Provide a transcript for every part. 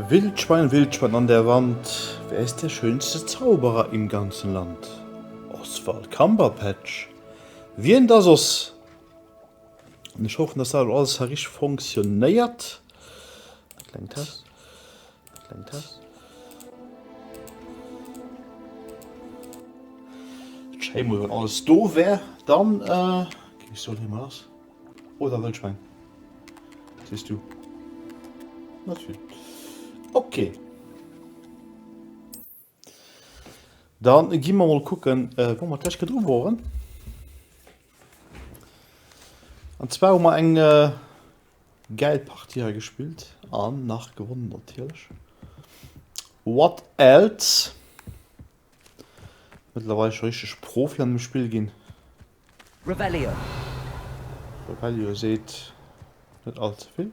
Wildschwein, Wildschwein an der Wand. Wer ist der schönste Zauberer im ganzen Land? Oswald Cumberpatch. Wie in das aus? Und ich hoffe, dass das alles richtig funktioniert. Klingt das? Klingt das? Scheinbar, wenn alles doof wäre, dann geh ich so nicht mal aus. Oder Wildschwein. Siehst du? Natürlich. Okay. Dann gehen wir mal gucken, wo wir gleich gedruckt waren. Und zwar haben wir eine geile Party gespielt. An, nach gewonnen natürlich. What else? Mittlerweile schon richtig Profi an dem Spiel gehen. Revelio. Revelio seht nicht allzu viel.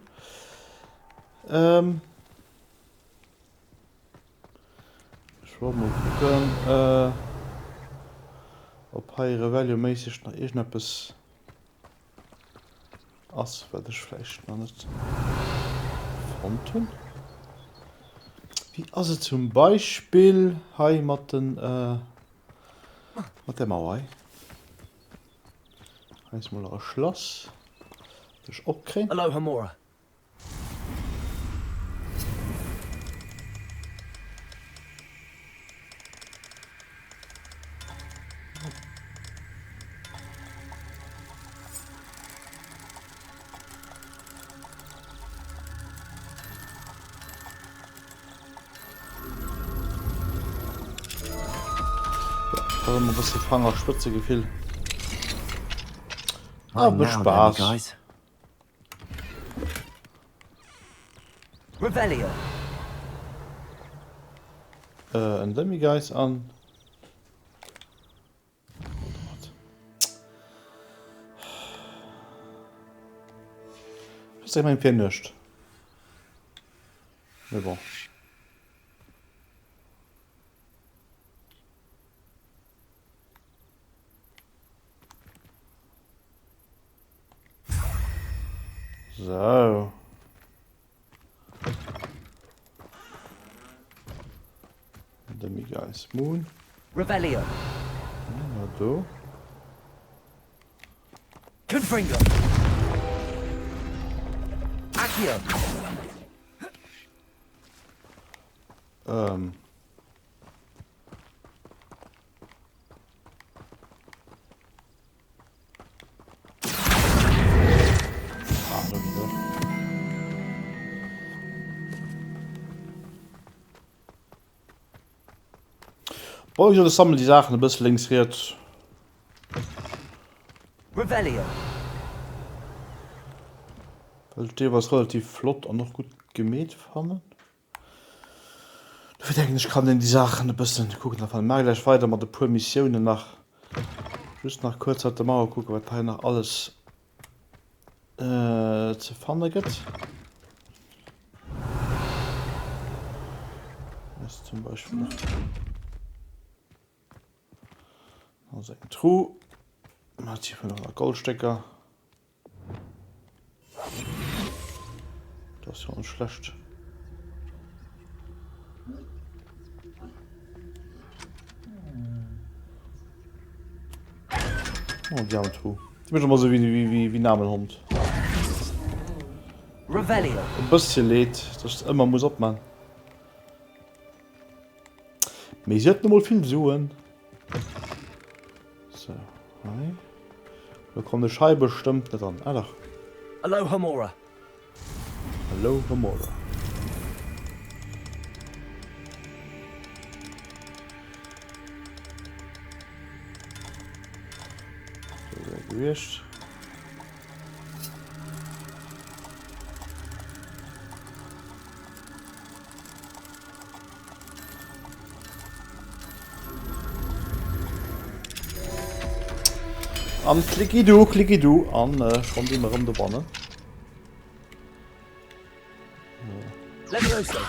Ich will mal gucken, ob hier Revelio mäßig noch irgendetwas ist, werde ich vielleicht noch nicht fronten. Wie also zum Beispiel hier mit der Mauer. Hier ist mal ein Schloss. Das ist abgekriegt. Hello, Hamora. Da haben wir ein bisschen Fanger Spitze gefehlt. Aber Spaß. Guys. Revelio. Ein Demi-Guys an. Das ist mein Pferd nicht. Ja, bon. So. Demi-Guys Moon. Revelio. Ja, do. Confringo. Accio. Boah, ich sammle die Sachen ein bisschen links rechts. Revelio. Weil ich was relativ flott und noch gut gemäht fand. Ich denke, ich kann in die Sachen ein bisschen gucken. Dann mache ich gleich weiter mit den Missionen nach. Just nach kurz hat der Mauer gucken, was hier noch alles zu finden gibt. Das ist zum Beispiel noch. Also ein True. Hat hier noch einen Goldstecker. Das ist ja nicht schlecht. Oh, die haben True. Die sind immer so wie Namenhund. Revelio. Ein bisschen lädt, das immer muss abmachen. Wir sollten mal viel suchen. So, hi. Da kommt eine Scheibe bestimmt nicht an. Ah, doch. Aloha Mora. Hallo, Hamora. So, gewischt. An klicki du an schon die immer der Banne. Levioso.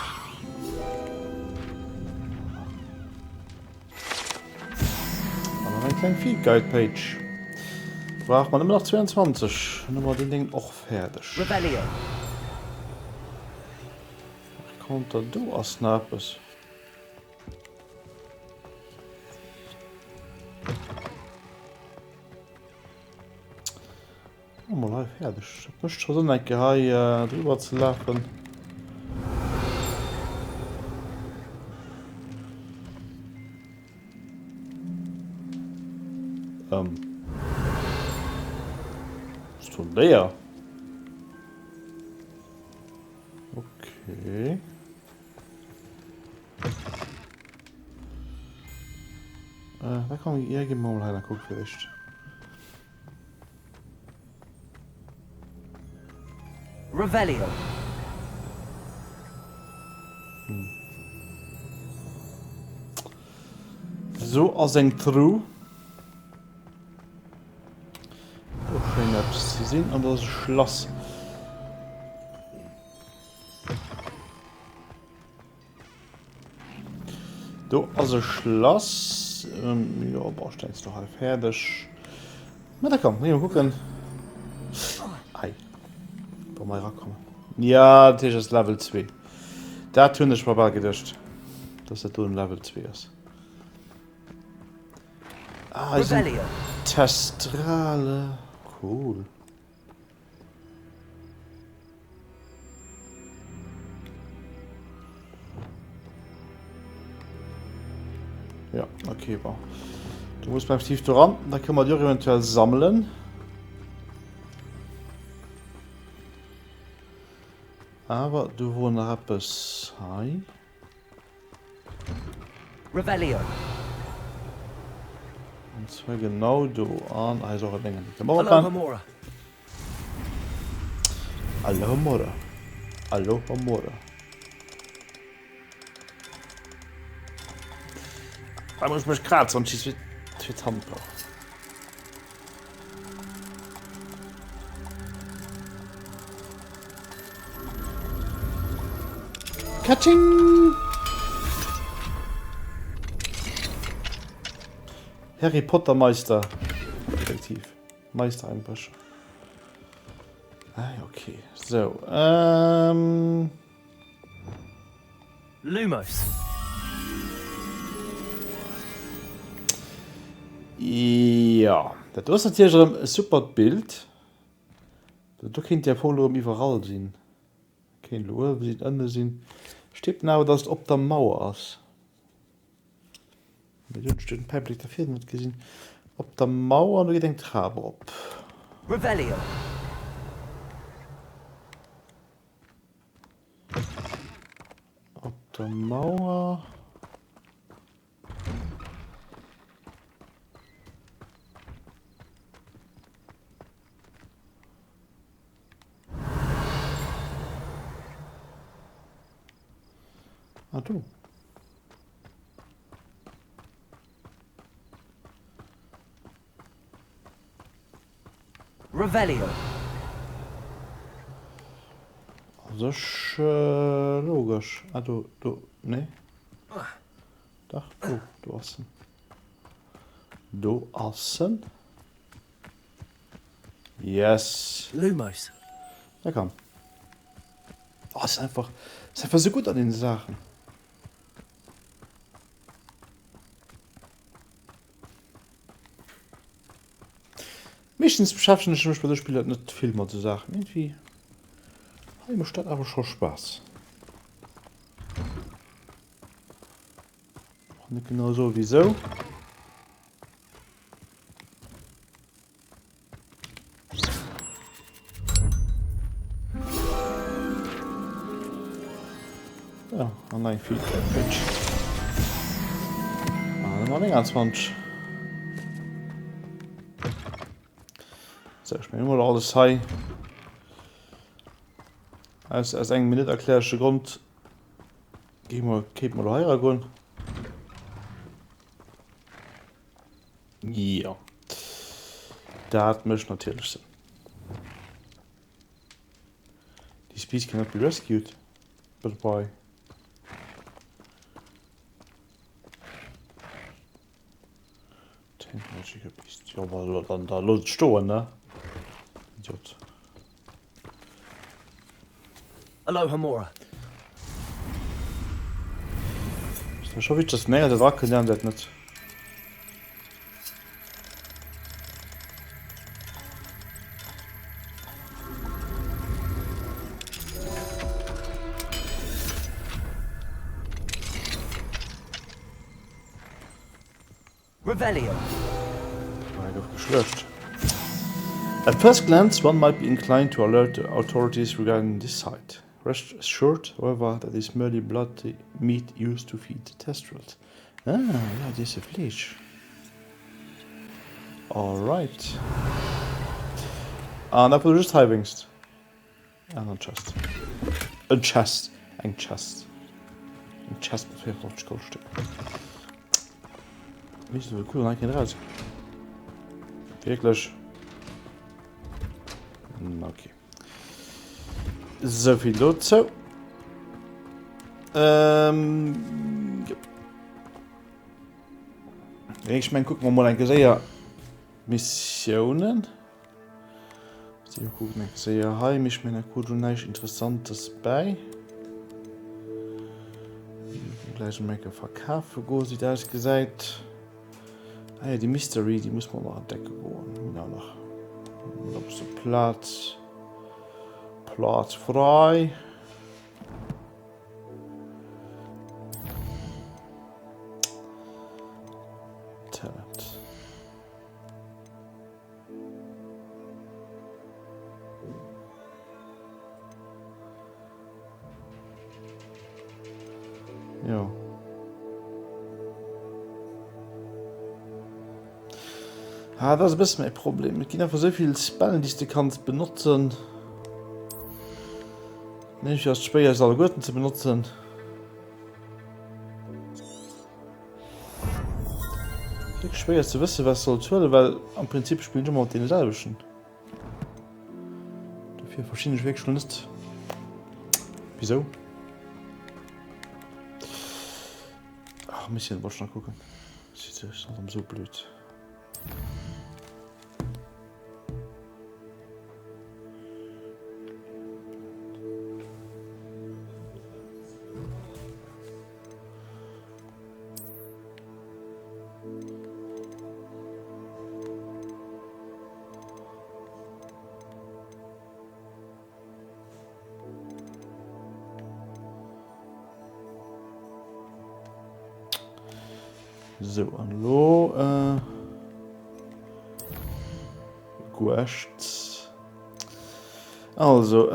An ein kleinen Feed Guide Page. Braucht man immer noch 22. Dann haben wir den Ding auch fertig. Revelio. Kommt da du aus Snappes? Mal live fertig. Ich möchte schon so eine Geheim drüber zu laufen. Ist schon leer. Okay. Da kann ich irgendwann mal gucken vielleicht. Revelio. So als ein True. Schön etwas zu sehen an das Schloss. Du also Schloss. Ja, Baustein ist doch halb fertig. Na da komm, mal gucken. Ei. Bei mir rankommen. Ja, das ist Level 2. Da tun ich mal gedacht, dass das ein Level 2 ist. Ah, ist ein Revelio. Testrale. Cool. Ja, okay, wow. Du musst beim Steve dran, da können wir die eventuell sammeln. Aber du wohnst noch etwas. Hi. Revelio. Und zwar genau du an. Also auch Dinge. Aloha Mora. Aloha Mora. Aloha Mora. Da muss ich mich kratzen, sonst ist es Handball. Katsching! Harry Potter Meister. Effektiv. Meister Einbruch. Ah, okay. So, Lumos. ja. Das ist natürlich ein super Bild. Du könnt ja voll überall sehen. Kein Lohr, wie sieht anders sehen. Steht genau, dass es auf der Mauer ist. Da steht ein Public dafür nicht gesehen. Auf der Mauer, du denkst, Trabe ab. Revelio. Auf der Mauer. Ah, du. Revelio. Das ist logisch. Ah, du, ne? Doch, du hast ihn. Du hast ihn. Yes. Lumos. Ja, komm. Oh, ist einfach so gut an den Sachen. Meistens beschäftige ich mich bei den Spielen nicht viel mehr zu Sachen. Irgendwie habe ich statt aber schon Spaß. Auch nicht genau so wie so. Ja, nein, viel Pitch. Dann mal den ganz Mensch. So, ich meine immer alles high. Als einen Minute erklärische Grund. Gehen wir da gehen. Ja. Das möchte natürlich sein. Die species cannot be rescued. But why? Technological beast. Ja, weil dann da Leute stehen, ne? Idiot. Aloha Mora. Ist mir schon wichtig, dass näher der Drache lernt das nicht. Revelio. Doch geschlöscht. At first glance, one might be inclined to alert the authorities regarding this site. Rest assured, however, that is merely bloody meat used to feed the testrals. Ah, ja, diese Fleisch. Alright. Ah, da wurde just halbingst. Ah, no chest. A chest. Ein chest. Ein chest mit 450 Goldstück. Wie ist das so cool, nein, raus. Wirklich. Okay. So viel dazu. Ich meine, gucken wir mal ein gesehen. Missionen. Wir gucken ein gesehen. Heim, ich meine, gut und nichts Interessantes bei. Gleich mal verkaufen, go sieht das gesagt. Ah ja, die Mystery, die muss man noch entdecken gehen. Ja, noch. So Platz frei. Talent. Ja. Ah, das ist ein bisschen mein Problem. Es gibt einfach so viele Spellen, die du kannst benutzen. Nicht erst später als alle Guten zu benutzen. Es ist schwer zu wissen, was soll tun, weil am Prinzip spielen immer den selben. Dafür verschiedene Wege schon nicht. Wieso? Ach, ein bisschen wollte ich noch gucken. Das ist so blöd. So, hallo, Quests. Also,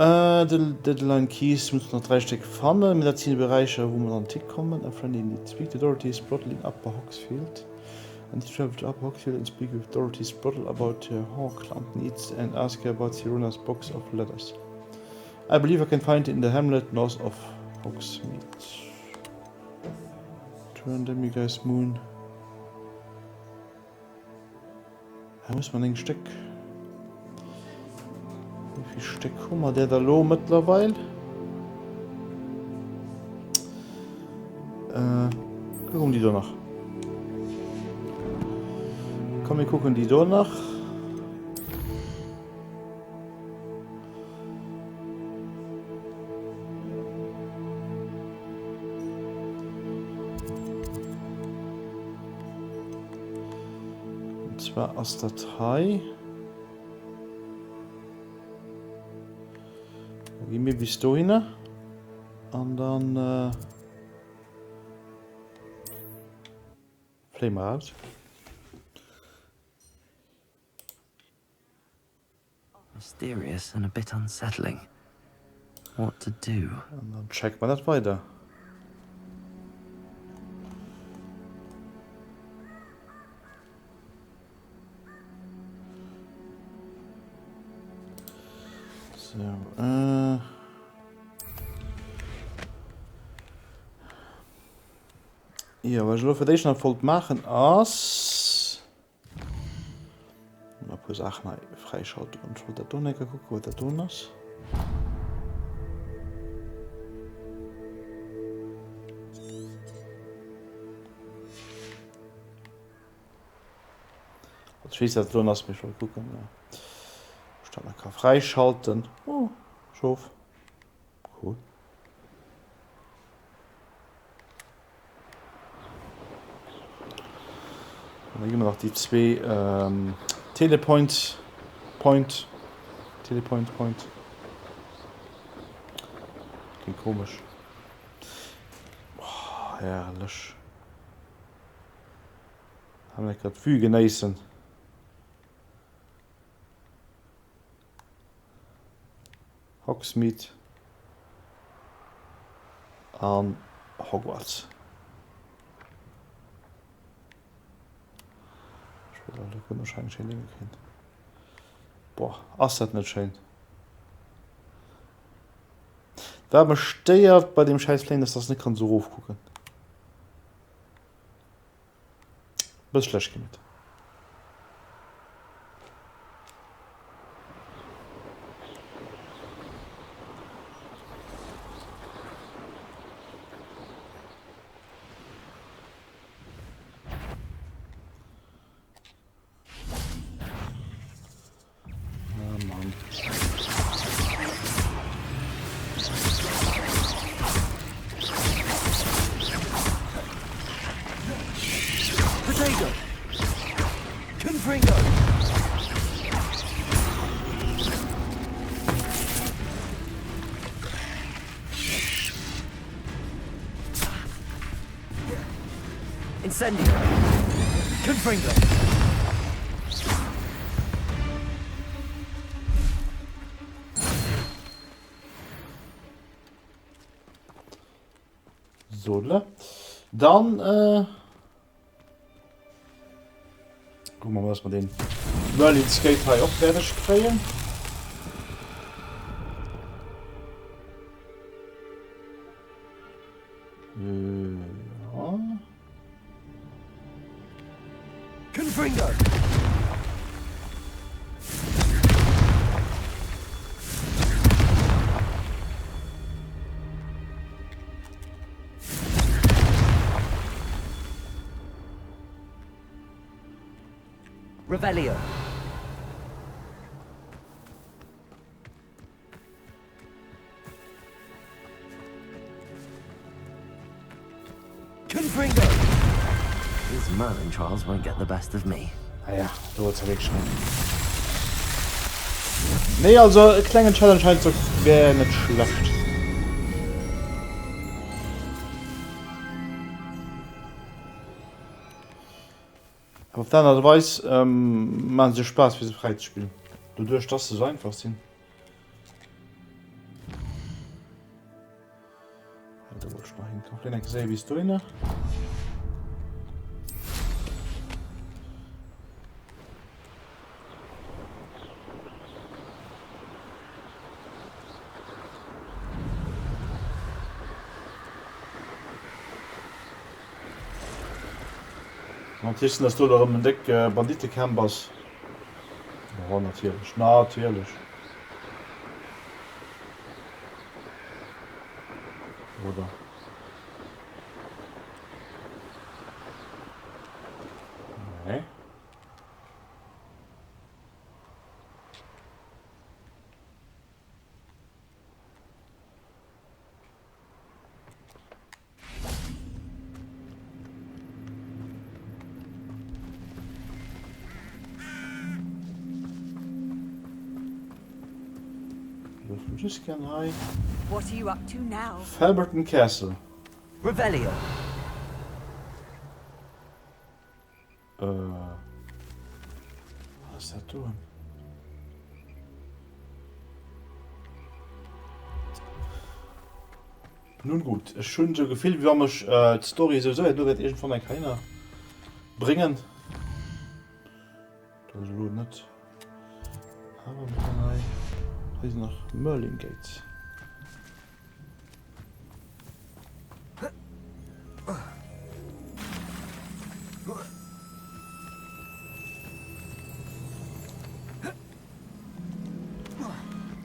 die Deadline Keys müssen noch 3 Stück finden. Mit der 10 Bereiche, wo wir an den Tick kommen. A friend in the speak to Dorothy Sprottle in Upper Hogsfield. And he traveled to Upper Hogsfield and speak with Dorothy Sprottle about her Hogland needs and ask her about Sirona's box of letters. I believe I can find it in the hamlet north of Hogsmeade. Turn them, you guys, Moon. Da muss man ein Stück. Wie viel Stück haben wir der da lo mittlerweile? Gucken die da nach. Komm, wir gucken die da nach. zwar aus Datei. Gehen wir bis dahin. Und dann fliegen wir raus. Mysterious and a bit unsettling. What to do? Und dann checkt man das weiter. So, ja, was ich für dich noch wollte machen, ist ein paar Sachen freischalten und ich wollte da nicht gucken, was da tun ist. Ich weiß, dass du das mich mal gucken. Ja. Ich kann freischalten. Oh, schuf. Cool. Und dann gehen wir noch die zwei Telepoint. Point. Klingt komisch. Oh, herrlich. Haben wir gerade viel genießen. Hogsmeade an Hogwarts. Ich will da wahrscheinlich schon nehmen können. Boah, ist das nicht schön. Wer mir steuert bei dem Scheißplan, dass das nicht kann so raufgucken. Bis schlecht gemacht. Incendio. Confringo. So, dann gucken wir mal, dass wir den Berlin Skate High auch fertig kriegen. Ja. Confringo. Revelio. Confringo. These Merlin trials won't get the best of me. Ah ja, du wolltest ja wegschneiden. Nee, also eine kleine Challenge halt so wäre nicht schlecht. Aber auf der anderen Weise machen sie Spaß, für sie frei zu spielen. Du durch das so einfach sind. Da wollte ich noch hinkommen. Ich gesehen, wie es drin. Und wissen, dass du da im Deck Bandite-Campers. Ja, natürlich. Natürlich. Oder? Nee. just can I. What are you up to now? Felberton Castle. Revelio. Was ist das tun? Nun gut, es schon so gefühlt, wie wir mich die Story so nur wird irgendwann ein keiner bringen. Das ist wohl nicht. Aber wir können hier nach Merlin Gates.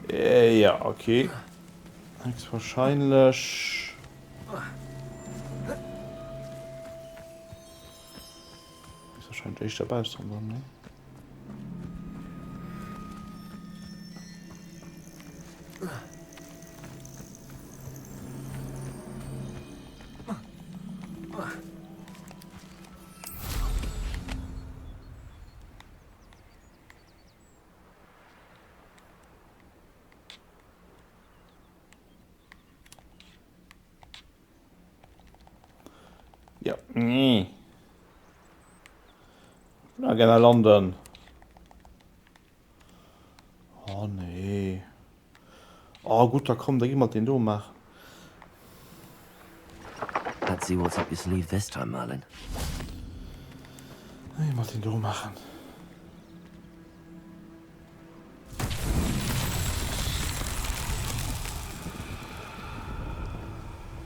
Ja, okay. Nichts wahrscheinlich. Ist wahrscheinlich echt dabei, sondern ne? Ja, nee. Na, gerne London. Oh, nee. Oh, gut, da kommt da jemand den du mach. Let's see what's up your sleeve this time, Merlin. Jemand den du machen.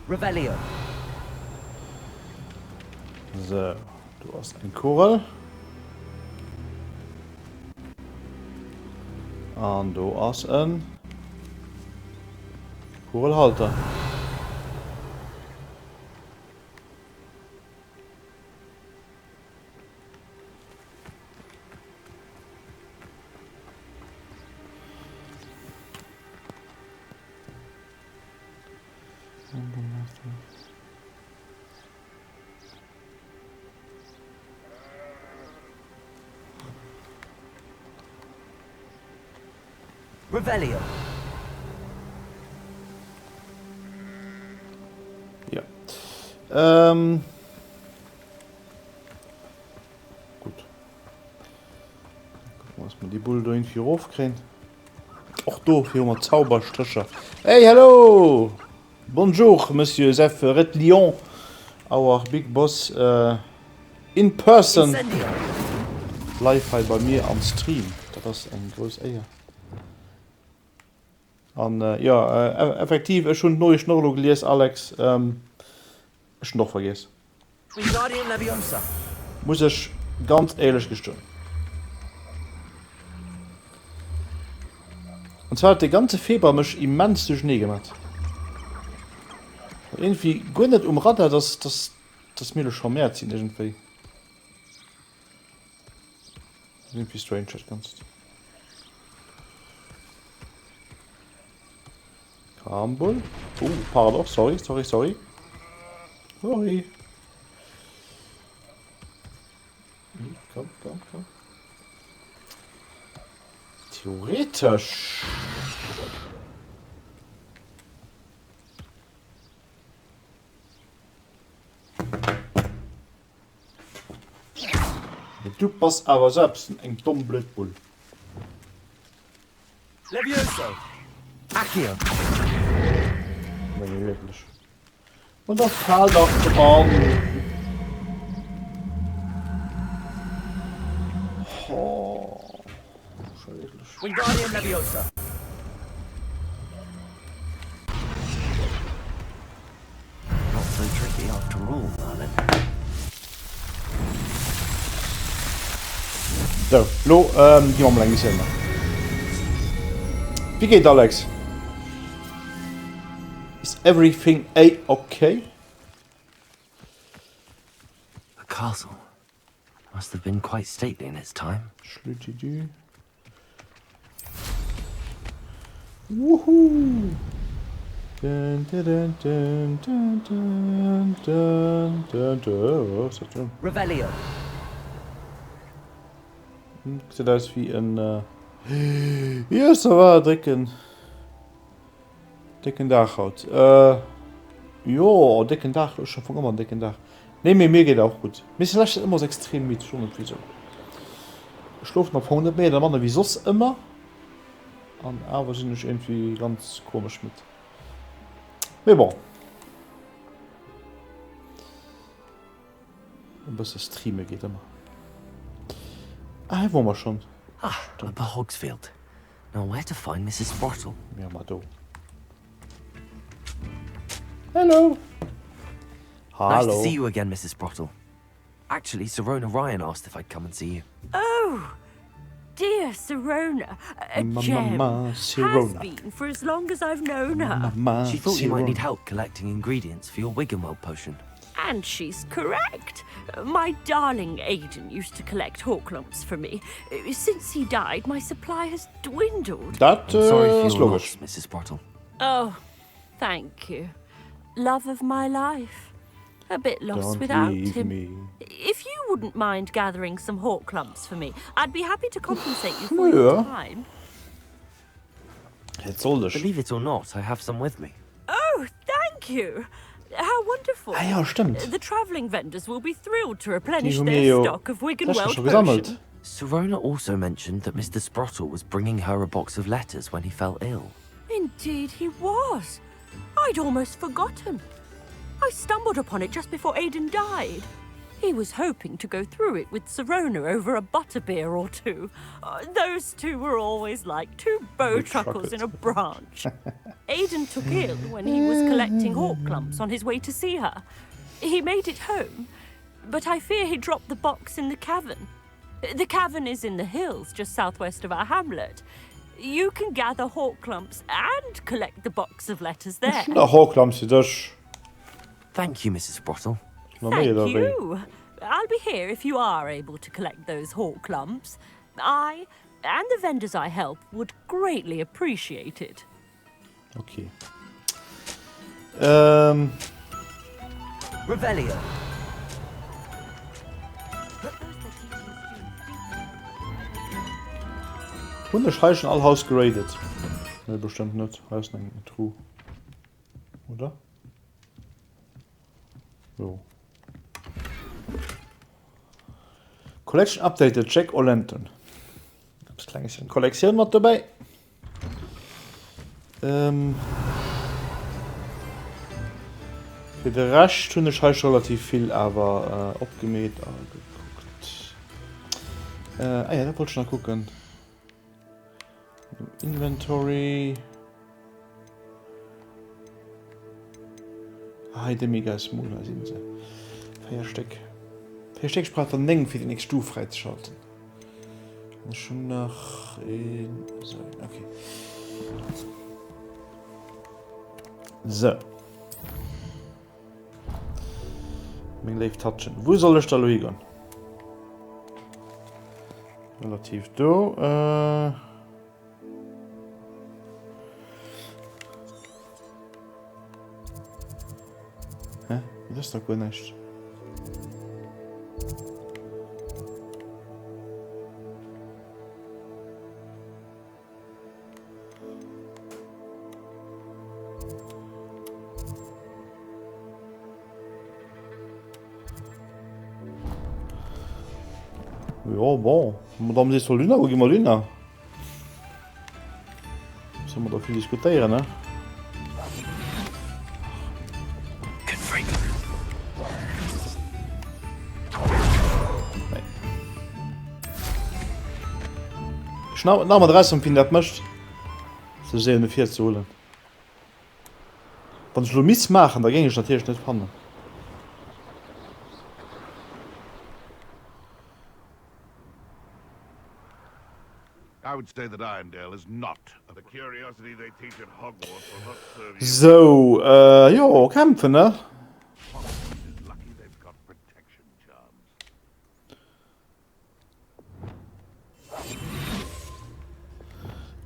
Revelio. So, du hast ein Korall. Und du hast ein Korallhalter. Revelio. Ja. Gut. Gucken wir, was man die Bull da irgendwie raufkriegen. Ach du, hier haben wir Zauberstriche. Hey, hello! Bonjour, Monsieur Zef Red Lion. Our big boss in person. Incendio. Live halt bei mir am Stream. Das ist ein großes Eier. Und ja, effektiv, schon neue Schnorrlo gelesen, Alex. Ich noch vergessen. Wingardium Leviosa. Muss ich ganz ehrlich gestehen. Und zwar hat der ganze Februar mich immens durch Schnee gemacht. Irgendwie gut nicht Radar, dass mir das schon mehr ziehen irgendwie. Irgendwie strange das Ganze. Karambol. Oh, Paradox, sorry. Komm. Theoretisch. Du passt aber selbst ein dumm Blödbull. Levioso. Accio. Wenn wirklich. Und das Karl doch gebaut. Oh. Schrecklich. Wingardium Leviosa. Not so tricky after all, Merlin. So, lo, die haben wir lang gesehen. Wie geht Alex? Is everything okay? The castle must have been quite stately in its time. Schlütidi. Woohoo! Dun, dun, dun, dun, dun, dun, dun, dun. Was ist das denn? Revelio. Sieht aus wie ein. Hier ist aber Drecken. Dicken Dach haut. Jo, dicken Dach ist schon von immer dicken Dach. Nee, mir geht auch gut. Mir ist immer so extrem mit, schon und wieso. Ich schlafe noch 100 Meter, Mann, wie sonst immer. Und aber sind ich irgendwie ganz komisch mit. Aber bon. Ein bisschen streamen geht immer. Ah, hier waren wir schon. Ah, up a Hogsfield. Now where to find Mrs. Sprottle? Ja, mal da. Hello. Nice to Hallo. see you again, Mrs. Sprottle. Actually, Sirona Ryan asked if I'd come and see you. Oh, dear Sirona. A gem. Mama, Has Sirona. been for as long as I've known her. Mama, She thought you might need Sirona. help collecting ingredients for your Wiggenweld potion. And she's correct. My darling Aidan used to collect hawk lumps for me. Since he died, my supply has dwindled. Das I'm sorry for ist your logisch. loss, Mrs. Sprottle. Oh, thank you. Love of my life. A bit lost Don't without leave him. me. If you wouldn't mind gathering some hawk lumps for me, I'd be happy to compensate you for your Ja. time. Jetzt soll ich. Believe it or not, I have some with me. Oh, thank you. How wonderful. Ah ja, stimmt. The travelling vendors will be thrilled to replenish Die haben their ja- stock of Das ist Wiggenweld schon potion. gesammelt. Sirona also mentioned that Mr. Sprottle was bringing her a box of letters when he fell ill. Indeed he was. I'd almost forgotten. I stumbled upon it just before Aidan died. He was hoping to go through it with Sirona over a butterbeer or two. Those two were always like two bow truckles in a branch. Aidan took ill when he was collecting hawk lumps on his way to see her. He made it home, but I fear he dropped the box in the cavern. The cavern is in the hills just southwest of our hamlet. You can gather hawk lumps and collect the box of letters there. Na, Hochlamps, das. Thank you, Mrs. Sprottle. Noch mehr Thank dabei. you. I'll be here if you are able to collect those hawk lumps. I and the vendors I help would greatly appreciate it. Okay. Revelio. Hunde scheißen all Haus geradet. Ne, bestimmt nicht. Heißt ein True. Oder? So. Collection updated. Check all Lantern. Das kleines Kollektion noch dabei. Für den Rest tun ich relativ viel, aber abgemäht, geguckt. Ja, da wollte ich noch gucken. Inventory. Ah, der mega smooth, da sind sie. 4 Stück. 4 Stück sprach von Mengen für die nächste Stufe freizuschalten. Und schon noch in. So, okay. So. Mein Live touchen. Wo soll ich da liegen? Relativ da. Hä? Das ist doch gut nicht. Ja, bon. Madame ist voll Luna, wo gehen wir Luna? Sollen wir da viel diskutieren, ne? Schnau, na, mal 30 finde ich möchte. So sehr eine 4 zu holen. Wenn ich nur Mist machen, da ging ich natürlich nicht ran. I would say that Irondale is not. The curiosity they teach at Hogwarts will not serve you. So, ja, kämpfen, ne? Hogwarts is lucky they've got protection charms.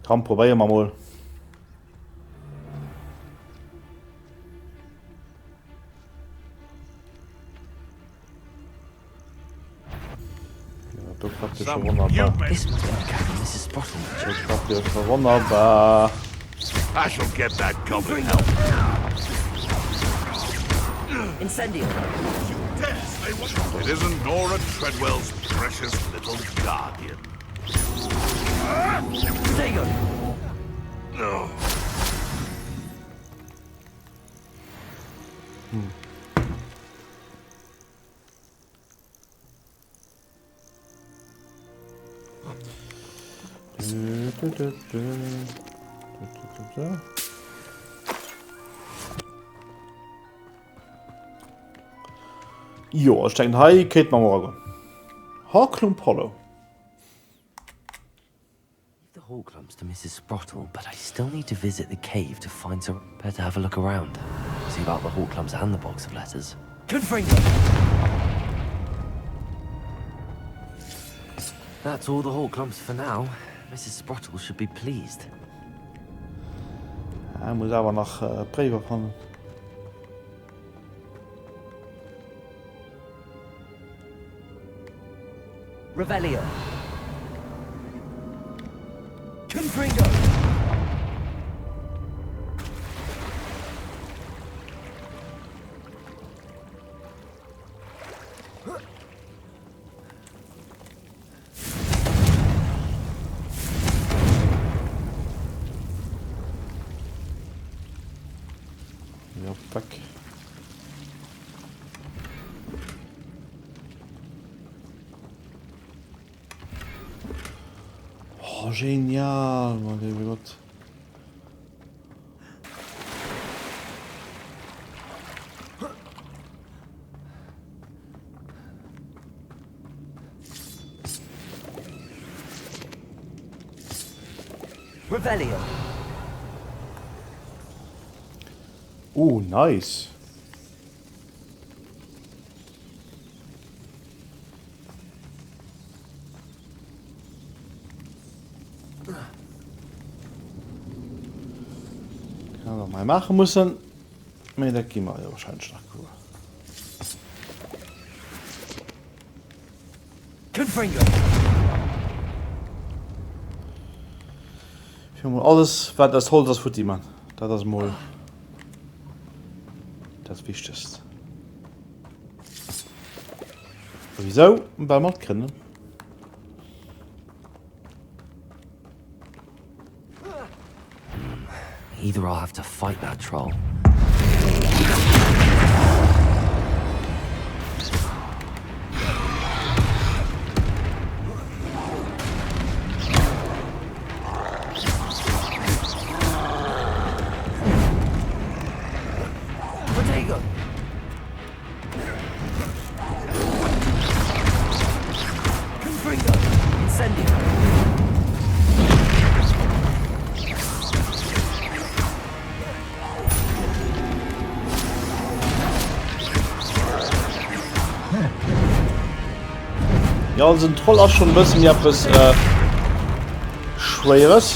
Komm, probieren wir mal. Ja, das klappt ja schon wunderbar. This must be the cabin Mrs. Sprottle mentioned. Das klappt ja schon wunderbar. I shall get that goblin help. Incendio. It isn't Nora Treadwell's precious little guardian. Potato. No. Jo, ich denke, hi, Kate Morgan. Harklump Hollow. The Hawklumps to Mrs. Sprottle, but I still need to visit the cave to find some. Better have a look around. See about the Hawklumps and the box of letters. Good finger. That's all the Hawklumps for now. Mrs. Sprottle should be pleased. Hij moet aber noch Briefe von. Revelio. Confringo. Ja, tak. Oh, genial, mein lieber Gott. Revelio. Nice. Kann man mal machen müssen. Mit der gehen wir ja wahrscheinlich nach Kur. Confringo. Ich habe alles, was das holt, das für die Mann. Das ist mal das Wichtigste. Wieso? Weil wir können. Either I'll have to fight that troll. Potato. Confringo. Incendio. Ja, und sind Troll auch schon ein bisschen etwas Schweres.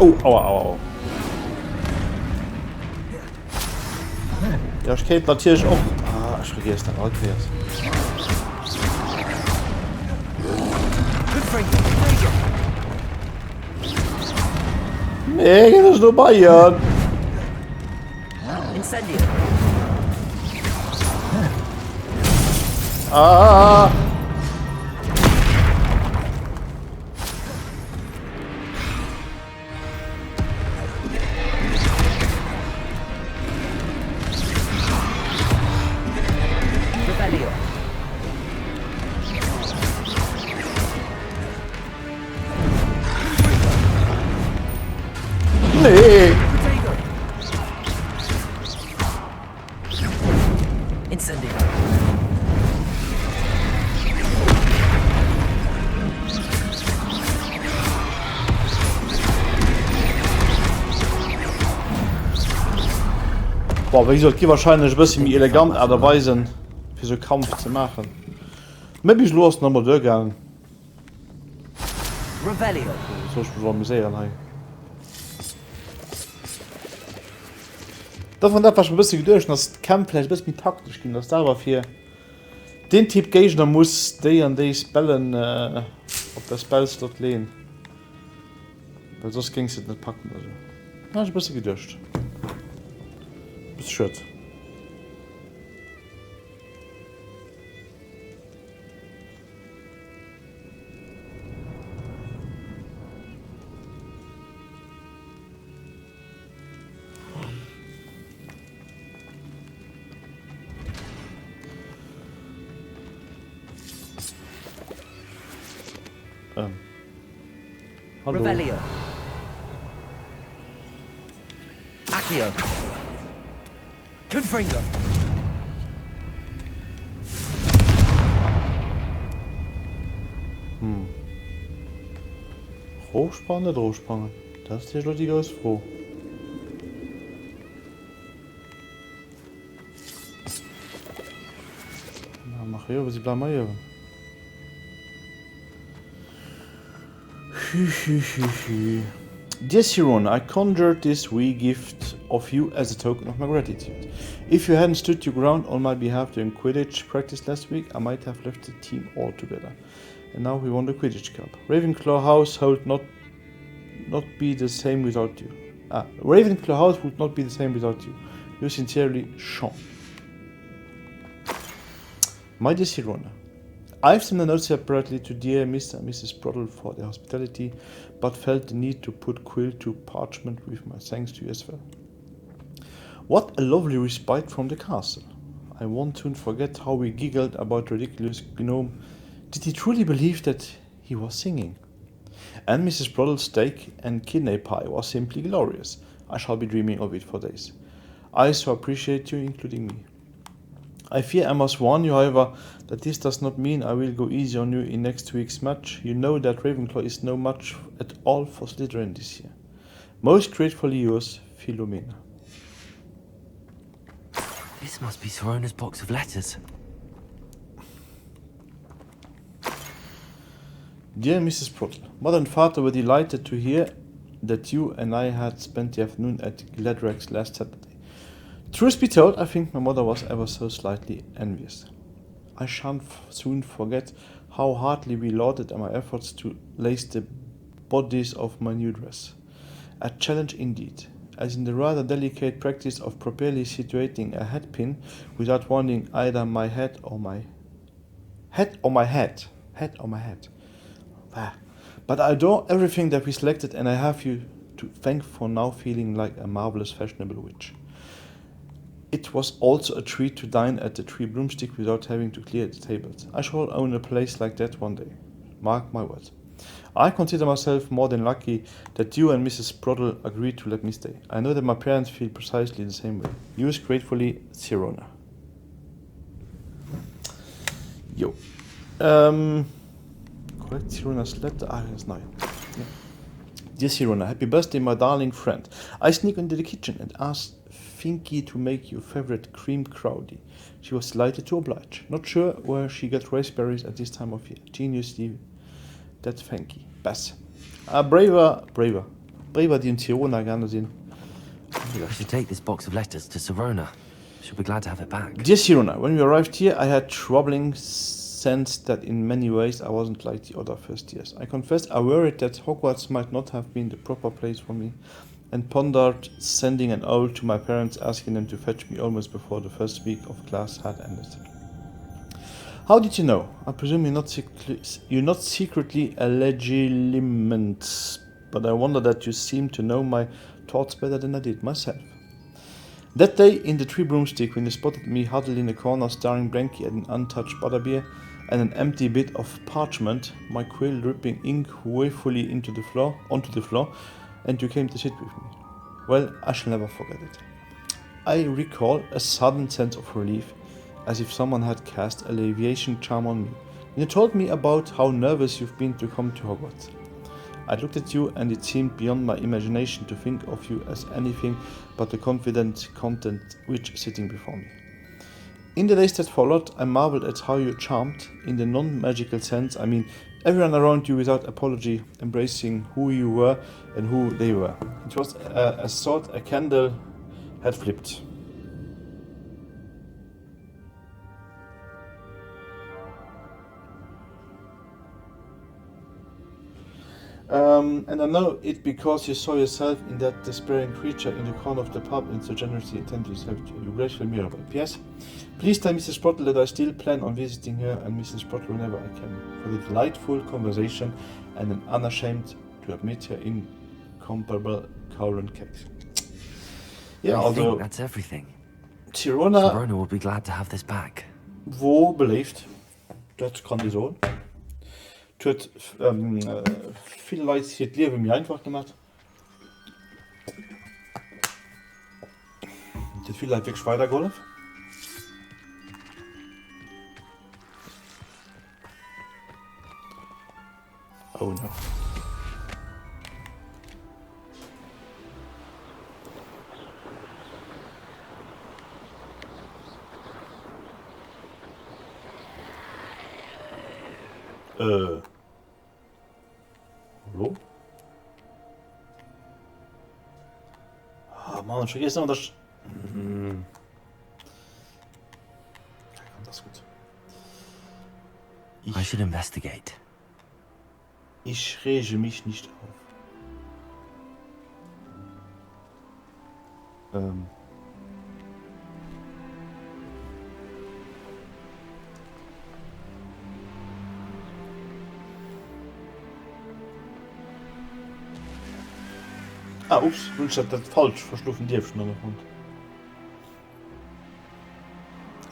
Oh, aua. Ja, ich kennt natürlich auch. Ich vergesse dann alt wär's. Nee, das ist nur Bayern. Incendio. Revelio. Nee. Boah, wie gesagt, wahrscheinlich ein bisschen mehr elegant erweisen, für so Kampf zu machen. Maybe ich los nochmal durchgehen. Revelio. So ich muss mal sehen, hey. Davon darf ich ein bisschen durch, dass das Camp vielleicht ein bisschen taktisch ging, dass da aber für den Typ Gegner muss die an die Spellen auf der Spellslot lehnen. Weil sonst ging es nicht packen. Also. Na, ich ein bisschen gedurcht. Bis Schritt. Hallo. Revelio. Accio. Confringo. Hochspanne, Drohspanne. Das ist die ganz froh. Na, mach hier, aber sie bleiben hier. Dear Siron, I conjured this wee gift of you as a token of my gratitude. If you hadn't stood your ground on my behalf during Quidditch practice last week, I might have left the team altogether. And now we won the Quidditch Cup. Ravenclaw House would not be the same without you. Ravenclaw House would not be the same without you. You sincerely, Sean. My dear Sirona, I've sent a note separately to dear Mr. and Mrs. Broddle for their hospitality, but felt the need to put quill to parchment with my thanks to you as well. What a lovely respite from the castle. I won't soon forget how we giggled about ridiculous gnome. Did he truly believe that he was singing? And Mrs. Broddle's steak and kidney pie was simply glorious. I shall be dreaming of it for days. I so appreciate you, including me. I fear I must warn you, however, that this does not mean I will go easy on you in next week's match. You know that Ravenclaw is no match at all for Slytherin this year. Most gratefully yours, Philomena. This must be Sirona's box of letters. Dear Mrs. Broddle, Mother and Father were delighted to hear that you and I had spent the afternoon at Gladrex last Saturday. Truth be told, I think my mother was ever so slightly envious. I shan't soon forget how heartily we lauded my efforts to lace the bodice of my new dress. A challenge indeed, as in the rather delicate practice of properly situating a headpin without wounding either my head or my head. But I adore everything that we selected, and I have you to thank for now feeling like a marvelous fashionable witch. It was also a treat to dine at the Three Broomstick without having to clear the tables. I shall own a place like that one day. Mark my words. I consider myself more than lucky that you and Mrs. Broddle agreed to let me stay. I know that my parents feel precisely the same way. Yours gratefully, Sirona. Jo. Correct, Sirona's letter. That's nice. Yeah. Dear Sirona, happy birthday, my darling friend. I sneak into the kitchen and ask Finky to make your favorite cream crowdie. She was delighted to oblige. Not sure where she got raspberries at this time of year. Geniusly, that Finky. Bess. Braver die in Sirona gerne sehen. I should take this box of letters to Sirona. She'll be glad to have it back. Dear Sirona, when we arrived here, I had troubling sense that in many ways I wasn't like the other first years. I confess I worried that Hogwarts might not have been the proper place for me, and pondered sending an owl to my parents asking them to fetch me almost before the first week of class had ended. How did you know? I presume you're not secretly a legilimens, but I wonder that you seem to know my thoughts better than I did myself. That day in the Three Broomstick, when you spotted me huddled in a corner staring blankly at an untouched butterbeer and an empty bit of parchment, my quill dripping ink woefully onto the floor, and you came to sit with me. Well, I shall never forget it. I recall a sudden sense of relief, as if someone had cast a alleviation charm on me. And you told me about how nervous you've been to come to Hogwarts. I looked at you and it seemed beyond my imagination to think of you as anything but the confident content witch sitting before me. In the days that followed, I marveled at how you charmed, in the non-magical sense, I mean everyone around you without apology, embracing who you were and who they were. It was as thought a candle had flipped. And I know it because you saw yourself in that despairing creature in the corner of the pub and so generously intended to serve you. Grateful Mirabel. P.S. Please tell Mrs. Sprottle that I still plan on visiting her and Mrs. Sprottle whenever I can, for the delightful conversation and am unashamed to admit her incomparable current cake. Yeah, although that's everything. Sirona will be glad to have this back. Wo beleefd, dat kan die zo. Het viele Leute hier das Leben mir einfach gemacht. Es hat viele Leute wirklich weitergeholfen. Oh no. Hallo? Ah, Mann, ich vergesse noch das. Das ist gut. I should investigate. Ich rege mich nicht auf. Ah, ups, ich hab das falsch verschlufen, die Aufnahme kommt.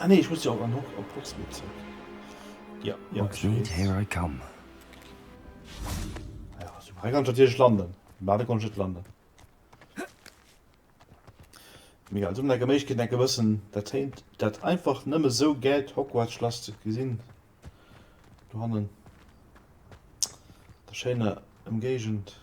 Ah nee, ich muss ja auch an Hogwarts Legacy. Ja, Hogsmeade, here I come. Ja, so kann ich natürlich landen. Beide kann ich nicht landen. Mir also der Gemächke denke wissen, das einfach nicht mehr so Geld Hogwarts Schloss gesehen. Du hast das schöne Umgegend.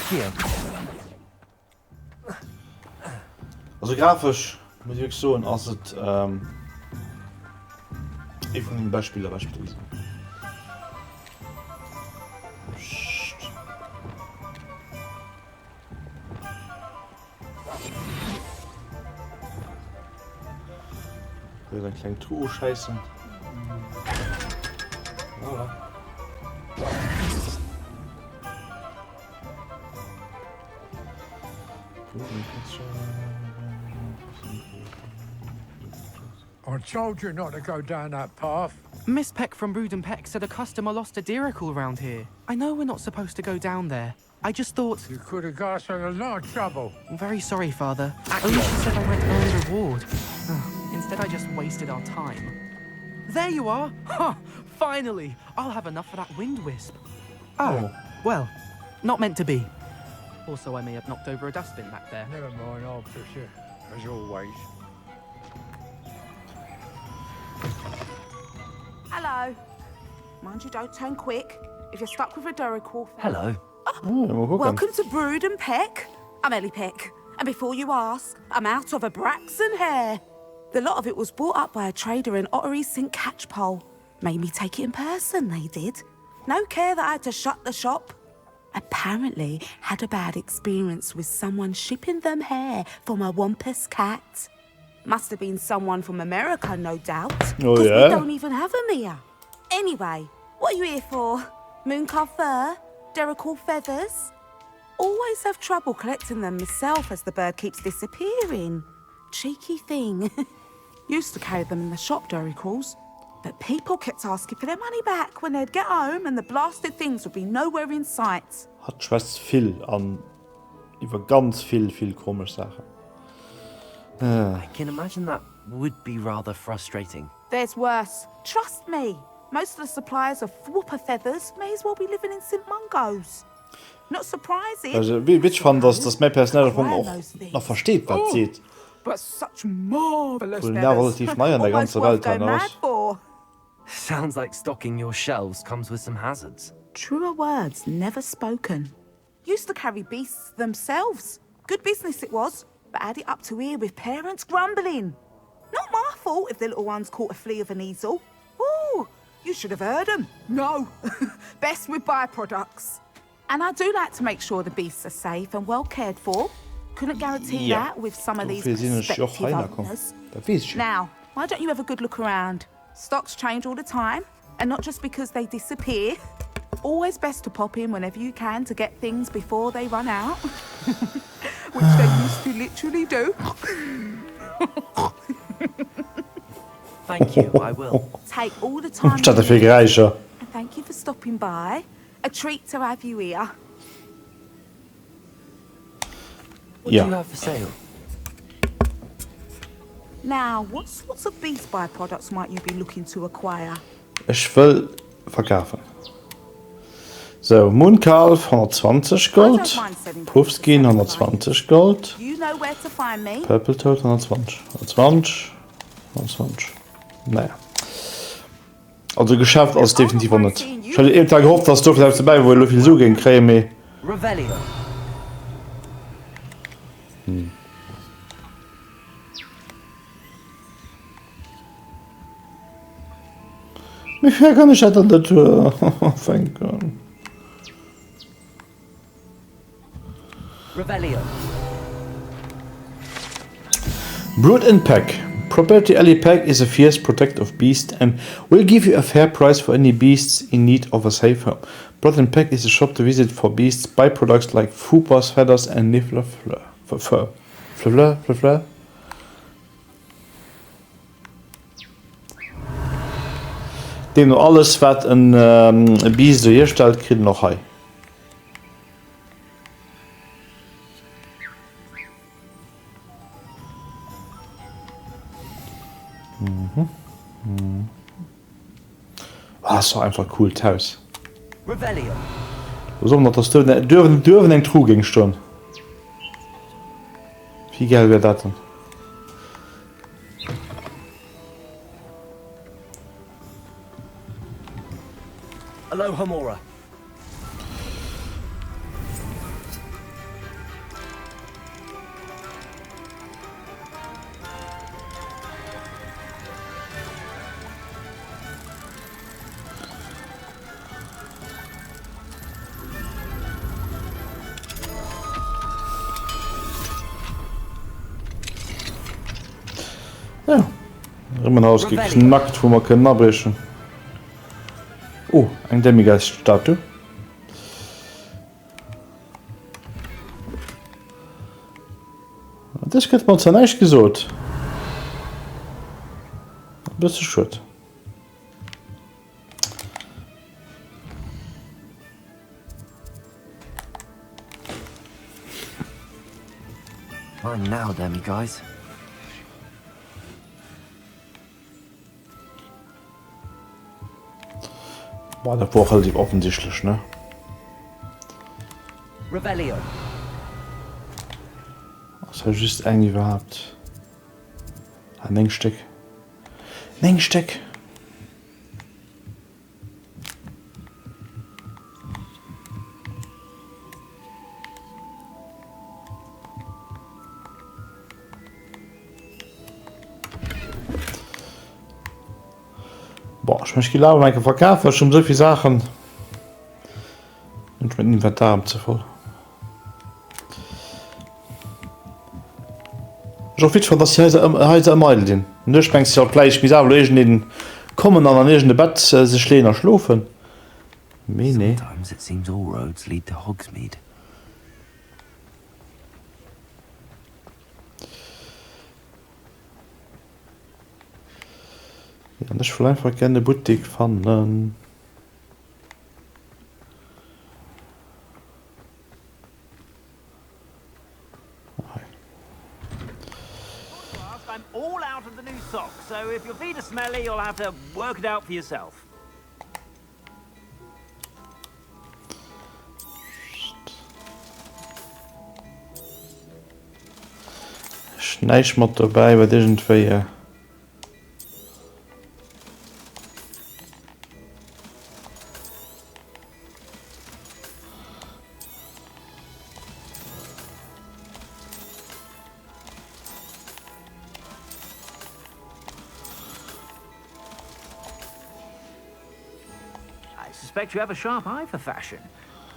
Hier. Also grafisch muss ich so ein Asset ich von den Beispielen beispielsweise. Ein kleinen Truhe scheißen. Voilà. I told you not to go down that path. Miss Peck from Brood and Peck said a customer lost a Deeracle around here. I know we're not supposed to go down there. I just thought... You could have got us in a lot of trouble. I'm very sorry, Father. Only she said I might earn a reward. Instead, I just wasted our time. There you are! Ha! Finally! I'll have enough for that wind wisp. Oh, well, not meant to be. Also, I may have knocked over a dustbin back there. Never mind, I'll push you, as always. Hello. Mind you don't turn quick. If you're stuck with a Deeracle... Hello. Welcome to Brood and Peck. I'm Ellie Peck. And before you ask, I'm out of a Braxton hair. The lot of it was bought up by a trader in Ottery St. Catchpole. Made me take it in person, they did. No care that I had to shut the shop. Apparently had a bad experience with someone shipping them hair for my Wampus cat. Must have been someone from America, no doubt. Oh, yeah? We don't even have them here. Anyway, what are you here for? Mooncalf fur? Deeracle feathers? Always have trouble collecting them myself as the bird keeps disappearing. Cheeky thing. Used to carry them in the shop, Deeracles. But people kept asking for their money back when they'd get home and the blasted things would be nowhere in sight. Hat Schwester viel an über ganz viel komische Sachen. I can imagine that would be rather frustrating. There's worse. Trust me. Most of the suppliers of whooper feathers may as well be living in St. Mungo's. Not surprising. Also, wie ich fand, dass das mein Personal auch noch versteht, was sieht. but such marvelous Cool, ja, feathers. relativ neu an der Almost ganzen worth Welt going dann mad aus. for. Sounds like stocking your shelves comes with some hazards. Truer words never spoken. Used to carry beasts themselves. Good business it was, but had it up to here with parents grumbling. Not my fault if the little ones caught a flea of an easel. Ooh, you should have heard them. No, best with byproducts. And I do like to make sure the beasts are safe and well cared for. Couldn't guarantee Ja. that with some of these Wir sehen uns ja auch prospective reinkommen. owners. Da weiß ich. Now, why don't you have a good look around? Stocks change all the time, and not just because they disappear. Always best to pop in whenever you can to get things before they run out. Which they used to literally do. Thank you, I will. Take all the time Statt you dafür need. gereicher. And thank you for stopping by. A treat to have you here. What Ja. do you have for sale? Now, what sorts of beast byproducts might you be looking to acquire? Ich will verkaufen. So, Moonkalf 120 Gold. Puffskin 120 Gold. You know where to find me. Purple Toad 120. 120. 120. Naja. Also geschafft als definitiv nicht. Ich hatte eben Tag gehofft, dass du vielleicht dabei, wo du viel so gehen kriegst. Revelio. Wie viel kann ich an der Tür fangen? Revelio. Brood and Pack. Property Alley Pack is a fierce protective beast and will give you a fair price for any beasts in need of a safe home. Brood and Pack is a shop to visit for beasts, byproducts like fupas, feathers and niffler fur. Fleur. Dem nur alles, was ein Biest so herstellt, kriegt noch high. Ah, ist doch einfach cool, Taus. Revelio. So, noch das dürfen einen Trug gegen Sturm. Wie geil wäre das denn? Aloha Mora. Ja. Rimmenhaus geknackt, wo man können abbrechen. Oh, ein Demigeist-Statue. Das könnte man zwar nicht gesucht. Bist du schuld. Mine now, demi guys. Boah, der war relativ offensichtlich, ne? Revelio. Was habe ich just eigentlich überhaupt? Ein Nengsteck. Nengsteck. Boah, ich möchte glauben, mein Verkauf war schon so viele Sachen. Und mit dem Inventar zu voll. Ich hoffe, dass ich heute am Eidel bin. Und du denkst ja gleich, wie sagen wir, den kommen an der Bett, sich schlägen schlafen. Nee. Sometimes it seems all roads lead to Hogsmeade. Ja, und ich will einfach gerne eine Boutique fanden. I'm all out of the new socks, so if your feet are smelly, you'll have to work it out for yourself. nicht mit dabei, weil irgendwie. I suspect you have a sharp eye for fashion.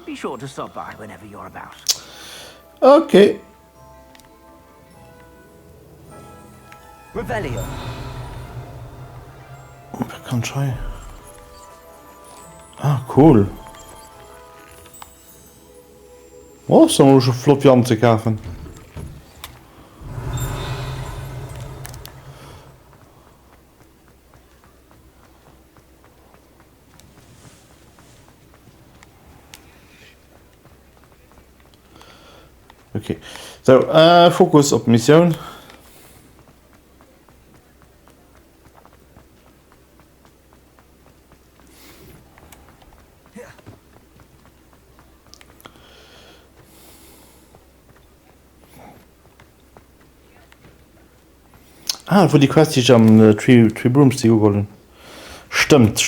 Be sure to stop by whenever you're about. Okay. Revelio. Wer kann try? Ah, cool. Oh, so muss ich flott Jan zu kaufen. Okay, so Fokus auf Mission. Ah, wo die Quest ich am Tree Brooms die geholt. Stimmt.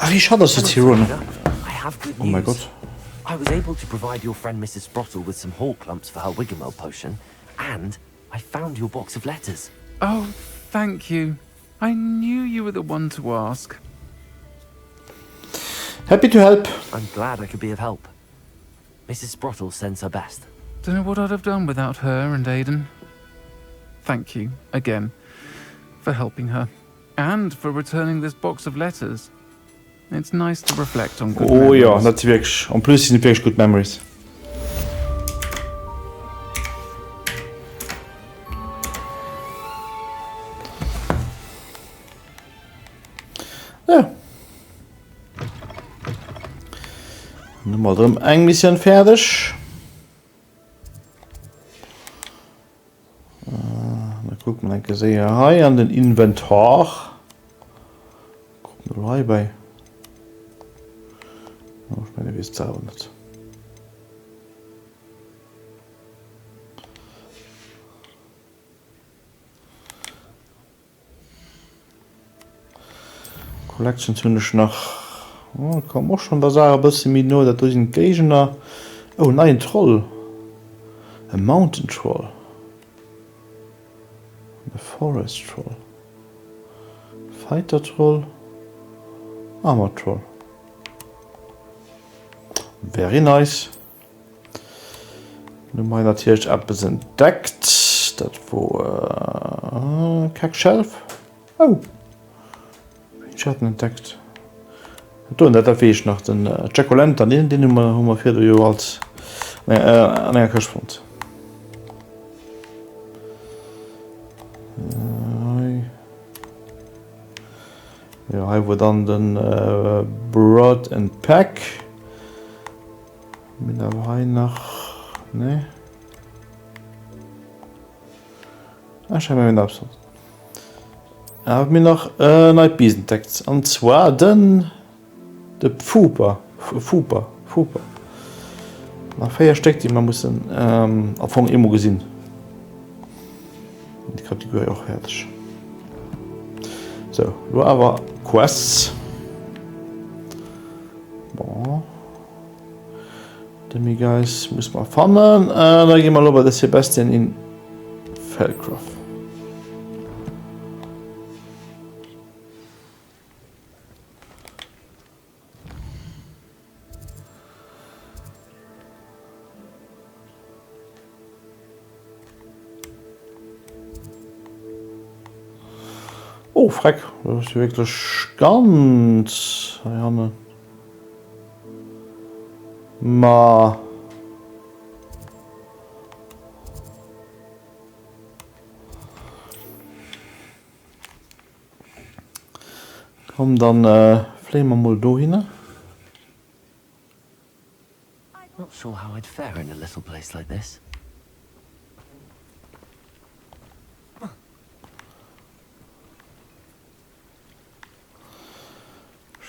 Ach, ich hatte das jetzt hier runter. I have good Oh my news. god. I was able to provide your friend Mrs. Sprottle with some hall clumps for her Wiggamel potion, and I found your box of letters. Oh, thank you. I knew you were the one to ask. Happy to help. I'm glad I could be of help. Mrs. Sprottle sends her best. Don't know what I'd have done without her and Aidan. Thank you, again, for helping her. And for returning this box of letters. It's nice to reflect on good Oh ja, memories. das ist wirklich. Und plus sind wirklich good memories. Ja. Nun mal drum ein bisschen fertig. Da guckt man gesehen hier an den Inventar. Kommt nur hier bei. Oh, ich meine, wie ist es auch nicht. Collection finde ich noch. Oh, kann auch schon da sagen, ein bisschen mit nur, dass ein Gegner. Oh nein, ein Troll. Ein Mountain Troll. Ein Forest Troll. Fighter Troll. Armor Troll. Very nice. Nun mal natürlich etwas entdeckt. Das wo Kackshelf. Oh. Ich hatte entdeckt. Und da fehlt ich noch den Jack-O-Lantern, den haben wir für die als an der Kirschfront. Ja, hier wo dann den Broad and Pack. Mit dabei noch. Ne? Ah, scheinbar mit Absatz. Haben wir noch neue Biesen-Text. Und zwar den. Der Fupa. Nach 4 steckt die, man muss den Anfang immer gesehen. Die Kategorie auch fertig. So, nur aber Quests. Bon. Demi Guys muss man fangen. Da gehen wir über das Sebastian in Feldcroft. Oh, Freck, das ist wirklich ganz. Ja, ne. Ma. Komm, dann fliegen wir mal da hin. Not sure how I'd fare in a little place like this.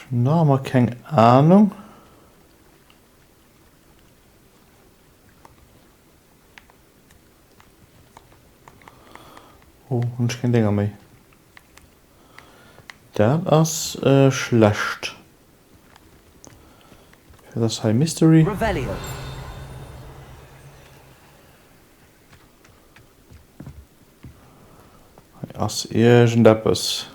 Na, haben wir keine Ahnung. Oh, und ich kein Dinger mehr. Das ist schlecht. Für das High Mystery. Revelio. Das ist irgendetwas.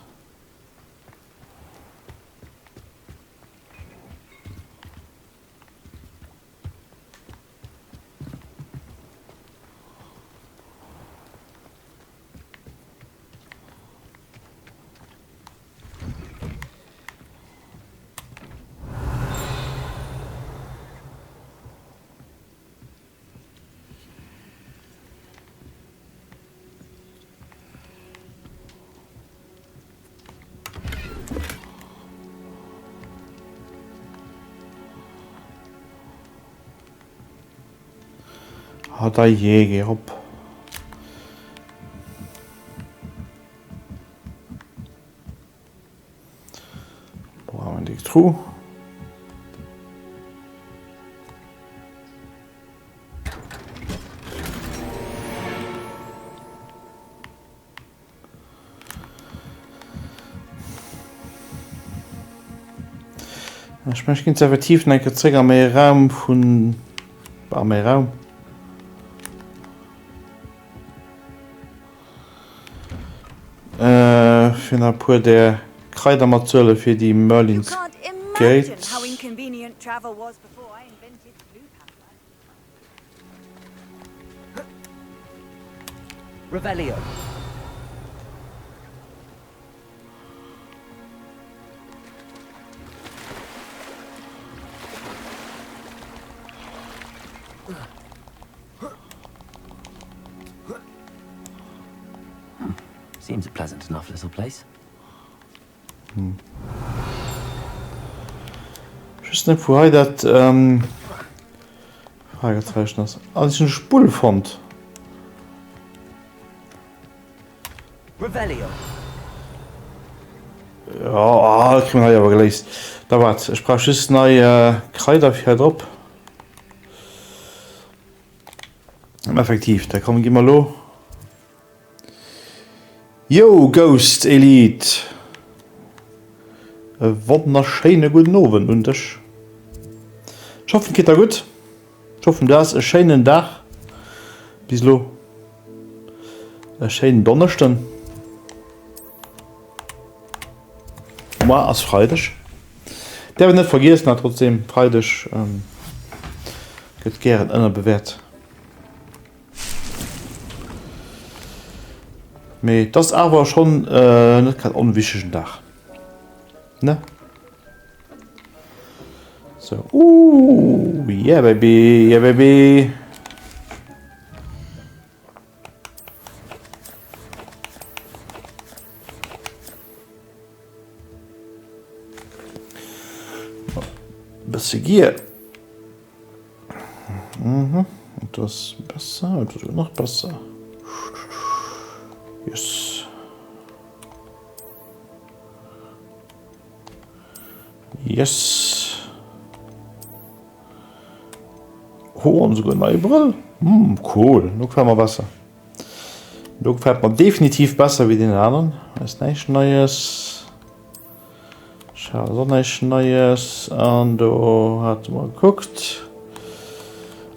Hat er je gehabt. Wo haben wir die Truhe? Ich möchte ganz effektiv einen Träger mehr Raum von mehr Raum. Für ein paar der Kreidermaterialien für die Merlins Gate. Revelio. Seems a pleasant enough little place. Ich weiß nicht, woher das Fragezeichen ist. Als ich einen Spul fand. Revelio. Ja, kriegen wir aber gleich. Da warte, ich brauche jetzt neue Kreider für drauf. Effektiv, da kommen wir mal los. Yo, Ghost Elite! Wunderschöne guten Abend und ich hoffe, geht da gut. Ich hoffe, das ist ein schöner Tag. Bis lo. Ein schöner Donnerstag. Mal als Freitag. Der wird nicht vergessen, hat trotzdem Freitag geht gerne einer bewährt. Das ist aber schon nicht kein unwichtiger Tag. Ne? So. Yeah, baby. Yeah, baby. Bisschen Gier. Etwas besser, etwas noch besser. Yes. Yes. Oh, unsere neue Brille. Cool. Nun gefällt mir besser. Nun gefällt mir definitiv besser wie den anderen. Das ist nichts Neues. Schau, so nichts Neues. Und da hat man geguckt.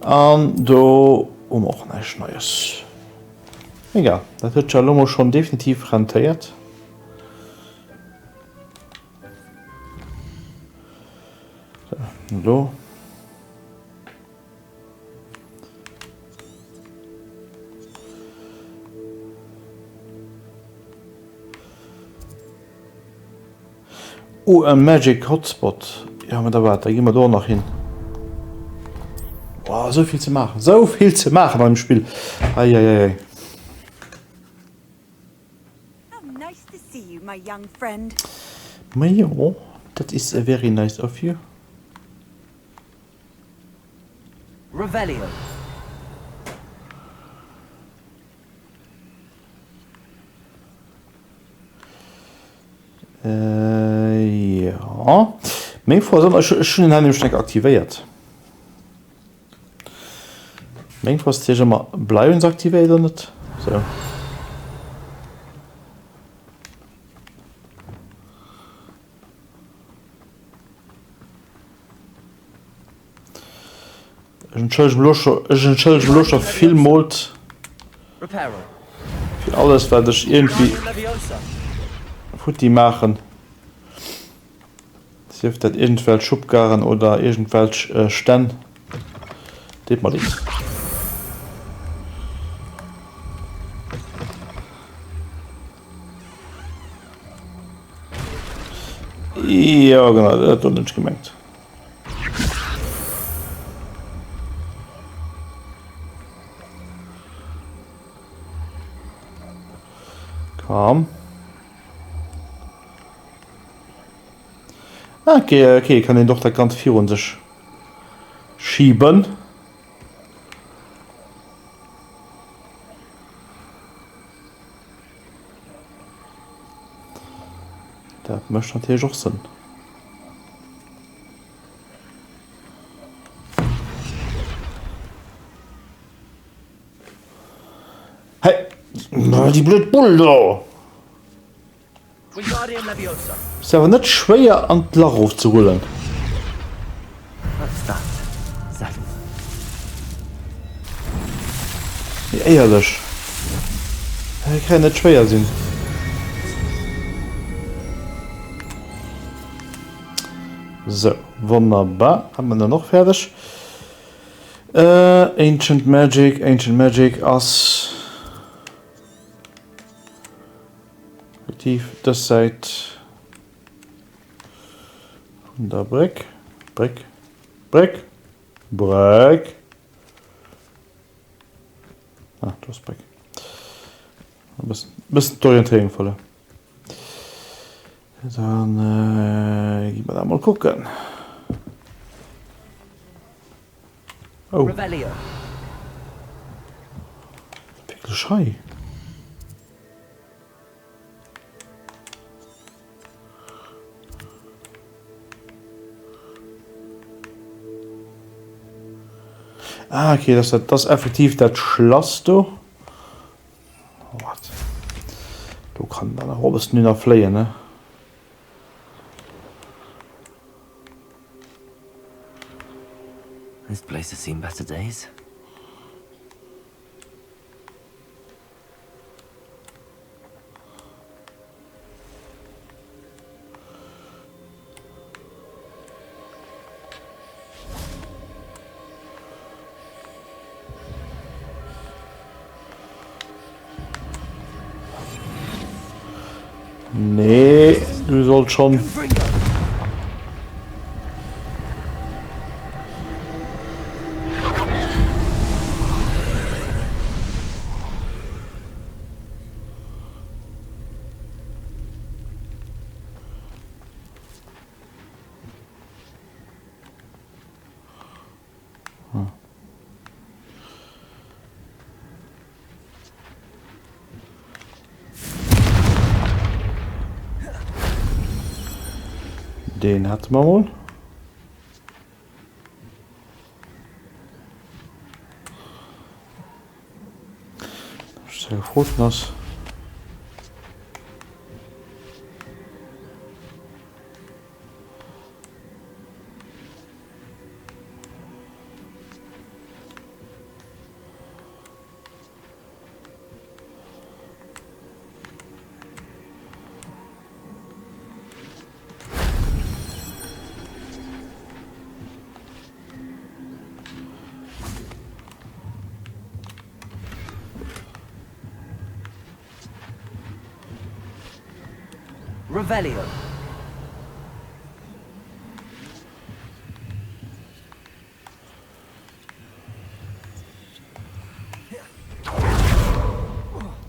Und da auch nichts Neues. Egal, das wird schon definitiv rentiert. So. Ein Magic Hotspot. Ja, aber da gehen wir da noch hin. Wow, so viel zu machen. So viel zu machen beim Spiel. Eieiei. Ja, that is very nice of you. Revelio. Ja. Mein Frau schon in einem Schneck aktiviert. Mein Frau ist mal bleiben aktiviert oder nicht? So. Ich entschuldige bloß auf viel Mut für alles, was ich irgendwie Futti machen. Sie hilft das irgendwelche Schubgaren oder irgendwelche Stände. Das mal nicht. Ja, genau, das hat ich nicht gemerkt. Komm. Okay, okay, kann den doch da ganz viel und sich schieben. Das möchte natürlich auch Sinn. Hey, die blöd Bulle. Ist aber nicht schwer, an den Lach aufzuholen. What's that? Seven. Ja, ehrlich. Das kann nicht schwer sein. So, wunderbar. Haben wir dann noch fertig. Ancient Magic as aktiv. Das seit der Breck. Ah, du hast Breck. Ein bisschen Orientierung voller. Dann gehen wir da mal gucken. Oh. Revelio. Pickelschei. Ah, okay, das ist effektiv das Schloss, du. What? Du kannst da nach oben nicht noch fliehen, ne? This place has seen better days. Nee, du sollst schon. Den hat man wohl. Sehr gut, nass. Revelio.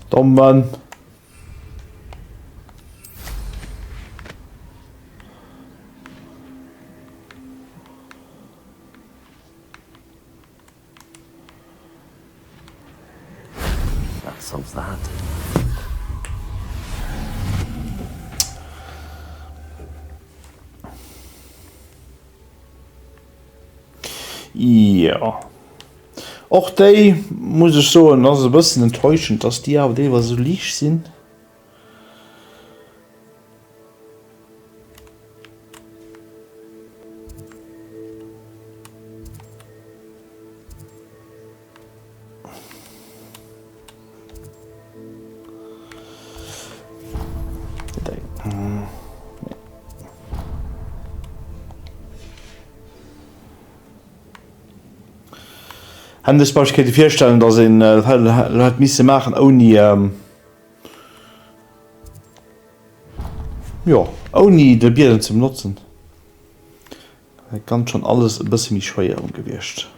Dumm Mann. solves that. Ja. Auch die muss ich so, das ist ein bisschen enttäuschend, dass die aber die so leicht sind. Handelsbauschkeit die vierstellen, dass in miss machen oni ja oni de Bieren zum nutzen. Kann schon alles ein bisschen mich schwer umgewirrscht.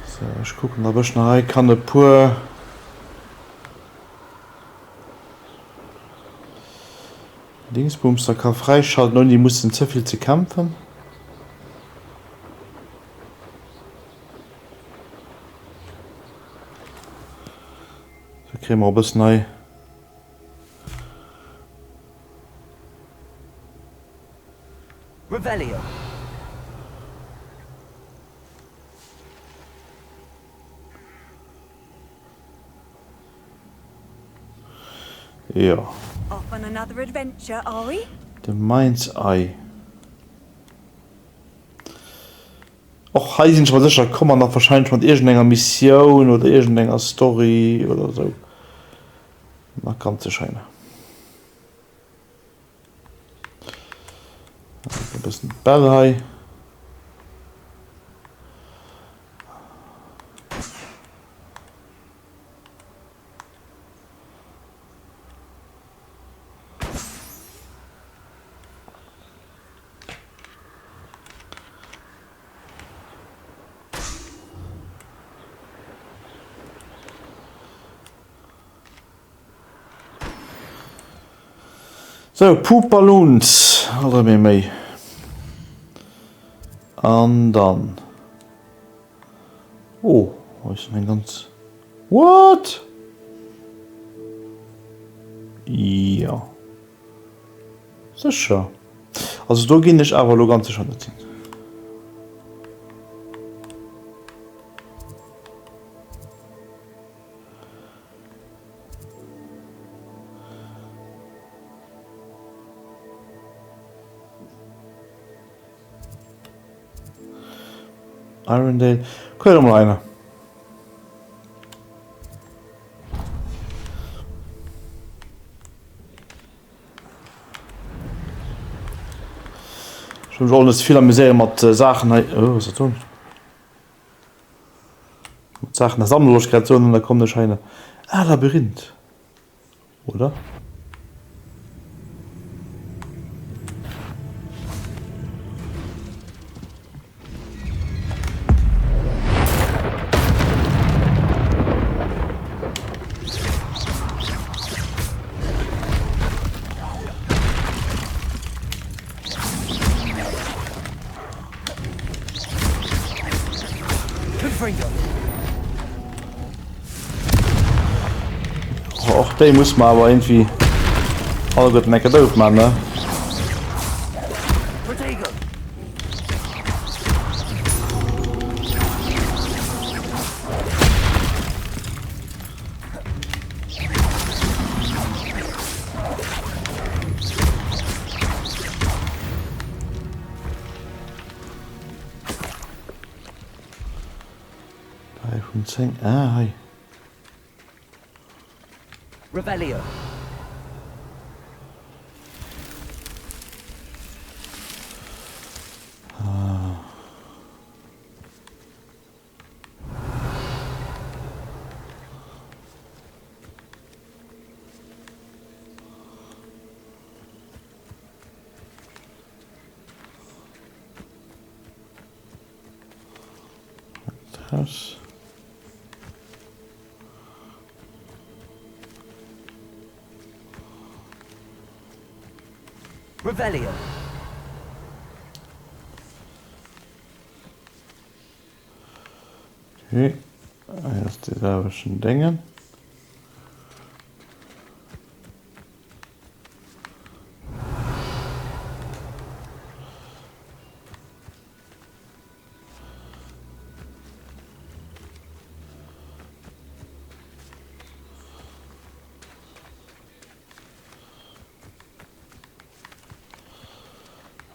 So, ich gucke nach Büschnerei, kann eine pur Dingsbumster kann freischalten und die mussten zu viel zu kämpfen. So kriegen wir ein bisschen neu. Revelio. Ja. Off on another adventure, are we? Der Mainz Ei. Och heißen schon sicher, kann man noch wahrscheinlich mit irgendeiner Mission oder irgendeiner Story oder so. Na, kann es scheinen. Ein bisschen Bellhai. So, Poepballoons hadden we mee. En dan. Oh, was ist denn ganz. What? Ja. Sicher. Also, da gehen ich aber ganz sicher nicht hin. Irondale. Können wir mal einer. Schon schon das viel am Museum mit Sachen. Oh, was ist das tun? Mit Sachen der Sammlungskreation und da kommt eine Scheine. Ah, Labyrinth. Oder? Auch die muss man aber irgendwie alle gut meckert aufmachen, ne? Ah, hi. Revelio. Das. Revelio. Okay. Jetzt die selben Dinge.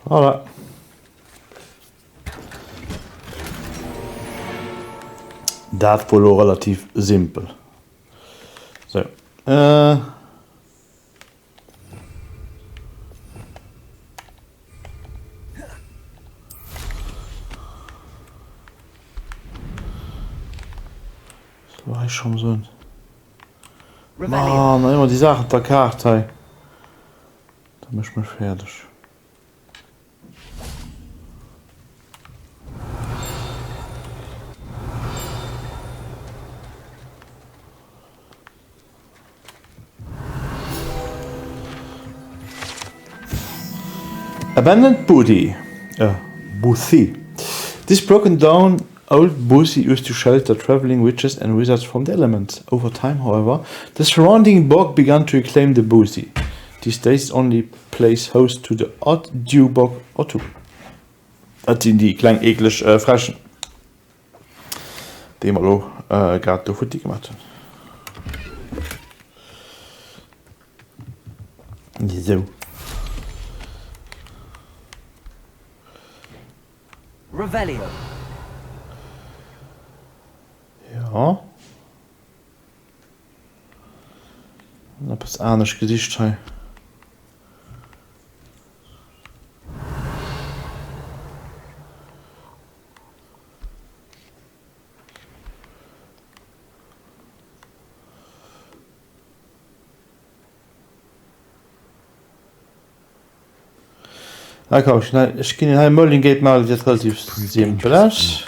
Voilà. Dat wohl relativ simpel. So. Das war ich schon so ein. Mann, immer die Sachen der Karte. Da bin ich mal fertig. Abandoned booty. Boothie. This broken down old boothie used to shelter traveling witches and wizards from the elements. Over time, however, the surrounding bog began to reclaim the boothie. These days only place host to the odd dew bog or two. Das sind die kleinen eklig Freschen. Die wir auch gerade für die gemacht haben. So. Revelio. Ja. Etwas anderes Gesicht hier. Okay, ich kann den Molling geht mal jetzt relativ simpel aus.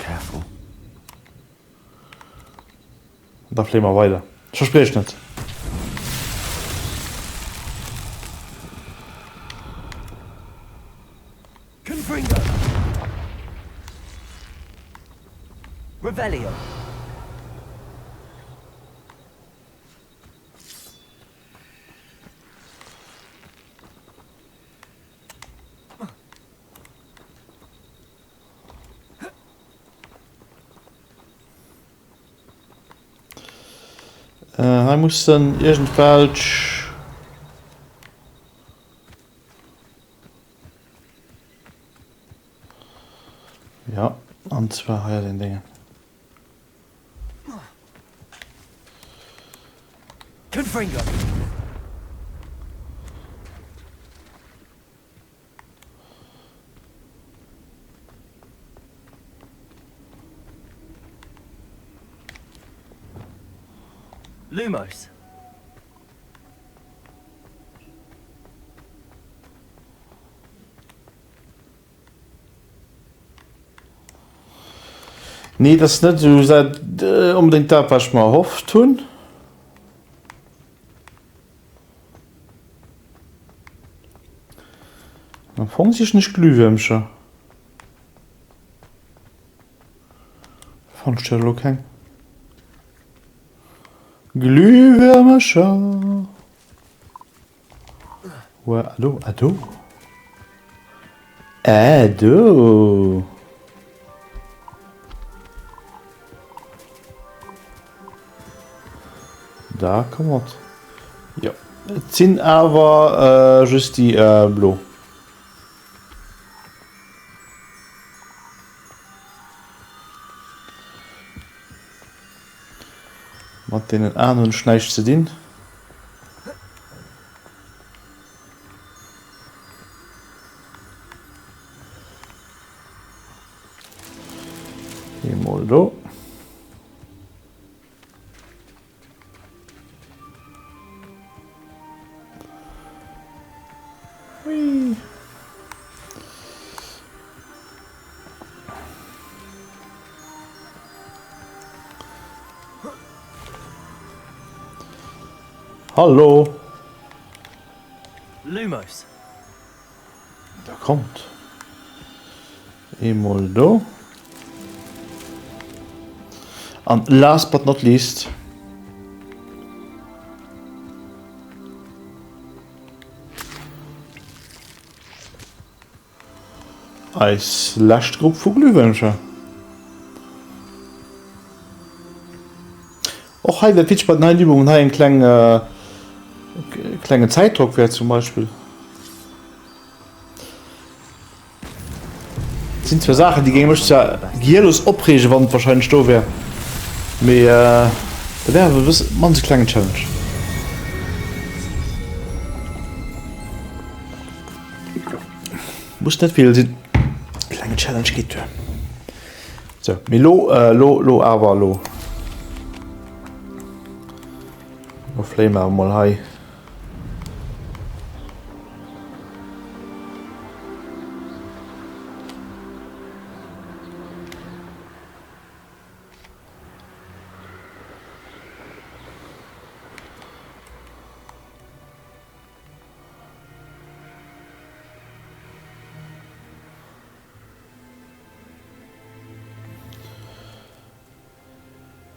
Da fliegen wir weiter. Ich verspreche nicht. Revelio. Hij moest dan irgendwelch... Ja, und zwar hier den Dingen. Confringo. Lumos. Nee, das ist nicht so, seid unbedingt da, was ich mal hoffe tun. Dann fangen sich nicht Glühwürmchen. Von Stelle kein. Glühwürmchen. Ado, ado. Ado. Da kommt. Ja. Es sind aber just die Blau. Mit denen an und schneidest du den. Hier mal da. Hallo. Lumos. Da kommt. Einmal da. And last but not least, als Lastgruppe von Glühwürmchen. Auch heute wird bei den Übungen einen kleinen Zeitdruck wäre zum Beispiel. Das sind zwei Sachen, die gegen mich ja gierlos abregen, wenn wahrscheinlich da wäre. Aber da wäre man eine kleine Challenge. Muss nicht viel sein. Kleine Challenge geht ja. So, lo. Flame wir mal high.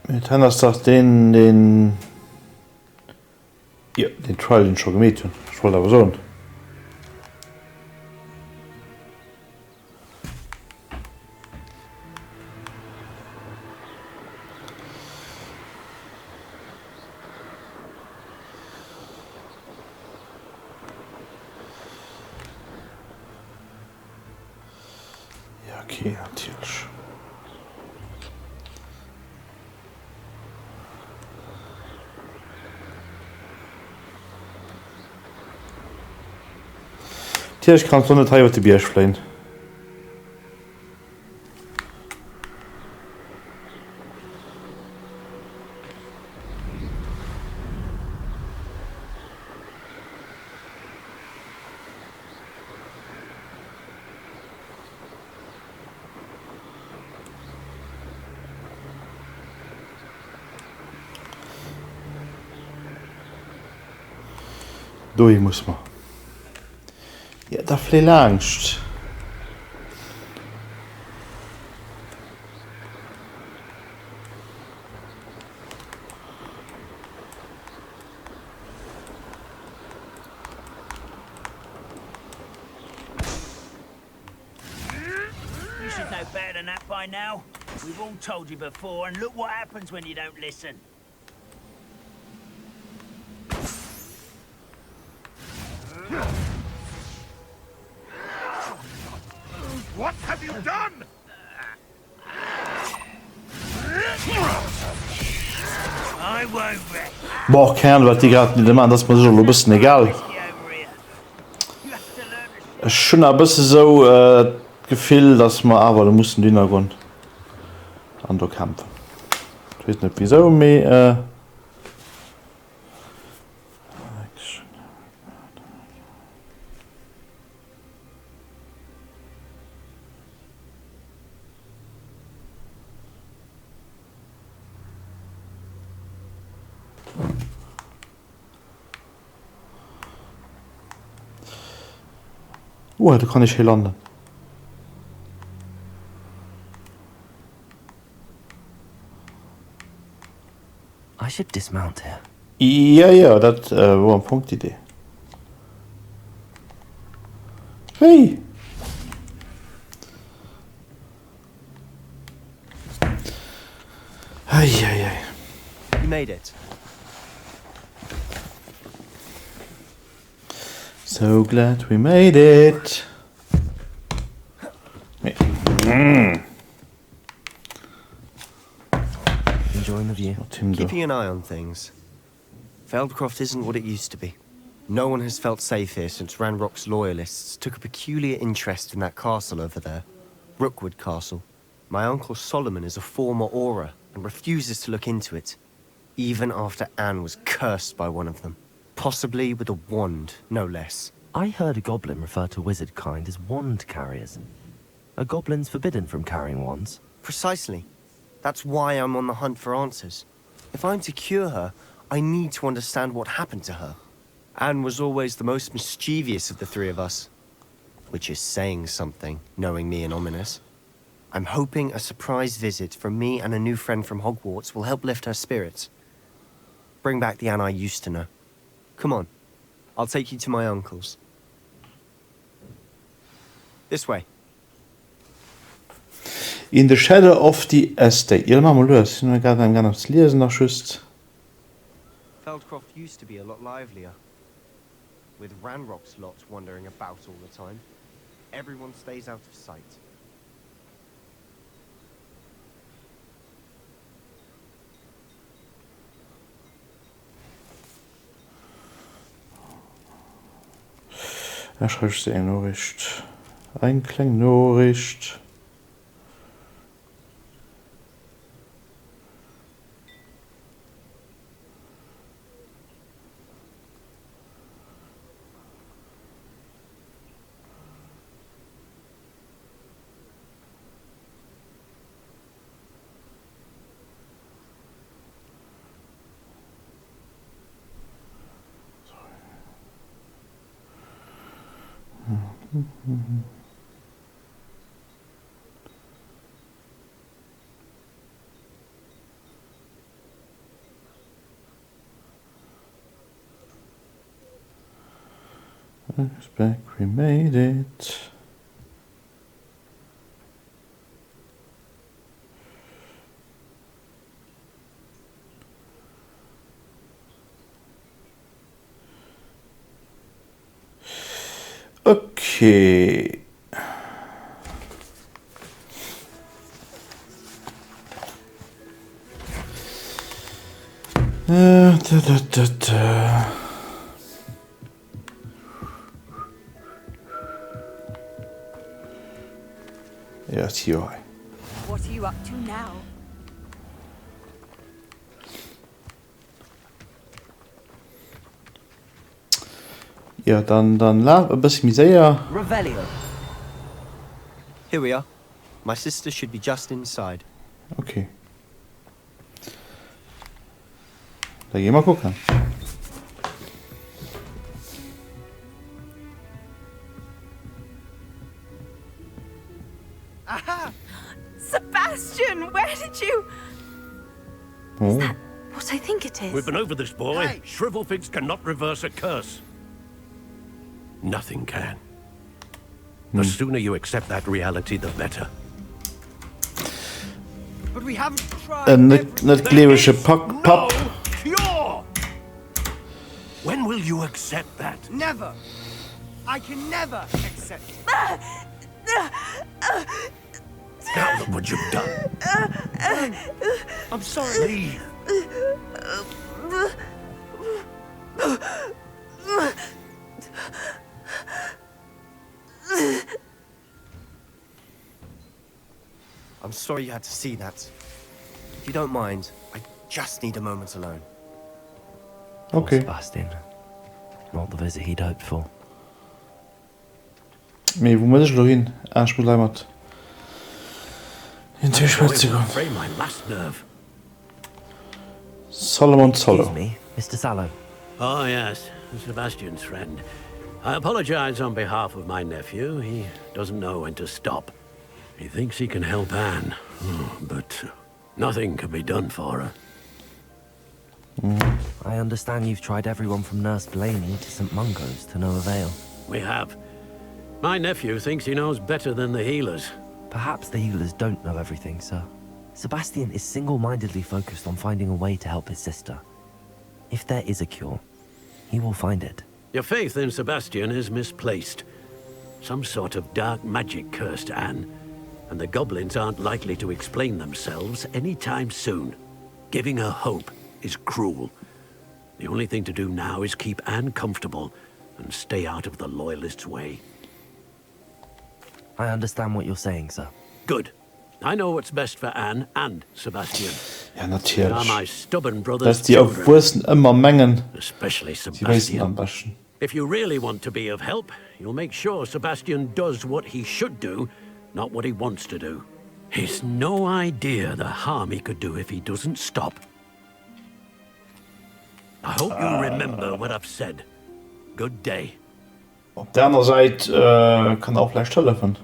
Mit Donnerstag den Trial den schon gemäht. Ich wollte aber so. Ja, okay, natürlich. Ich kann so eine Teil auf die Bier schleien. Durch muss man. Ja, da viel Angst. You should know better than that by now. We've all told you before, and look what happens when you don't listen. What have you done? I won't rest. Boah, Kerl, was die gerade mit dem Mann, das ist mir so ein bisschen egal. Es ist schon ein bisschen so Gefühl, dass man aber mussten dünner gehen. Andere kämpfen. Ich weiß nicht wieso, aber da kann ich hier landen. I should dismount here. Ja, das war eine Punktidee. Hey! Ei. You made it. So glad we made it. Enjoying the view. Keeping an eye on things. Feldcroft isn't what it used to be. No one has felt safe here since Ranrock's loyalists took a peculiar interest in that castle over there. Rookwood Castle. My uncle Solomon is a former Auror and refuses to look into it, even after Anne was cursed by one of them. Possibly with a wand, no less. I heard a goblin refer to wizard kind as wand carriers. Are goblins forbidden from carrying wands? Precisely. That's why I'm on the hunt for answers. If I'm to cure her, I need to understand what happened to her. Anne was always the most mischievous of the three of us. Which is saying something, knowing me and Ominous. I'm hoping a surprise visit from me and a new friend from Hogwarts will help lift her spirits. Bring back the Anne I used to know. Come on. I'll take you to my uncle's. This way. In the shadow of the estate. Ja, machen wir los. Ich kann dann noch lesen, noch schüsst. Feldcroft used to be a lot livelier. With Ranrock's lot wandering about all the time. Everyone stays out of sight. Da schreibst du eine Nachricht. Ein kleine Nachricht. It's back, we made it. Okay. Yes, hier. What are you up to now? Ja, dann lab ein bisschen sehr. Revelio. Here we are. My sister should be just inside. Okay. Da gehen wir mal gucken. Aha! Sebastian, where did you... Oh. Is that what I think it is? We've been over this, boy. Hey. Shrivelfigs cannot reverse a curse. Nothing can. The sooner you accept that reality, the better. But we haven't tried. Net klevische Papp. No cure! When will you accept that? Never. I can never accept it. Now look what you've done. I'm sorry. Leave. I'm sorry you had to see that. If you don't mind, I just need a moment alone. Okay. Sebastian. Not the visit he'd hoped for. Nee, wo muss ich noch hin? Ah, ich muss gleich mal in die Schwätze kommen. Frame my last nerve. Solomon Solo. Excuse me, Mr. Sallow. Oh, yes. Sebastian's friend. I apologize on behalf of my nephew. He doesn't know when to stop. He thinks he can help Anne, but nothing can be done for her. I understand you've tried everyone from Nurse Blaney to St. Mungo's to no avail. We have. My nephew thinks he knows better than the healers. Perhaps the healers don't know everything, sir. Sebastian is single-mindedly focused on finding a way to help his sister. If there is a cure, he will find it. Your faith in Sebastian is misplaced. Some sort of dark magic cursed Anne, and the goblins aren't likely to explain themselves anytime soon. Giving her hope is cruel. The only thing to do now is keep Anne comfortable and stay out of the Loyalists' way. I understand what you're saying, sir. Good. I know what's best for Anne and Sebastian. Ja, They are natürlich. my stubborn Dass brother's die auf children, Wursten immer mengen. especially Die wissen Sebastian. am besten. If you really want to be of help, you'll make sure Sebastian does what he should do, not what he wants to do. He's no idea the harm he could do if he doesn't stop. I hope you remember what I've said. Good day. Auf der anderen Seite kann auch vielleicht helfen.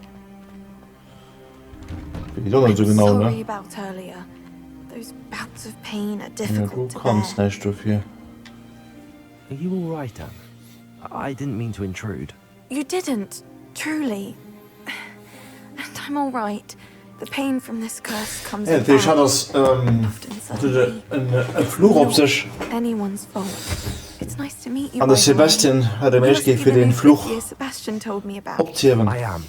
Ich don't so genau, Sorry ne? about earlier. Those bouts of pain are Ja, difficult du to kannst bear. nicht dafür. Are you all right, Anne? I didn't mean to intrude. You didn't, truly. And I'm all right. The pain from this curse comes Ja, with die hat else, das, ein Fluch auf sich. anyone's fault. It's nice to meet you. Und der by the way. Sebastian hat ihm You recht must be gegeben für the den new Fluch physio Sebastian told me about. abzuheben. I am.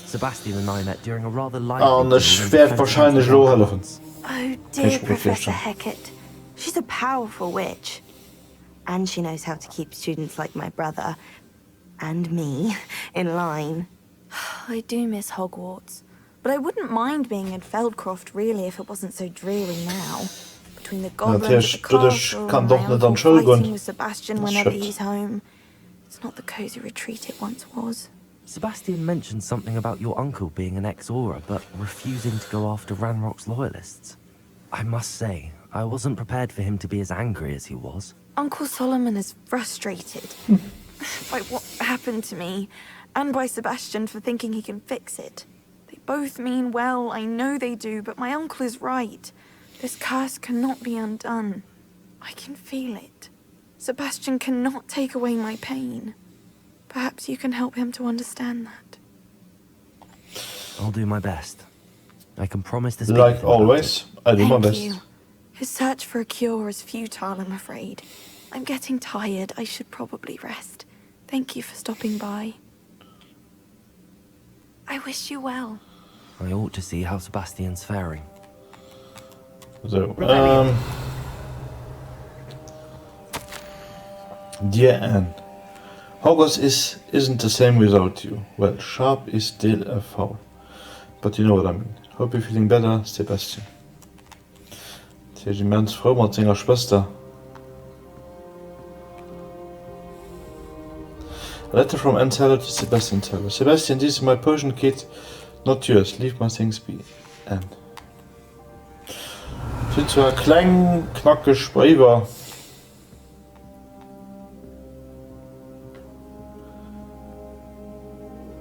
Sebastian and I met during a rather lively Und ich werde wahrscheinlich helfen. Oh dear, Ich Professor befürchte. Hecat. She's a powerful witch. And she knows how to keep students like my brother and me in line. I do miss Hogwarts. But I wouldn't mind being in Feldcroft, really, if it wasn't so dreary now. Between the goblins Natürlich, at the du castle kann and doch my nicht uncle entschuldigen. fighting with Sebastian Das whenever stimmt. he's home. It's not the cozy retreat it once was. Sebastian mentioned something about your uncle being an ex-Aura, but refusing to go after Ranrock's loyalists. I must say, I wasn't prepared for him to be as angry as he was. Uncle Solomon is frustrated by what happened to me, and by Sebastian for thinking he can fix it. They both mean well, I know they do, but my uncle is right. This curse cannot be undone. I can feel it. Sebastian cannot take away my pain. Perhaps you can help him to understand that. I'll do my best. I can promise to speak Like with him about always, I do my Thank best. you. His search for a cure is futile, I'm afraid. I'm getting tired. I should probably rest. Thank you for stopping by. I wish you well. it. I ought to see how Sebastian's faring. So, dear Anne, Hogwarts isn't the same without you. Well, sharp is still a foul. But you know what I mean. Hope you're feeling better, Sebastian. Sie ist immens froh mit seiner Schwester. A letter from Anne Taylor to Sebastian Taylor. Sebastian, this is my Persian kid, not yours. Leave my things be. Anne. Sind zwar klein, knackig, Spreiber.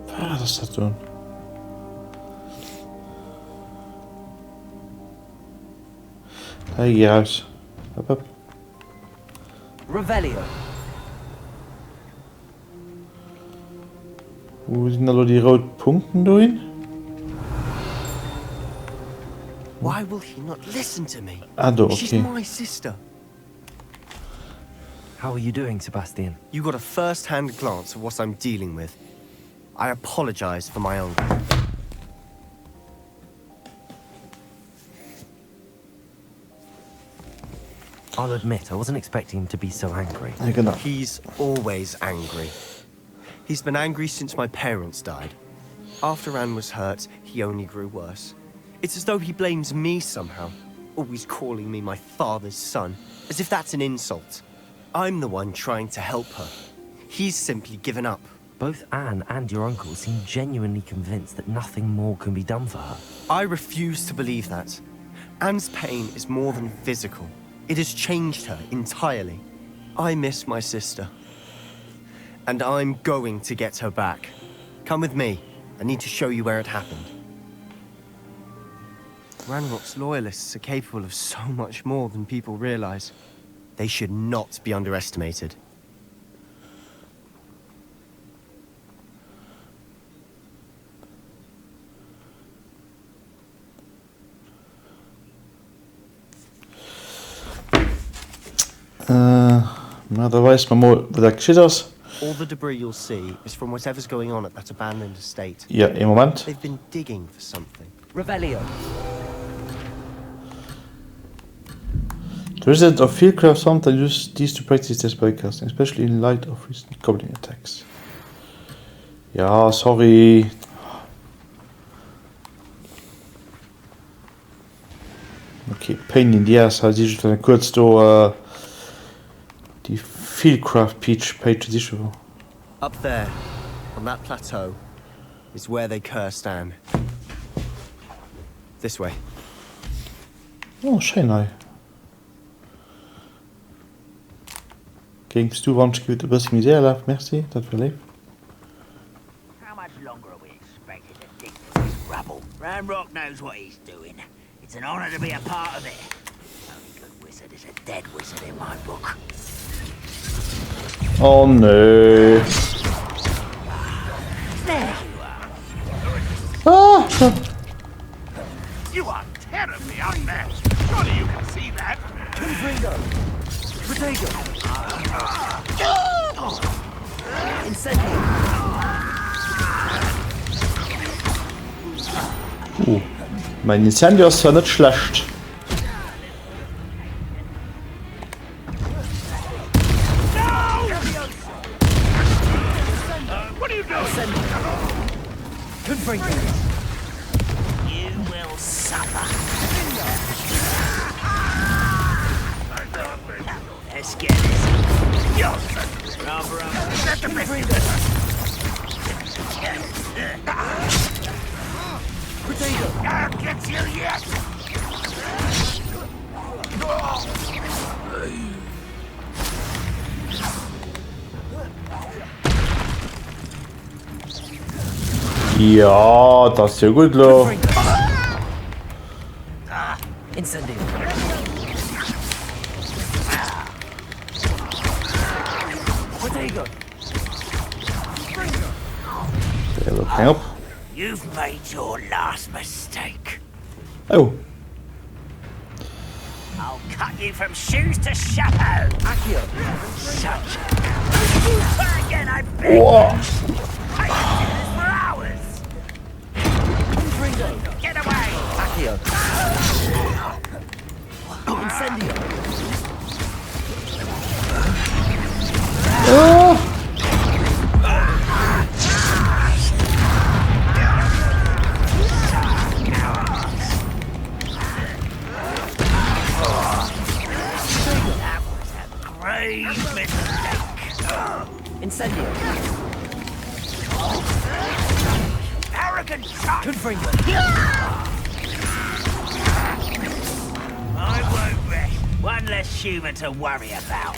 Was ist das denn? Hey, yes. Up. Revelio. Wo sind da die roten Punkte drin? Why will he not listen to me? Ah, do, She's okay. my sister. How are you doing, Sebastian? You got a first-hand glance of what I'm dealing with. I apologize for my uncle. I'll admit, I wasn't expecting him to be so angry. Ja, genau. He's always angry. He's been angry since my parents died. After Anne was hurt, he only grew worse. It's as though he blames me somehow, always calling me my father's son, as if that's an insult. I'm the one trying to help her. He's simply given up. Both Anne and your uncle seem genuinely convinced that nothing more can be done for her. I refuse to believe that. Anne's pain is more than physical. It has changed her entirely. I miss my sister. And I'm going to get her back. Come with me. I need to show you where it happened. Ranrock's loyalists are capable of so much more than people realize. They should not be underestimated. Na, da weiß man mal, wo der geschieht ist. All the debris you'll see is from whatever's going on at that abandoned estate. Ja, im Moment. They've been digging for something. Revelio. The residents of Fieldcraft sometimes use these to practice their spellcasting, especially in light of recent goblin attacks. Ja, sorry. Okay, Pain in the ass, halt ich dann kurz da die Fieldcraft Page sicher. Up there, on that plateau, is where they cursed Anne. This way. Oh, schön. Gingst du wann gut bis mir sehr lauf, merci, das war lieb. How much longer are we expected to dig through this rubble? Ranrock knows what he's doing. It's an honor to be a part of it. Only good wizard is a dead wizard in my book. Oh no. There you are. Ah! You are terribly unmatched. Surely you can see that. Confringo! Protego! Incendio! Mein Incendio ist ja nicht schlecht. What are you doing? Confringo! You will suffer. Let's get this. Rather Let the Potato! I'll get you yet. Ja, das ist ja gut, lo. Incendio! Potato! Der wird knapp. You've made your last mistake. Oh. I'll cut you from shoes to chapeau. Accio! Such a... Again, I beg. Wow. I can do this for hours. Confringo! Get away. Accio! Incendio! That was a grave mistake. Incendio! Arrogant child. Confringo! I won't rest. One less human to worry about.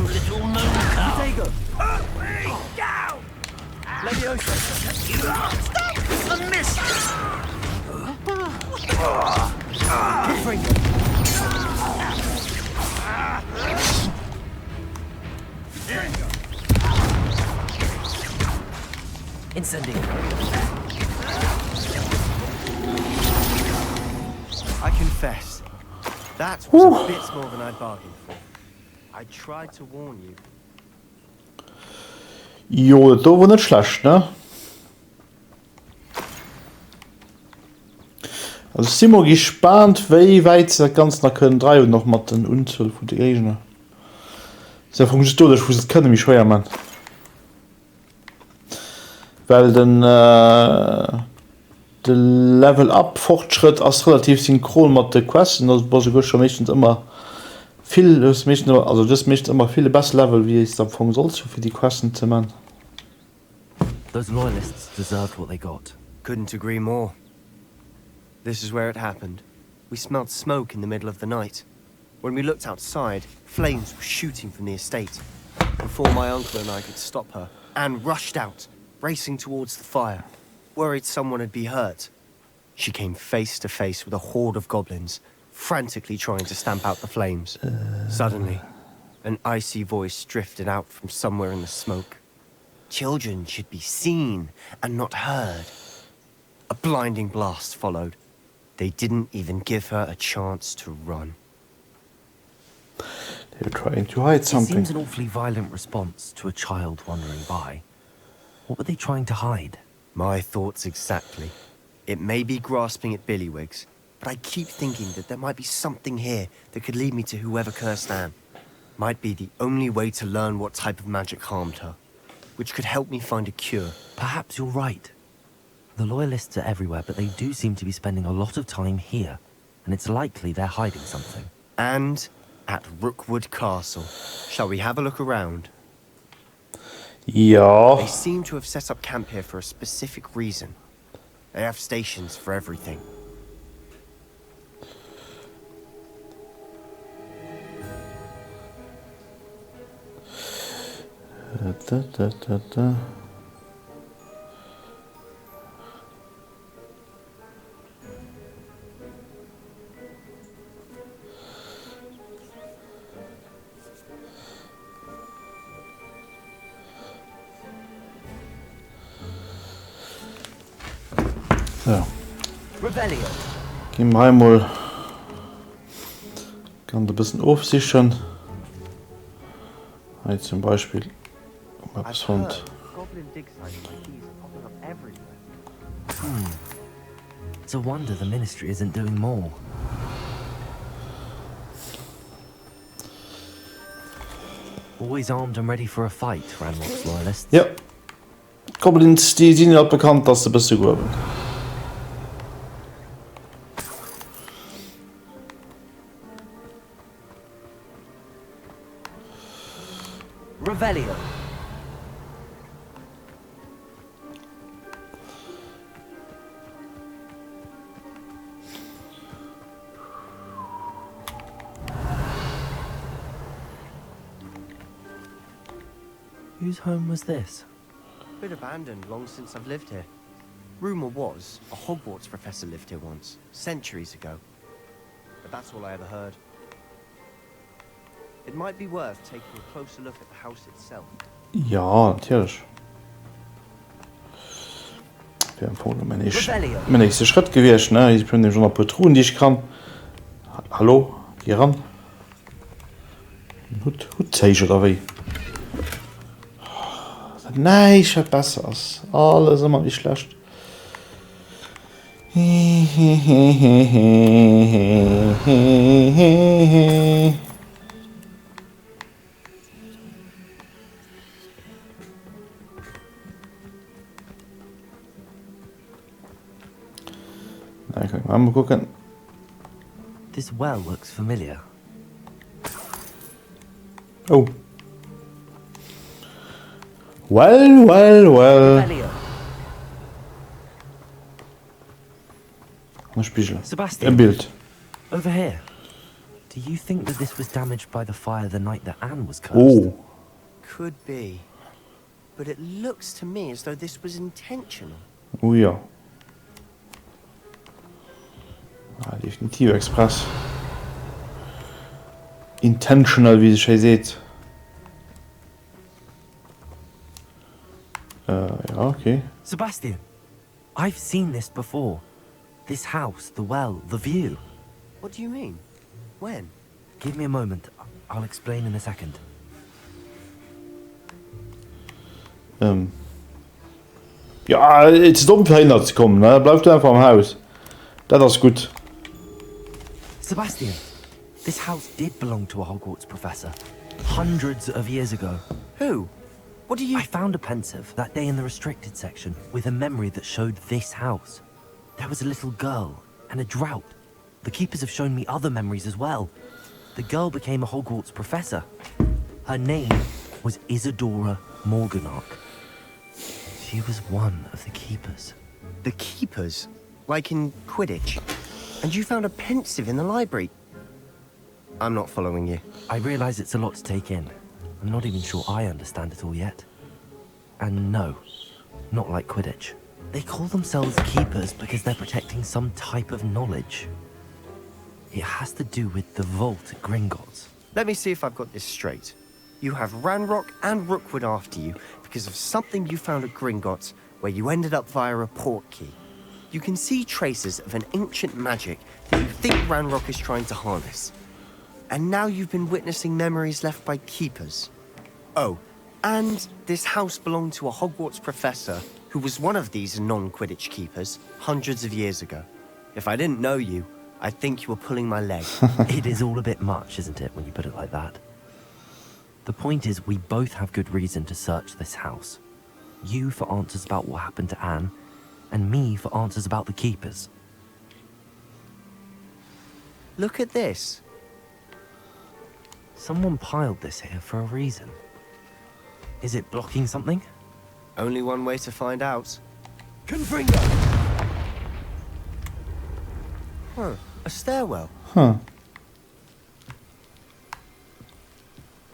Little mooncow. Potato! Put me down. Leviosa! Stop the mystery. Confringo! Incendio! I confess, that was a bit more than I bargained for. I tried to warn you. Jo, das war nicht schlecht, ne? Also sind wir gespannt, wie weit sie das Ganze noch können drehen und noch mit den Unzahl von den Gegnern. Das funktioniert, ich wusste, können mich schwer, Mann. Weil der Level-Up-Fortschritt ist relativ synchron mit den Quests und das war sogar schon meistens immer viel, das möchte immer viele bessere Level, wie es dann fangen soll, für die Quests zu machen. Those loyalists deserved what they got. Couldn't agree more. This is where it happened. We smelled smoke in the middle of the night. When we looked outside, flames were shooting from the estate. Before my uncle and I could stop her, Anne rushed out, racing towards the fire, worried someone had been hurt. She came face to face with a horde of goblins, frantically trying to stamp out the flames. Suddenly, an icy voice drifted out from somewhere in the smoke. Children should be seen and not heard. A blinding blast followed. They didn't even give her a chance to run. They were trying to hide something. It seems an awfully violent response to a child wandering by. What were they trying to hide? My thoughts exactly. It may be grasping at Billywigs, but I keep thinking that there might be something here that could lead me to whoever cursed Anne. Might be the only way to learn what type of magic harmed her, which could help me find a cure. Perhaps you're right. The Loyalists are everywhere, but they do seem to be spending a lot of time here, and it's likely they're hiding something. And at Rookwood Castle. Shall we have a look around? Ja. They seem to have set up camp here for a specific reason. They have stations for everything. Da. So. Gehen wir einmal. Kann ein bisschen aufsichern. Hier zum Beispiel. Was fand. It's a wonder the ministry isn't doing more. Always armed and ready for a fight, Ranrock's loyalists. Ja. Goblins, die sind ja bekannt, dass sie bist du gut. Revelio. Whose home was this? Been abandoned long since I've lived here. Rumour was, a Hogwarts professor lived here once, centuries ago. But that's all I ever heard. It might be worth taking a closer look at the house itself. Ja, natürlich. Wir haben mein nächster Schritt gewesen, ne? Ich bin schon ein paar Truhen, die ich kann. Hallo, geh ran. Hut zeig oder wie? Nein, ich hab besser. Alles immer nicht schlecht. Na, kann ich mal gucken. This well looks familiar. Oh. Well. Ein Spiegel. Sebastian. Ein Bild. Over here. Do you think that this was damaged by the fire the night that Anne was cursed? Oh. Could be. But it looks to me as though this was intentional. Oh ja. Ah, definitiv Express. Intentional, wie ihr seht. Ja, okay. Sebastian, I've seen this before. This house, the well, the view. What do you mean? When? Give me a moment. I'll explain in a second. Ja, es ist dumm verhindert zu kommen, ne? Bleib du einfach am Haus. Das ist gut. Sebastian, this house did belong to a Hogwarts professor. Hundreds of years ago. Who? What do you... I found a pensive that day in the restricted section with a memory that showed this house. There was a little girl and a drought. The keepers have shown me other memories as well. The girl became a Hogwarts professor. Her name was Isadora Morganach. She was one of the keepers. The keepers? Like in Quidditch? And you found a pensive in the library? I'm not following you. I realize it's a lot to take in. I'm not even sure I understand it all yet. And no, not like Quidditch. They call themselves keepers because they're protecting some type of knowledge. It has to do with the vault at Gringotts. Let me see if I've got this straight. You have Ranrock and Rookwood after you because of something you found at Gringotts where you ended up via a portkey. You can see traces of an ancient magic that you think Ranrock is trying to harness. And now you've been witnessing memories left by keepers. Oh, and this house belonged to a Hogwarts professor who was one of these non-Quidditch keepers hundreds of years ago. If I didn't know you, I'd think you were pulling my leg. It is all a bit much, isn't it, when you put it like that? The point is, we both have good reason to search this house. You for answers about what happened to Anne, and me for answers about the keepers. Look at this. Someone piled this here for a reason. Is it blocking something? Only one way to find out. Confringo! Huh, a stairwell. Huh.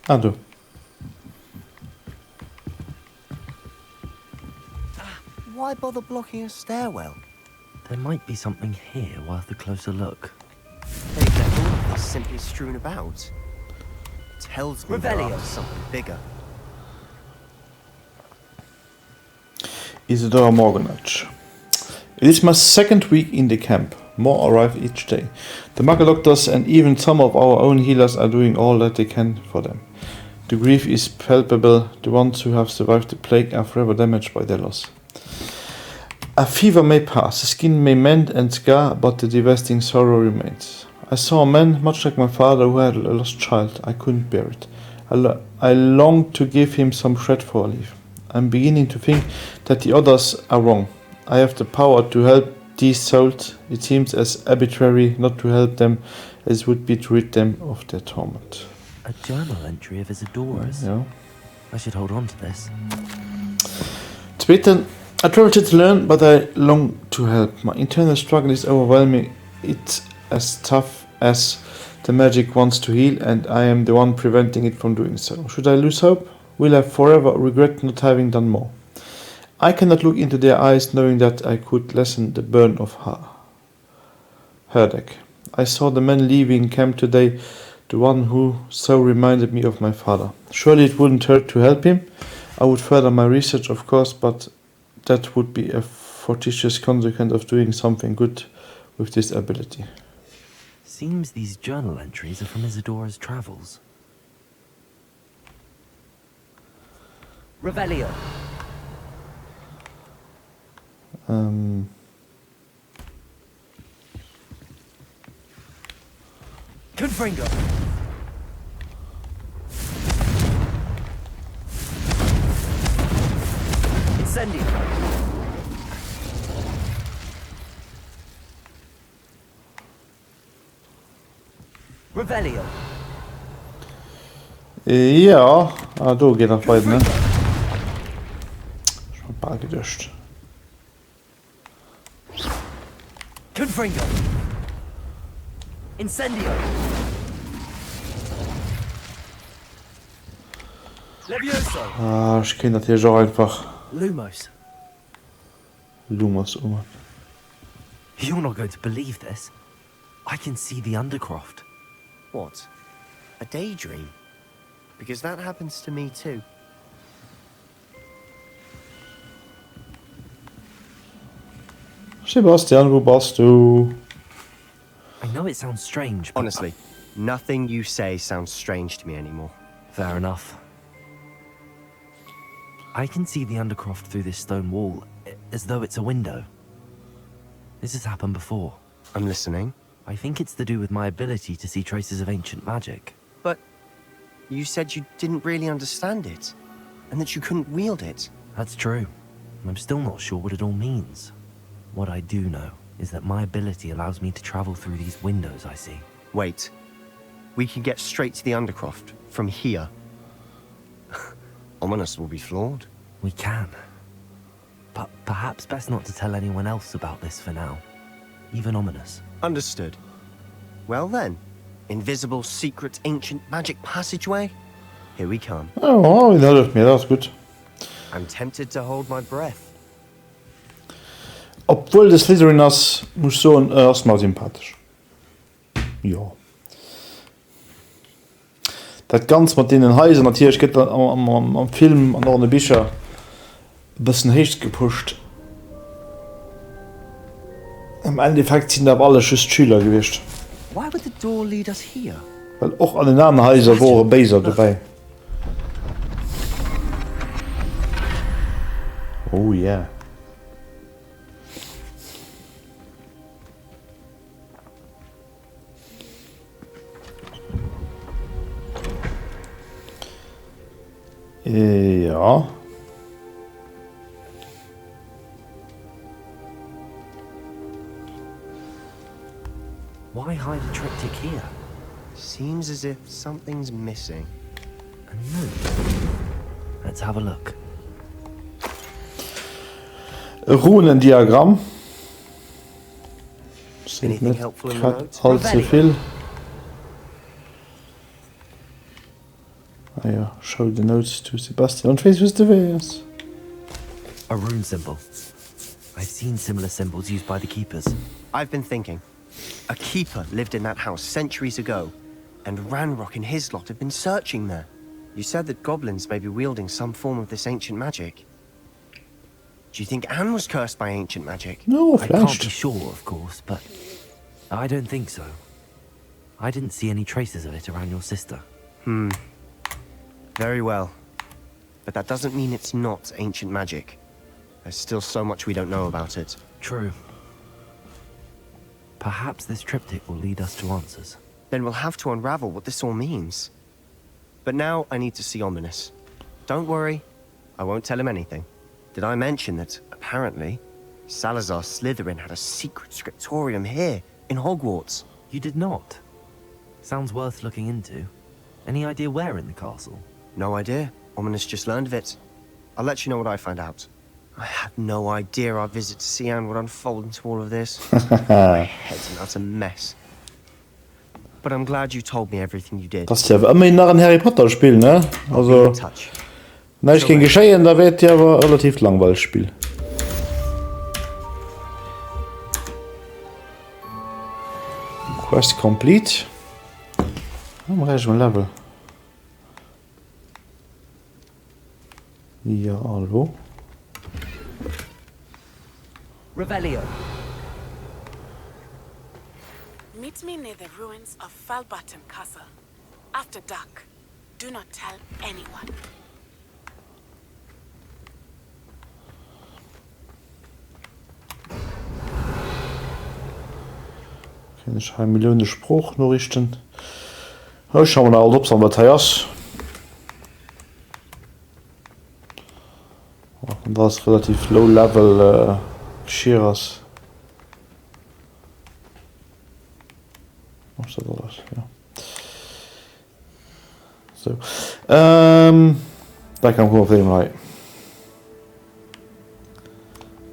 Ah, du. why bother blocking a stairwell? There might be something here worth a closer look. They've left all of this simply strewn about. Tells me they're after something bigger. Isidora Morganach. It is my second week in the camp. More arrive each day. The Muggle doctors and even some of our own healers are doing all that they can for them. The grief is palpable. The ones who have survived the plague are forever damaged by their loss. A fever may pass, the skin may mend and scar, but the devastating sorrow remains. I saw a man, much like my father, who had a lost child. I couldn't bear it. I longed to give him some shred for a leaf. I'm beginning to think that the others are wrong. I have the power to help these souls. It seems as arbitrary not to help them as it would be to rid them of their torment. A journal entry of Isidora's? Yeah. I should hold on to this. It's written, I tried to learn, but I long to help. My internal struggle is overwhelming. It's as tough as the magic wants to heal, and I am the one preventing it from doing so. Should I lose hope? Will I forever regret not having done more? I cannot look into their eyes knowing that I could lessen the burn of Herdek. I saw the man leaving camp today, the one who so reminded me of my father. Surely it wouldn't hurt to help him. I would further my research, of course, but that would be a fortuitous consequence of doing something good with this ability. Seems these journal entries are from Isidora's travels. Revelio. Confringo. Incendio. Revelio. Ja, då geht nach beiden, ne? Schon ein paar gelöscht. Confringo. Incendio. Levioso. Ich kenne das hier schon einfach. Lumos. Lumos, oh. You're not going to believe this. I can see the Undercroft. What? A daydream? Because that happens to me too. Sebastian, wo bist du? I know it sounds strange, but... Honestly, nothing you say sounds strange to me anymore. Fair enough. I can see the Undercroft through this stone wall, as though it's a window. This has happened before. I'm listening. I think it's to do with my ability to see traces of ancient magic. But you said you didn't really understand it, and that you couldn't wield it. That's true. I'm still not sure what it all means. What I do know is that my ability allows me to travel through these windows I see. Wait. We can get straight to the Undercroft from here. Ominous will be flawed. We can. But perhaps best not to tell anyone else about this for now. Even Ominous. Understood. Well then, invisible, secret, ancient magic passageway? Here we come. Oh, dat lukt meer, dat is goed. I'm tempted to hold my breath. Obwohl de Slytheriners moest zo erstmal sympathisch. Ja. Dat ganz mit den Häusern natürlich geht am Film an alle Bücher ein bisschen hecht gepusht. Im Endeffekt sind aber alle Schüler gewischt. Why would the door lead us here? Weil auch an den anderen Häusern waren Baser dabei. Oh yeah. Ja. Why hide a triptych here? Seems as if something's missing. A note. Let's have a look. Runendiagramm. Anything helpful in the note? Allzu viel. Ah ja, show the notes to Sebastian on face with the wares. A rune symbol. I've seen similar symbols used by the keepers. I've been thinking. A keeper lived in that house centuries ago, and Ranrock and his lot have been searching there. You said that goblins may be wielding some form of this ancient magic. Do you think Anne was cursed by ancient magic? No, I can't be sure, of course, but I don't think so. I didn't see any traces of it around your sister. Very well. But that doesn't mean it's not ancient magic. There's still so much we don't know about it. True. Perhaps this triptych will lead us to answers. Then we'll have to unravel what this all means. But now I need to see Ominous. Don't worry, I won't tell him anything. Did I mention that, apparently, Salazar Slytherin had a secret scriptorium here, in Hogwarts? You did not? Sounds worth looking into. Any idea where in the castle? No idea. Ominous just learned of it. I'll let you know what I find out. I had no idea our visit to Sian would unfold into all of this. My head's an utter mess. But I'm glad you told me everything you did. Das ist ja immer nach ein Harry Potter Spiel, ne? Also, na, ich gegen Geschehen, da wird ja aber relativ langweilig Spiel. Quest complete. Am rechten Level. Ja, hallo. Revelio. Meet me near the ruins of Falbottom Castle. After dark. Do not tell anyone. Kann ich 1 Million Spruchnachrichten. Ja, schauen wir mal, ob es an Matthias. Und das ist relativ low-level Geschiras. Was ist das alles? Ja. So. Da kann man Problem rein.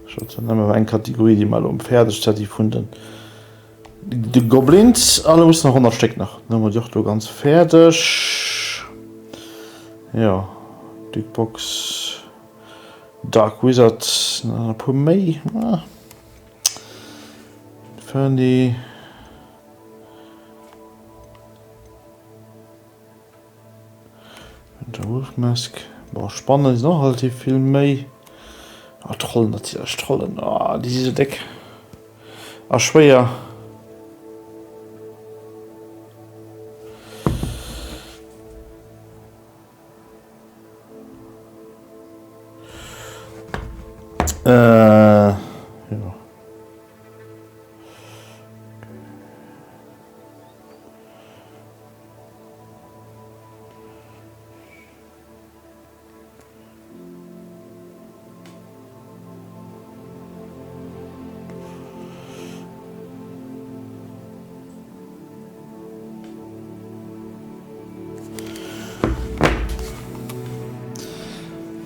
Schaut, dann nehmen wir eine Kategorie, die mal fertig hat, die gefunden. Die Goblins, alle müssen noch 100 Stück nach. Dann haben wir doch ganz fertig. Ja, Dickbox. Dark Wizard, ein paar mehr. Fernie. Der Wolfmask. War spannend, ist noch relativ viel mehr. Ah, Trollen, natürlich, Trollen. Ah, diese Deck. Ah, schwer. Ja.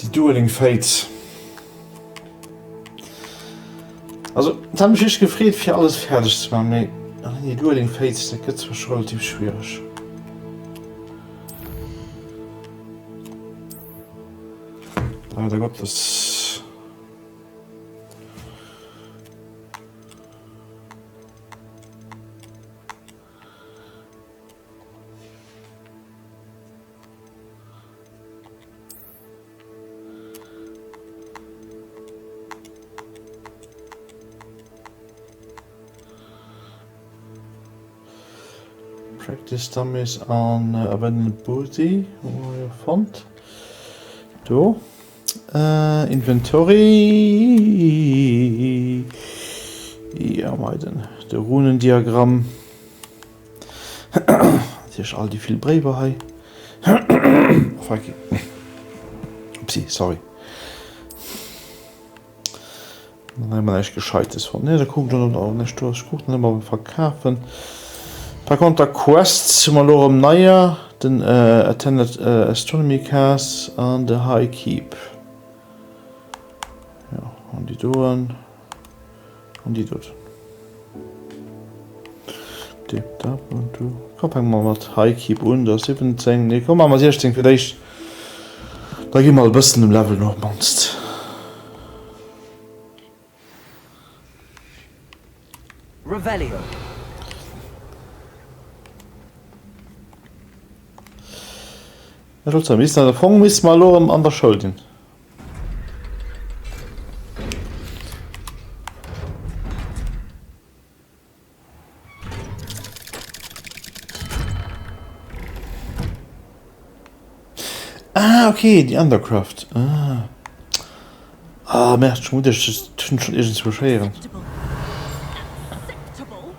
Die Dueling Fates. Also, das hat mich echt gefreut, für alles fertig zu machen. Die Dueling Fates, das geht zwar schon relativ schwierig. Leider Gottes. Practice dummies on abandoned booty, wo ihr fand. Do. Inventory. Ja, meiden. Der Runendiagramm. Das ist all die viel Briefe hier. Fuck. Upsi, sorry. Dann haben wir echt Gescheites von. Ne, da guckt dann auch nicht durch. Guckt dann immer verkaufen. Par contre, Quests mal um Neuer, den Attended Astronomy Cast und the High Keep. Ja, und die Duren und die dort. Die da und du. Komm mal mit High Keep unter 17. Ne, komm mal 16 vielleicht. Da gehen wir mal ein bisschen im Level noch monst. Revelio. Mis der Fong miss mal lo an der Schulden. Ah, okay, die Undercraft. Merkt schon, das schon irgendwas zu beschreiben. Acceptable?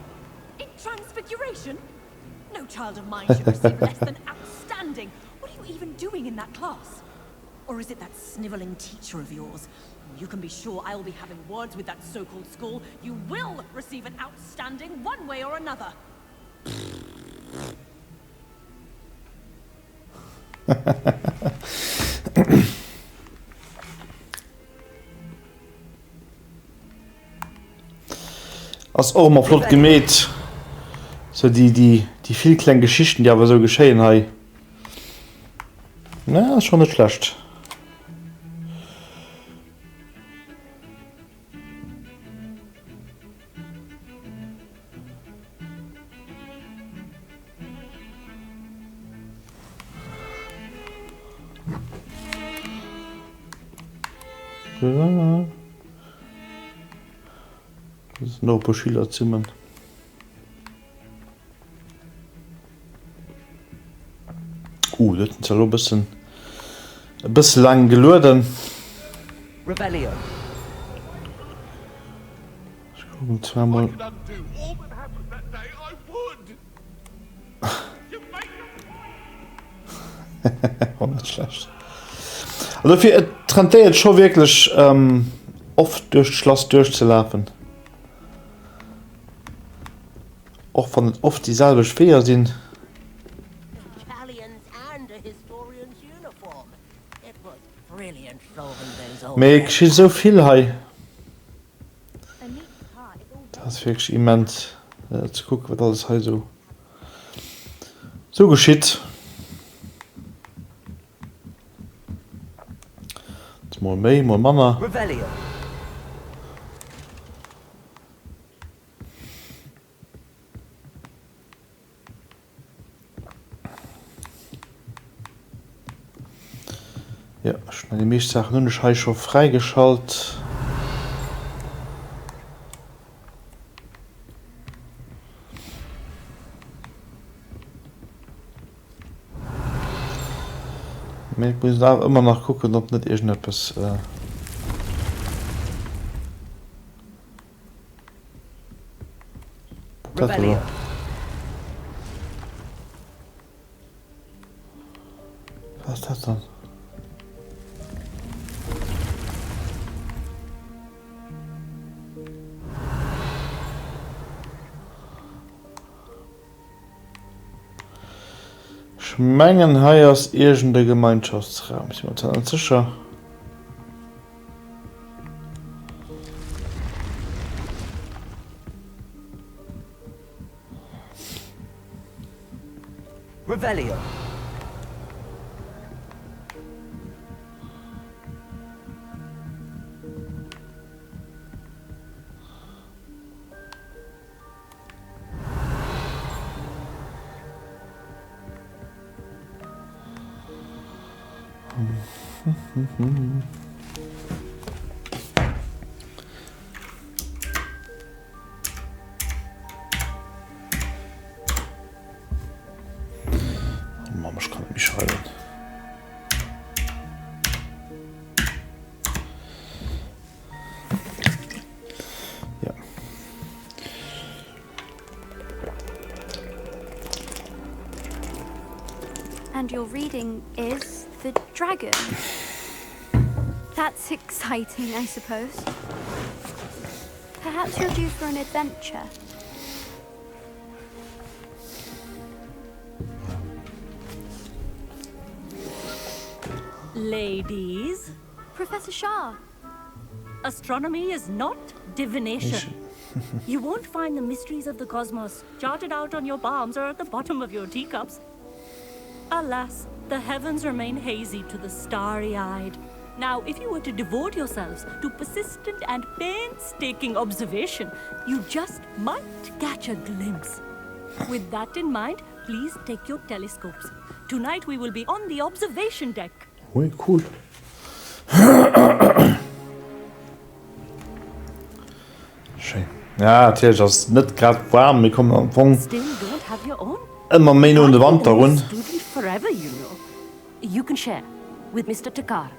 In transfiguration? No child of mine should receive less than outstanding. What are you even doing in that class? Or is it that sniveling teacher of yours? You can be sure I will be having words with that so-called school. You will receive an outstanding one way or another. Als auch mal flott gemäht. So die viel kleinen Geschichten, die aber so geschehen haben. Na, ist schon nicht schlecht. Ja. Das ist noch ein paar Schülerzimmern. Das ist ja ein bisschen lang gelöden. Revelio. Ich gucke zweimal. Nicht schlecht. Also für Tranté schon wirklich oft durch das Schloss durchzulaufen. Auch von oft dieselbe Schwer sind. Mir geschieht so viel hier. Das ist wirklich immens zu gucken, was alles hier so geschieht. Jetzt mal mehr, mal Mama. Revelio. Ja, schon die meisten Sachen nur nicht schon freigeschaltet. Ich muss da immer noch gucken, ob nicht irgendetwas Revelio. Was ist das dann? Schmengen hier aus irgendeinem Gemeinschaftsraum. Ich bin mir sicher. Revelio. Mama, ich kann mich schreiben. Ja. And your reading is The Dragon. That's exciting, I suppose. Perhaps you're due for an adventure. Ladies, Professor Shah. astronomy is not divination. You won't find the mysteries of the cosmos charted out on your palms or at the bottom of your teacups. Alas, the heavens remain hazy to the starry-eyed. Now, if you were to devote yourselves to persistent and painstaking observation, you just might catch a glimpse. With that in mind, please take your telescopes. Tonight we will be on the observation deck. Oui, cool. Schön. Ja, natürlich, das ist nicht gerade warm. Wir kommen am Anfang Still don't have your own? immer mehr an der Wand da run. Student forever, you know. You can share with Mr. Takar.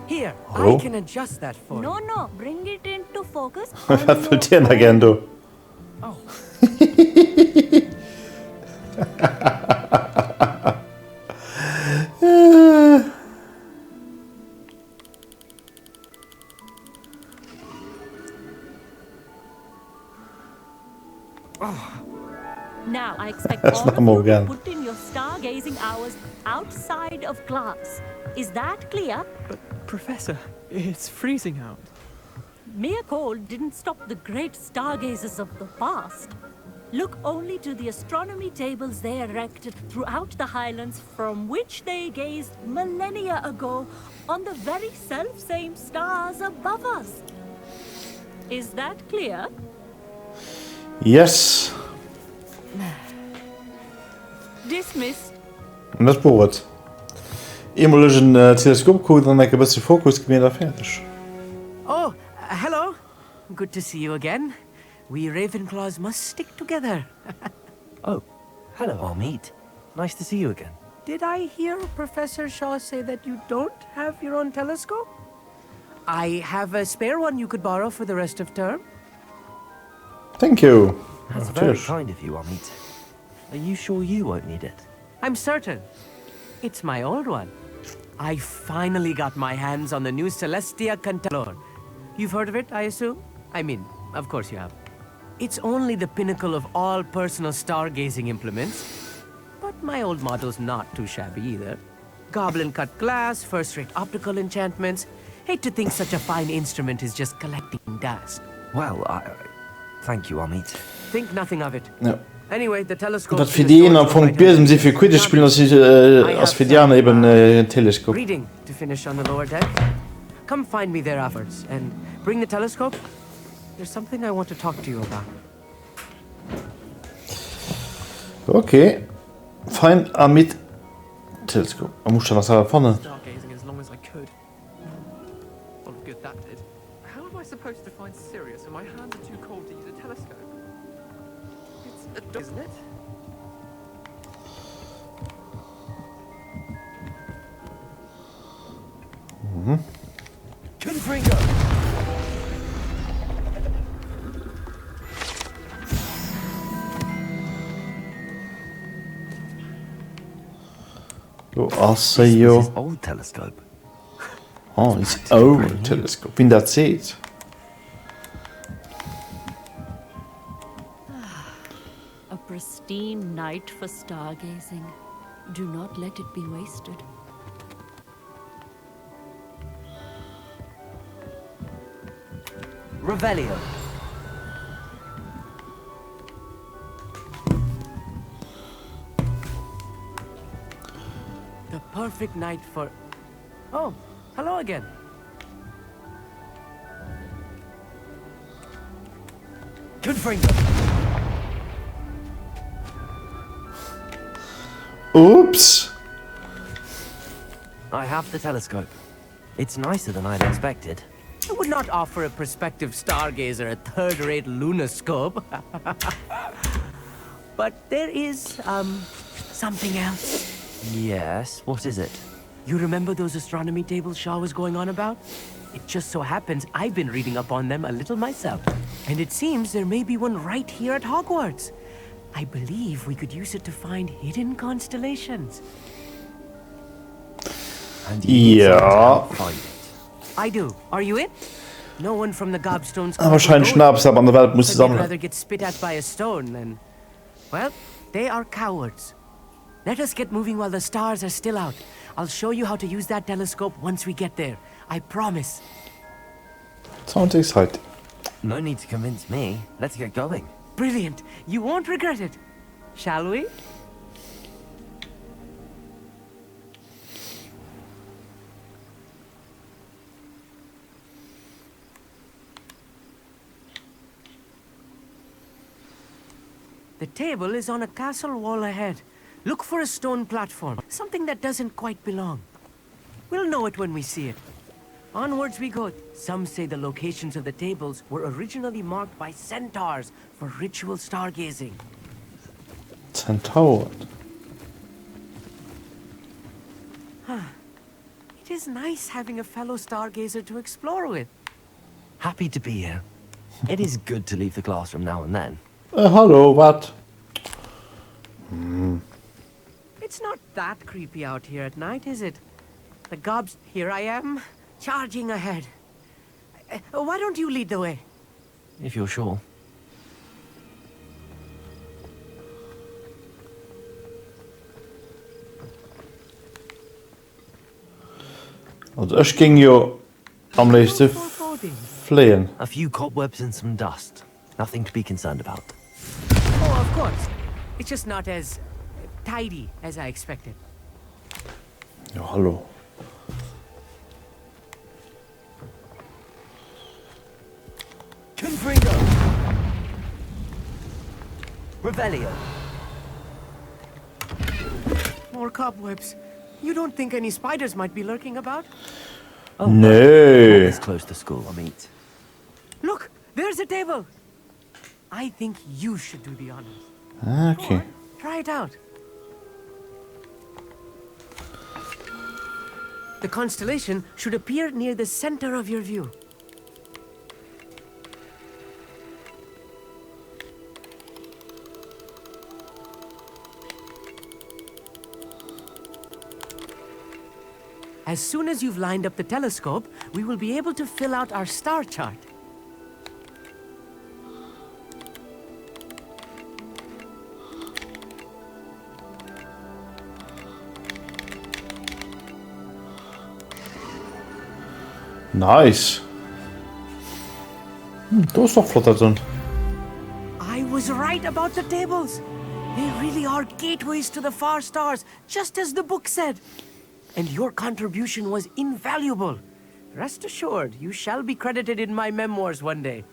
Here, Hallo? I can adjust that for you. No, bring it into focus. Was wollt ihr denn again, du? Oh. Now, I expect That's all not of you Morgan. to put in your stargazing hours outside of class. Is that clear? But, Professor, it's freezing out. Mere cold didn't stop the great stargazers of the past. Look only to the astronomy tables they erected throughout the highlands from which they gazed millennia ago on the very self-same stars above us. Is that clear? Yes. Dismissed. Und das Boot. Immer durch ein Teleskop gucken, dann ein bisschen Fokus geben, dann fertig. Oh, hello. Good to see you again. We Ravenclaws must stick together. Oh, hello, Amit. Nice to see you again. Did I hear Professor Shaw say that you don't have your own telescope? I have a spare one you could borrow for the rest of term. Thank you. That's very kind of you, Amit. Are you sure you won't need it? I'm certain. It's my old one. I finally got my hands on the new Celestia Cantelor. You've heard of it, I assume? I mean, of course you have. It's only the pinnacle of all personal stargazing implements. But my old model's not too shabby either. Goblin-cut glass, first-rate optical enchantments. Hate to think such a fine instrument is just collecting dust. Well, thank you, Amit. Think nothing of it. Ja. Anyway, the telescope. Was für die von Besen sie für Quidditch spielen, als für die anderen eben ein Teleskop. Reading to finish on the lower deck. Come find me there afterwards and bring the telescope. There's something I want to talk to you about. Okay. Fein mit Teleskop. Man muss schon was vorne. Stargazing as long as I could. What good that did. How am I supposed to find Sirius when my hands are too cold to use a telescope? It's isn't it? Confringo! I'll say you. This is old telescope. Oh, it's old telescope. In that seat. A pristine night for stargazing. Do not let it be wasted. Revelio. The perfect night for... Oh, hello again. Confringo. Oops. I have the telescope. It's nicer than I'd expected. I would not offer a prospective stargazer a third-rate lunoscope. But there is, something else. Yes, what is it? You remember those astronomy tables Shaw was going on about? It just so happens I've been reading up on them a little myself. And it seems there may be one right here at Hogwarts. I believe we could use it to find hidden constellations. And you need someone to help find it. I do. Are you in? No one from the Gobstones. Wahrscheinlich Schnaps, aber an der Welt muss sie I'd sammeln. rather get spit at by a stone than... Well, they are cowards. Let us get moving while the stars are still out. I'll show you how to use that telescope once we get there. I promise. Sounds exciting. No need to convince me. Let's get going. Brilliant. You won't regret it. Shall we? The table is on a castle wall ahead. Look for a stone platform, something that doesn't quite belong. We'll know it when we see it. Onwards we go. Some say the locations of the tables were originally marked by centaurs for ritual stargazing. Centaur. It is nice having a fellow stargazer to explore with. Happy to be here. It is good to leave the classroom now and then. Hallo, wat? It's not that creepy out here at night, is it? The gobs... Here I am, charging ahead. Why don't you lead the way? If you're sure. Also ich ging jo am liefste fliehen. A few cobwebs and some dust. Nothing to be concerned about. Oh, of course. It's just not as tidy as I expected. Ja, hallo. Confringo! Revelio! More cobwebs. You don't think any spiders might be lurking about? Oh, no. Not this close to school, I mean. Look, there's a table. I think you should do the honors. Okay. Try it out. The constellation should appear near the center of your view. As soon as you've lined up the telescope, we will be able to fill out our star chart. Nice. Du ist doch flotter drin. I was right about the tables. They really are gateways to the far stars, just as the book said. And your contribution was invaluable. Rest assured, you shall be credited in my memoirs one day.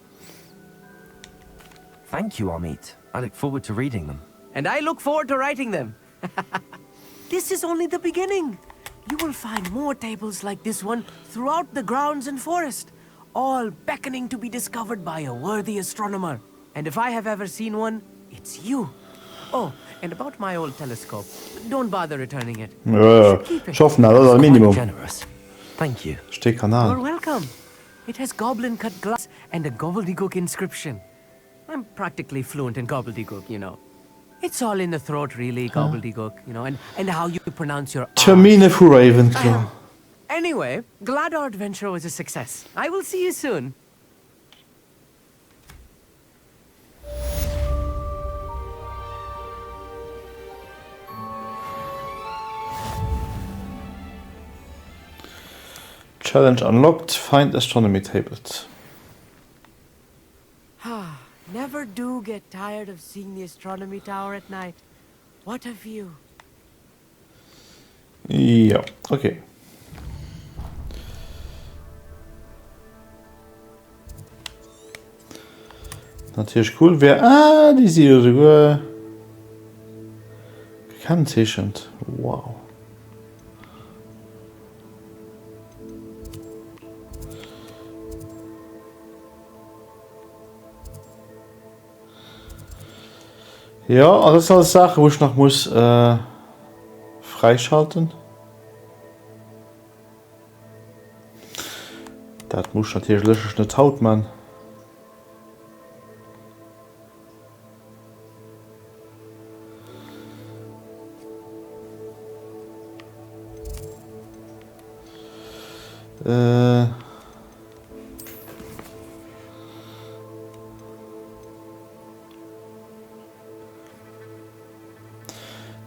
Thank you, Amit. I look forward to reading them. And I look forward to writing them. This is only the beginning. You will find more tables like this one throughout the grounds and forest, all beckoning to be discovered by a worthy astronomer. And if I have ever seen one, it's you. Oh, and about my old telescope, don't bother returning it. Ja, ich hoffe, das ist das Minimum. Generous. Thank you. Steh Kanal. You're welcome. It has goblin-cut glass and a gobbledygook inscription. I'm practically fluent in gobbledygook, you know. It's all in the throat, really, gobbledygook, you know, and how you pronounce your Termine für Ravenclaw. Anyway, glad our adventure was a success. I will see you soon. Challenge unlocked. Find astronomy tables. Never do get tired of seeing the astronomy tower at night. What a view. Ja, okay. Natürlich cool. Wer... die sieht sogar... gekennzeichnet. Wow. Ja, also das ist eine Sache, wo ich noch muss freischalten. Das muss natürlich löschen, nicht haut man.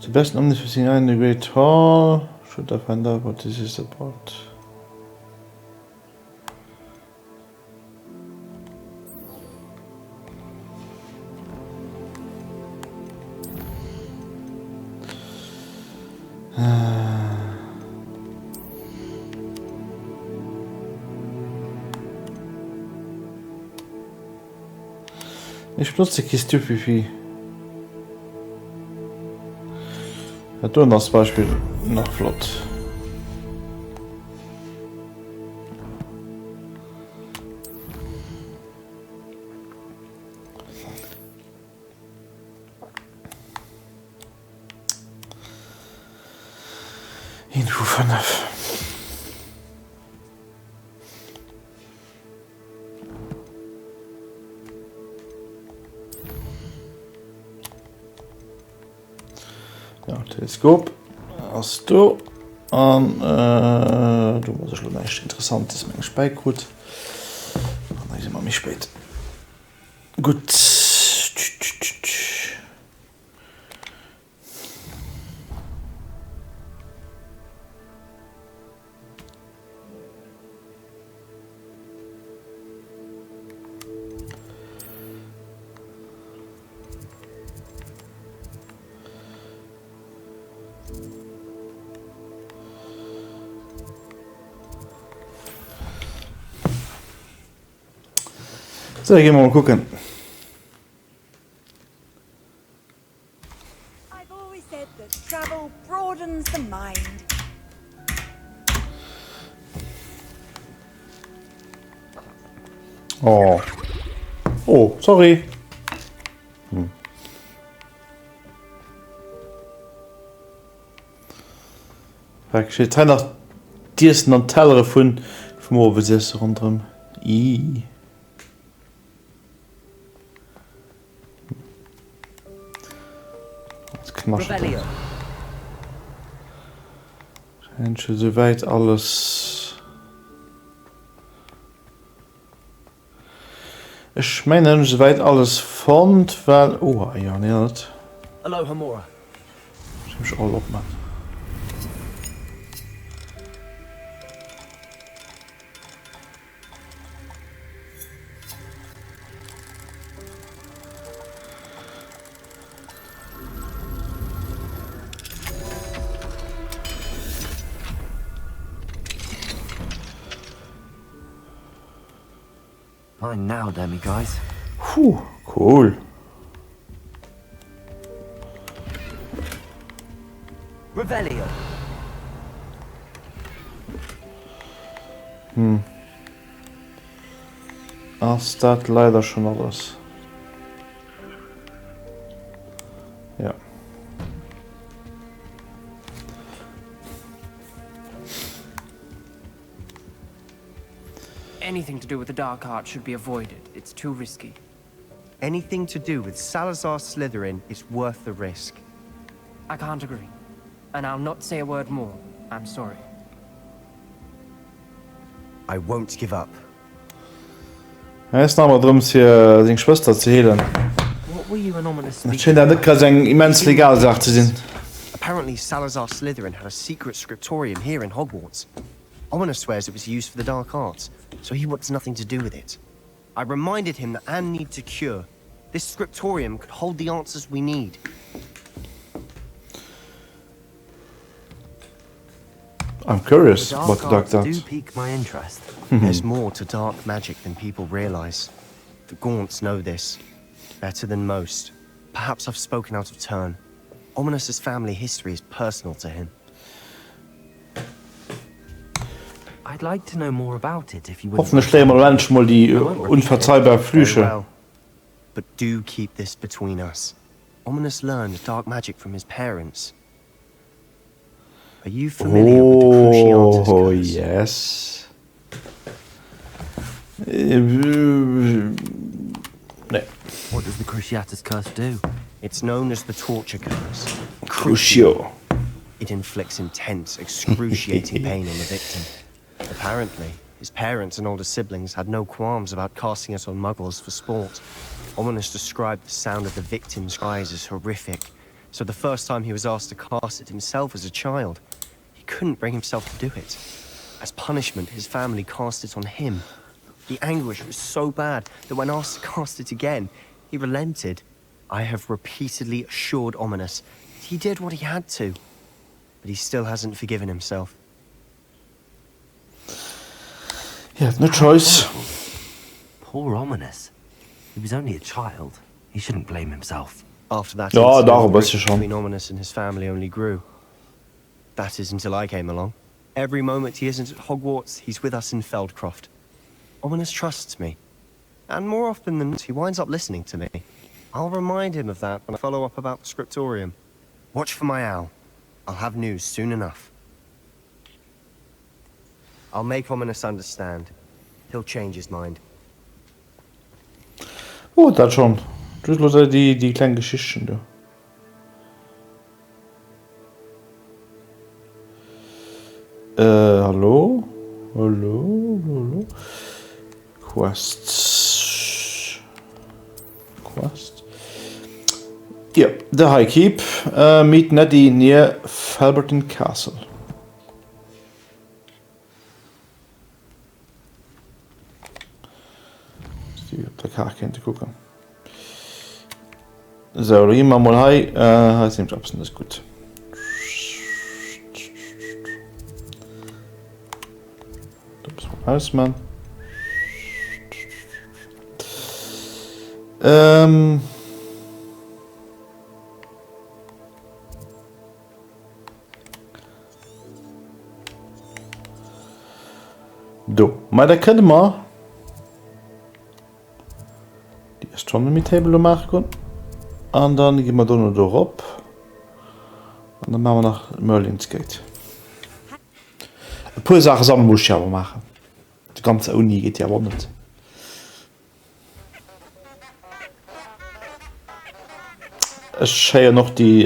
The best omnipotent in the Great Hall. Should I find out what this is about? Ich benutze die Kiste wie viel. Ja, du das Beispiel noch flott. Info 5. Ja, Teleskop hast du an du muss schon echt interessantes Menge Speikrut immer mich spät gut so, gehen wir mal gucken. I've always said that travel broadens the mind. Oh. Oh, sorry. Ich teile noch die ersten an Teller vom Obersitzer rundherum. Rebellion. Scheint schon soweit alles. Ich meine, soweit alles fand, weil. Oh, ja, nicht. Aloha Mora. Ich muss all abmachen. Fine now, Demi guys. Puh, cool. Rebellion. Das das leider schon alles. Ja. Anything to do with the dark art should be avoided. It's too risky. Anything to do with Salazar Slytherin is worth the risk. I can't agree. And I'll not say a word more. I'm sorry. I won't give up. Jetzt haben wir drum, seine Schwester zu heilen. What were you an ominous Das scheint ja nicht gerade eine immens legale Sache zu sein. Apparently, Salazar Slytherin had a secret scriptorium here in Hogwarts. Ominous swears it was used for the dark arts, so he wants nothing to do with it. I reminded him that Anne needs a cure. This scriptorium could hold the answers we need. I'm curious The about dark the dark arts do arts. pique my interest. There's more to dark magic than people realize. The Gaunts know this better than most. Perhaps I've spoken out of turn. Ominous's family history is personal to him. I'd like to know more about it if you would. Hoffentlich stellen wir manchmal die unverzeihbaren Flüche. Very well. But do keep this between us. Ominous learned dark magic from his parents. Are you familiar with the Cruciatus Oh, curse? yes. No. What does the Cruciatus curse do? It's known as the torture curse. Crucio. It inflicts intense, excruciating pain on the victim. Apparently, his parents and older siblings had no qualms about casting it on muggles for sport. Ominous described the sound of the victim's cries as horrific, so the first time he was asked to cast it himself as a child, he couldn't bring himself to do it. As punishment, his family cast it on him. The anguish was so bad that when asked to cast it again, he relented. I have repeatedly assured Ominous that he did what he had to, but he still hasn't forgiven himself. He had no choice. Poor Ominous. He was only a child. He shouldn't blame himself. After that, Ja, incident, daarom the is je rift schon. between Ominous and his family only grew. That is until I came along. Every moment he isn't at Hogwarts, he's with us in Feldcroft. Ominous trusts me. And more often than not, he winds up listening to me. I'll remind him of that when I follow up about the scriptorium. Watch for my owl. I'll have news soon enough. I'll make Ominous understand. He'll change his mind. Oh, das schon. Das sind die kleinen Geschichten, du. Hallo? Hallo? Quest. Ja, der High Keep. Meet Neddy near Felberton Castle. Die op der Karte te gucken. So, hier mal mal hi. Heißt nicht, ob es ist gut. Hausmann. Do, maar dat kunnen we die Astronomy Table machen und dann gehen wir da noch drauf und dann machen wir nach Merlin's Gate. Ein paar Sachen zusammen muss ich aber machen. Die ganze Uni geht ja aber nicht. Es scheint ja noch die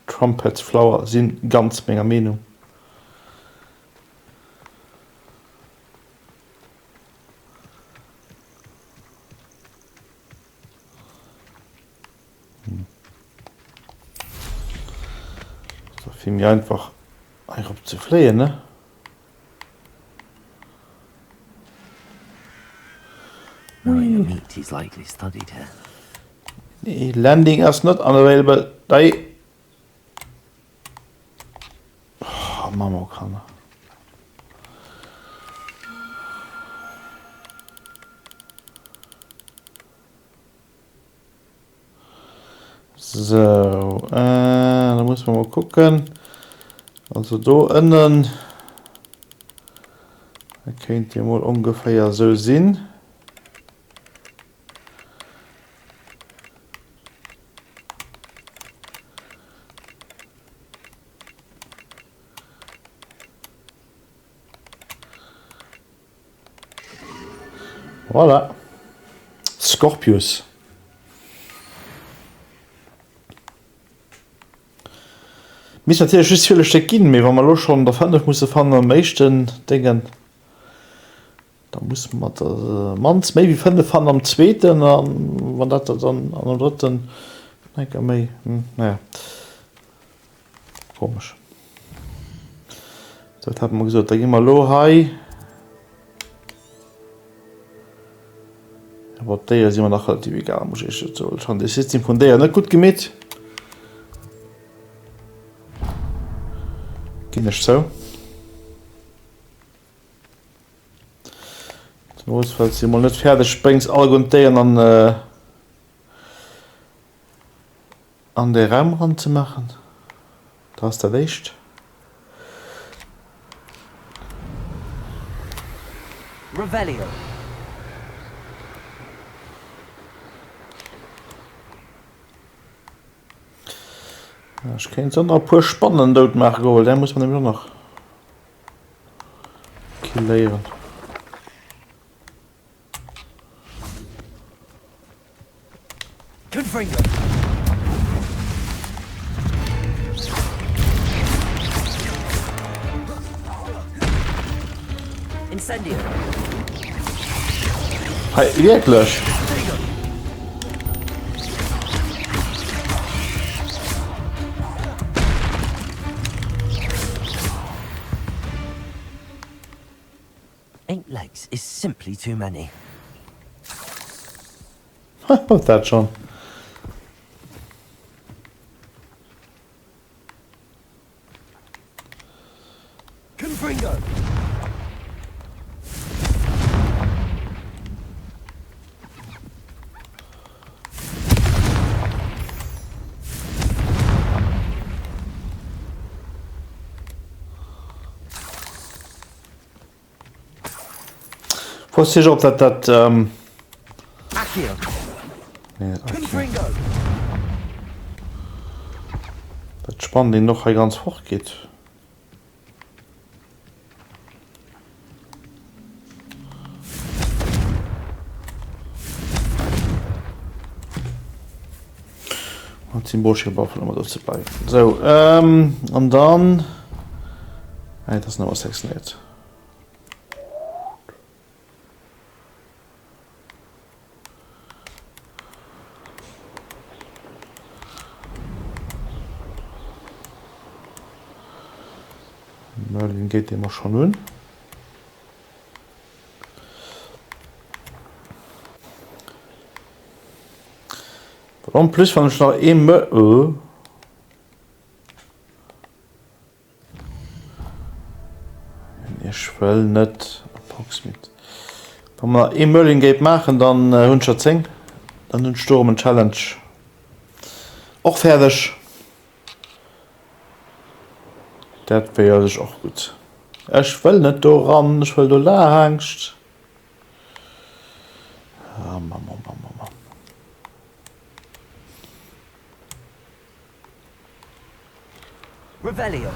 Trumpet Flower sind ganz mega Meinung. So viel mir einfach zu flehen, ne? Knowing a meat, he's likely studied here. The landing is not unavailable. Oh, Mama kann. So, da muss man mal gucken. Also da innen. Da könnt ihr mal ungefähr so sehen. Voilà. Scorpius. Mis natürlich just viele Stecken, aber wenn man los schon davon muss von am meisten Dingen, da muss man mans maybe finden von am zweiten, wenn das dann an dem dritten, denke ich, naja, komisch. Das hat man gesagt, da gehen wir lo high. Aber der ist immer noch relativ egal, muss ich so schon. Das System von der nicht gut gemäht. Geht nicht so. Los, falls du mal nicht fertig springst, alle und der an den Raum ranzumachen. Da ist der Licht. Revelio. Ja, ich kann so ein paar spannende dort machen, weil den muss man immer noch killieren. Confringo. Incendio. Hey, wirklich? Eight legs is simply too many. Das schon. Confringo. Was sicher, ob das Accio. nee, okay. Confringo. Das spannend, den noch ganz hoch geht. Und Symbolschirmwaffen immer dazu bei. So, und dann. Nein, das ist noch was 6 nicht. Merlin geht immer schon hin. Und plus van nog immer. Ich will nicht approximate. Wenn wir ein Merlin Gate machen, dann 110. Dann den Sturm Challenge. Auch fertig. Das wäre auch gut. Ich will nicht da ran, ich will da langst. Ja, Mama. Revelio.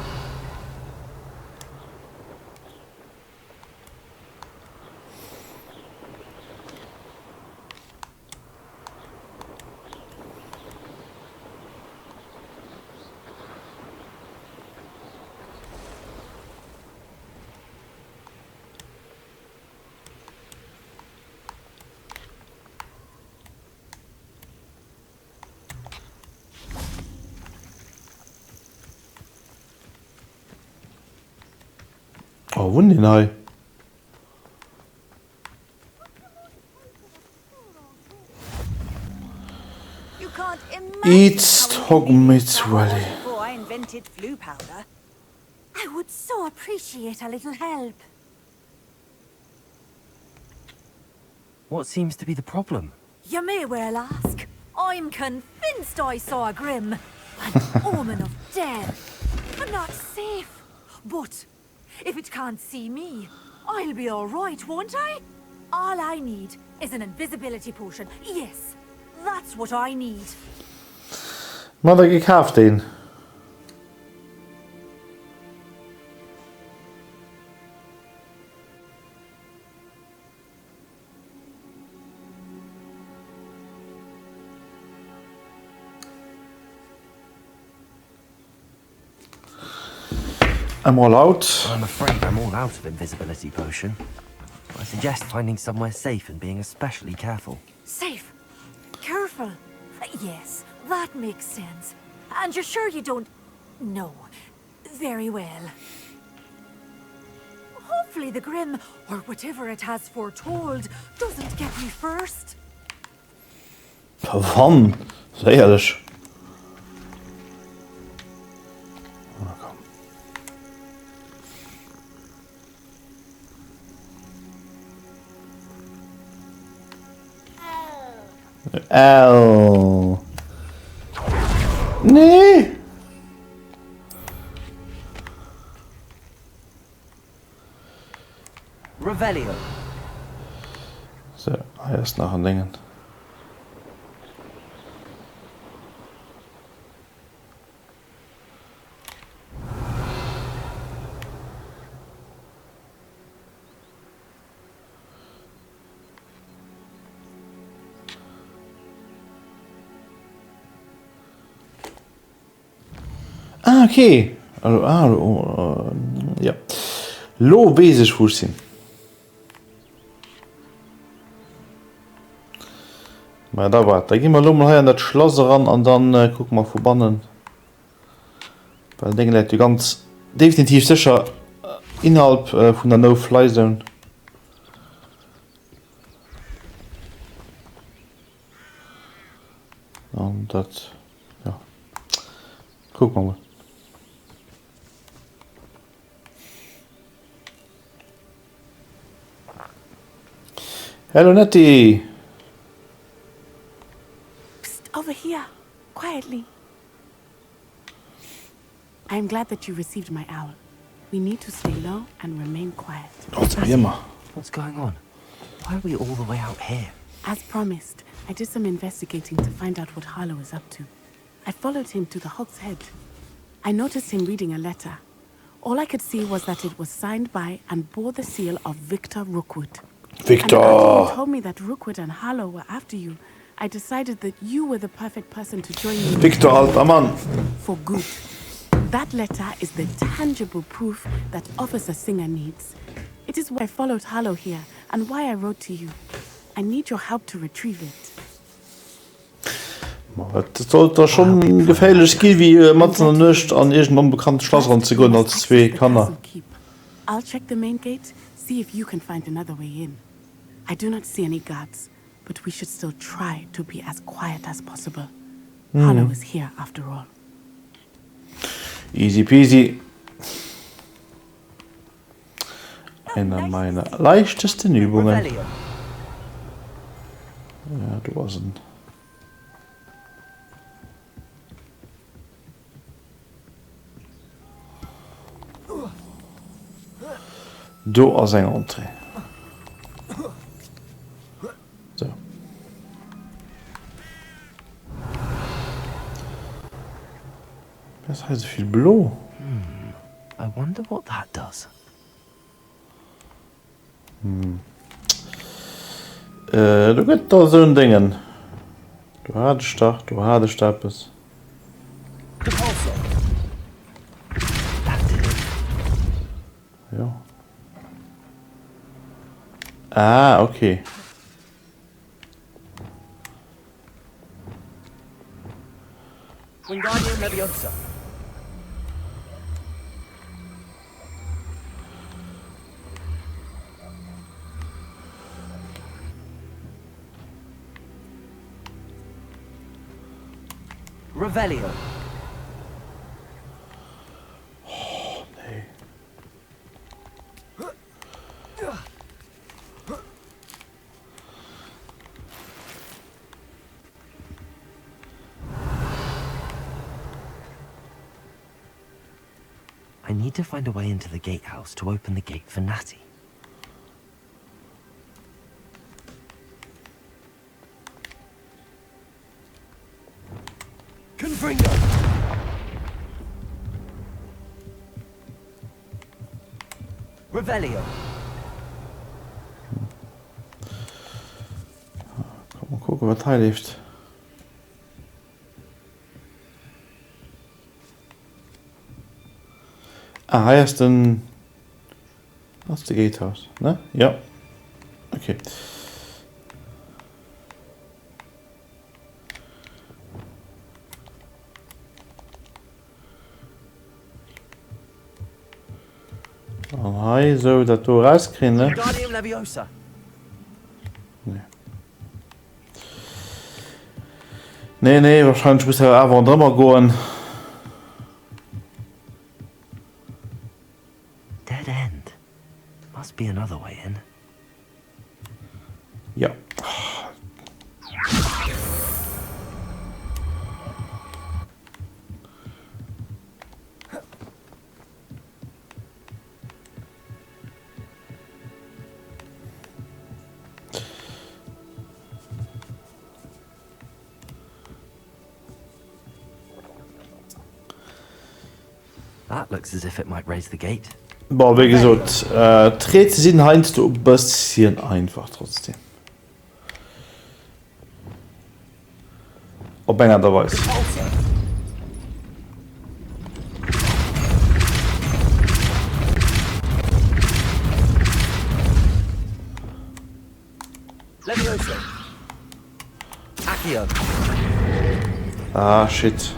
Oh, wunderbar. You can't It's Hogwarts Valley. before I invented flu powder. I would so appreciate a little help. What seems to be the problem? You may well ask. I'm convinced I saw a grim, an omen of death. I'm not safe. But if it can't see me, I'll be all right, won't I? All I need is an invisibility potion. Yes, that's what I need. Mother gekauft den. I'm all out. I'm afraid I'm all out of invisibility potion. I suggest finding somewhere safe and being especially careful. Safe. Careful. Yes, that makes sense. And you're sure you don't... No. Very well. Hopefully the Grim, or whatever it has foretold, doesn't get me first. Wann? Sei ehrlich. Au. Nee. Revelio. So, erst nach den Dingen. Ah, okay. Also, ja. Lo weiß ich, wo ich bin. Na, da war. Da gehen wir mal hier an das Schloss ran und dann gucken wir verbannen. Weil ich denke, die ganz definitiv sicher innerhalb von der No-Fly-Zone. Und das, ja. Gucken wir mal. Hello, Nettie. Psst, over here, quietly. I am glad that you received my owl. We need to stay low and remain quiet. What's What's going on? Why are we all the way out here? As promised, I did some investigating to find out what Harlow is up to. I followed him to the Hog's Head. I noticed him reading a letter. All I could see was that it was signed by and bore the seal of Victor Rookwood. Victor! And after you told me that Rookwood and Harlow were after you, I decided that you were the perfect person to join me. Victor, alter Mann. For good. That letter is the tangible proof that Officer Singer needs. It is why I followed Harlow here and why I wrote to you. I need your help to retrieve it. Das sollte schon gefährlich gehen, wie man nicht an irgendeinem unbekannten Schloss ranzugehen als zwei Kanner. I'll check the main gate, see if you can find another way in. I do not see any guards, but we should still try to be as quiet as possible. Harlow is here after all. Easy peasy. Eine meiner leichtesten Übungen. Ja, du warst ein... Du als ein Entree. So. Das heißt viel Blau. I wonder what that does. Du gibt da so ein Dingen. Du hattest etwas. Ja. Ah, okay. Wingardium Leviosa. Revelio. Oh, nee. I need to find a way into the gatehouse to open the gate for Natty. Confringo. Revelio. Komm mal gucken, was hier hilft. Ah, hier ist ein... Das ist das Gatehouse, ne? Ja. Okay. Hi, so, dass du rauskriegen, ne? Wingardium Leviosa. Nee, wahrscheinlich muss er einfach drüber gehen. Dead end. Must be another way in. Ja. That looks as if it might raise the gate. Boah, wie gesagt, Treten sind heinz du ein bisschen einfach trotzdem. Ob einer da weiß. Leviosa. Accio. Ah, shit.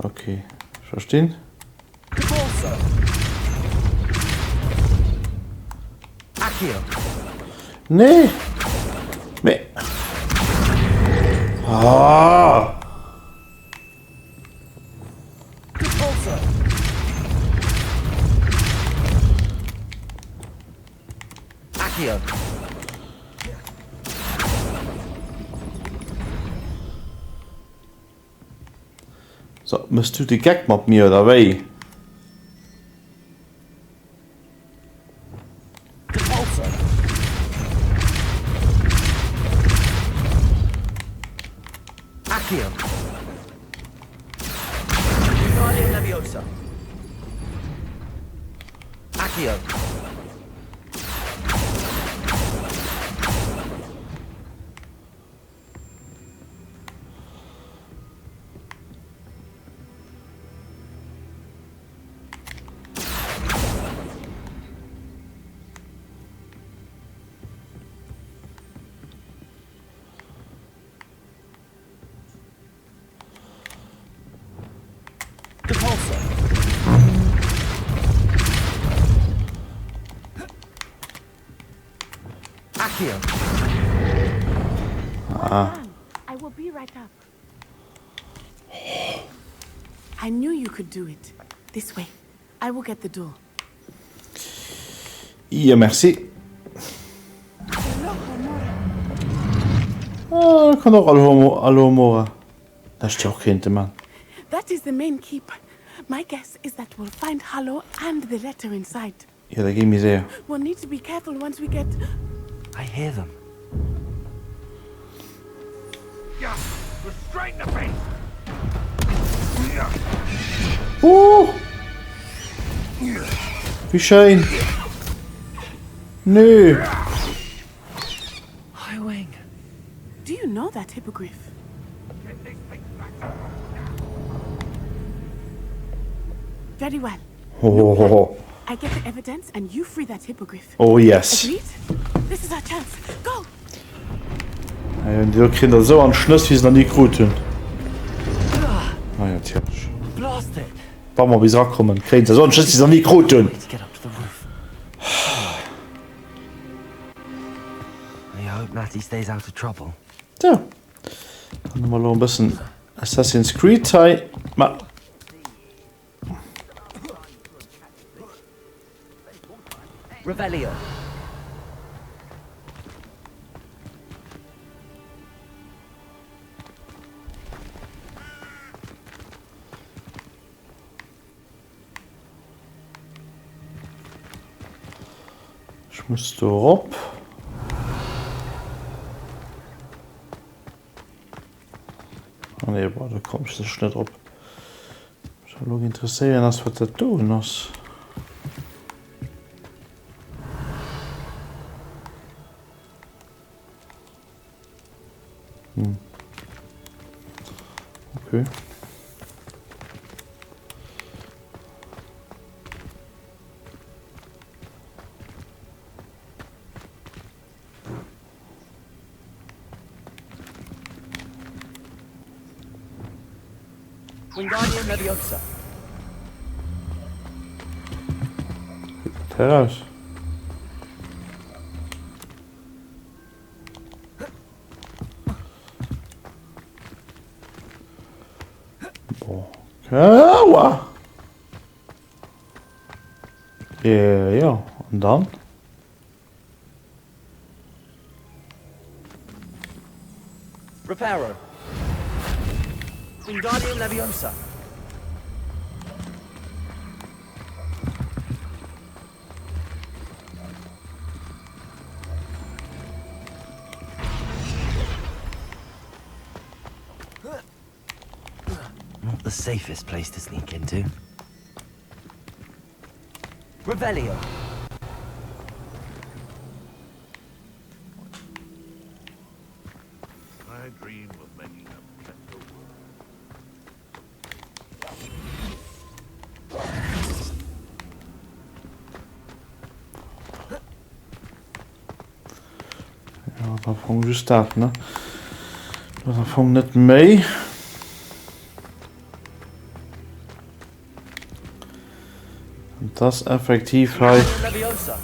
Okay, verstehen? Accio. Nee. Nee. Ah. Accio. So, musst du die Gag mit mir oder wei? Leviosa. Accio. I will be right up. I knew you could do it. This way. I will get the door. Ja, merci. Ah, kan doch Allo Mora. Das ist ja auch kein Mann. That is the main keep. My guess is that we'll find Hallo and the letter inside. Ja, da gehen wir sehr. We'll need to be careful once we get... I hear them. Yeah, we're straight in the face. Wie schön. Nö. Highwing. Do you know that hippogriff? Very well. Oh. I get the evidence and you free that hippogriff. Oh, yes. Agreed? This is our chance. Go! Die Kinder so an Schluss, wie sie noch nie gut tun. Ah ja, natürlich. Blast it. Warum mal, wie sie rankommen. Kriegen sie so einen Schluss, wie sie noch nie gut tun. I hope Natty stays out of trouble. Ja. Dann mal noch ein bisschen Assassin's Creed Teil. Revelio. Ich muss da rob. Ah ne, boah, da kommst du nicht drauf. Ich habe nur interessiert, was da tun ist. Okay. Wingardium Leviosa. Heraus. Aua! Ja, und dann? Reparo. Wingardium Leviosa. Not the safest place to sneak into. Revelio. I dream of making a pencil Ja, dan vang je staat, ne? Dan vang net mee. Dat is effectief hij. Leviosa.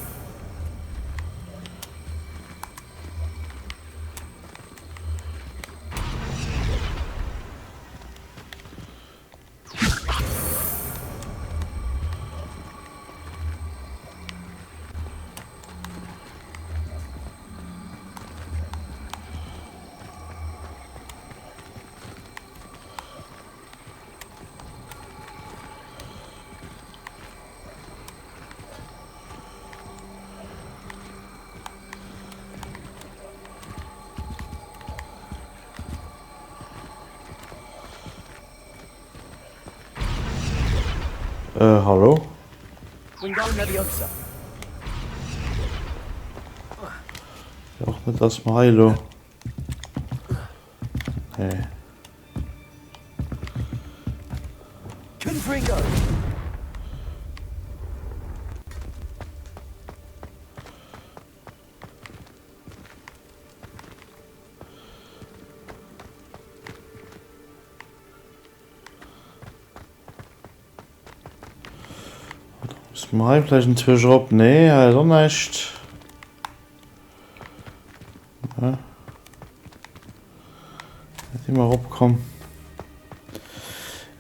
Hallo? Auch nicht das Milo. Nee. Ist mal vielleicht ein Türschraub? Nee, also nicht. Ja. Jetzt immer rumkommen.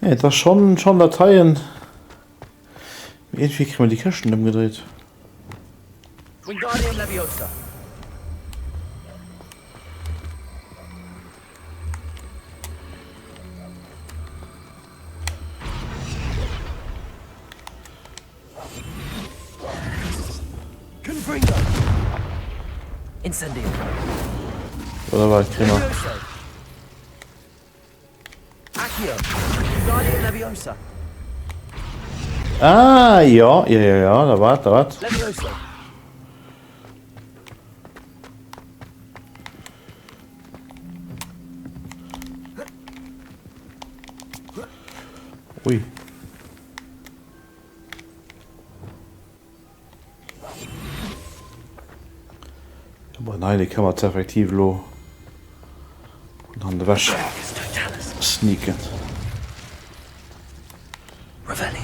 Ja, das schon Dateien. Irgendwie kriegen wir die Kisten umgedreht. Wingardium Leviosa. Confringo. Incendio. Oder war ich Trainer? Accio. Wingardium Leviosa. Ah, ja, da wart. Leviosa. Ui. Aber nein, die kann man zu effektiv lo. Und dann die Wäsche sneaken. Revelio.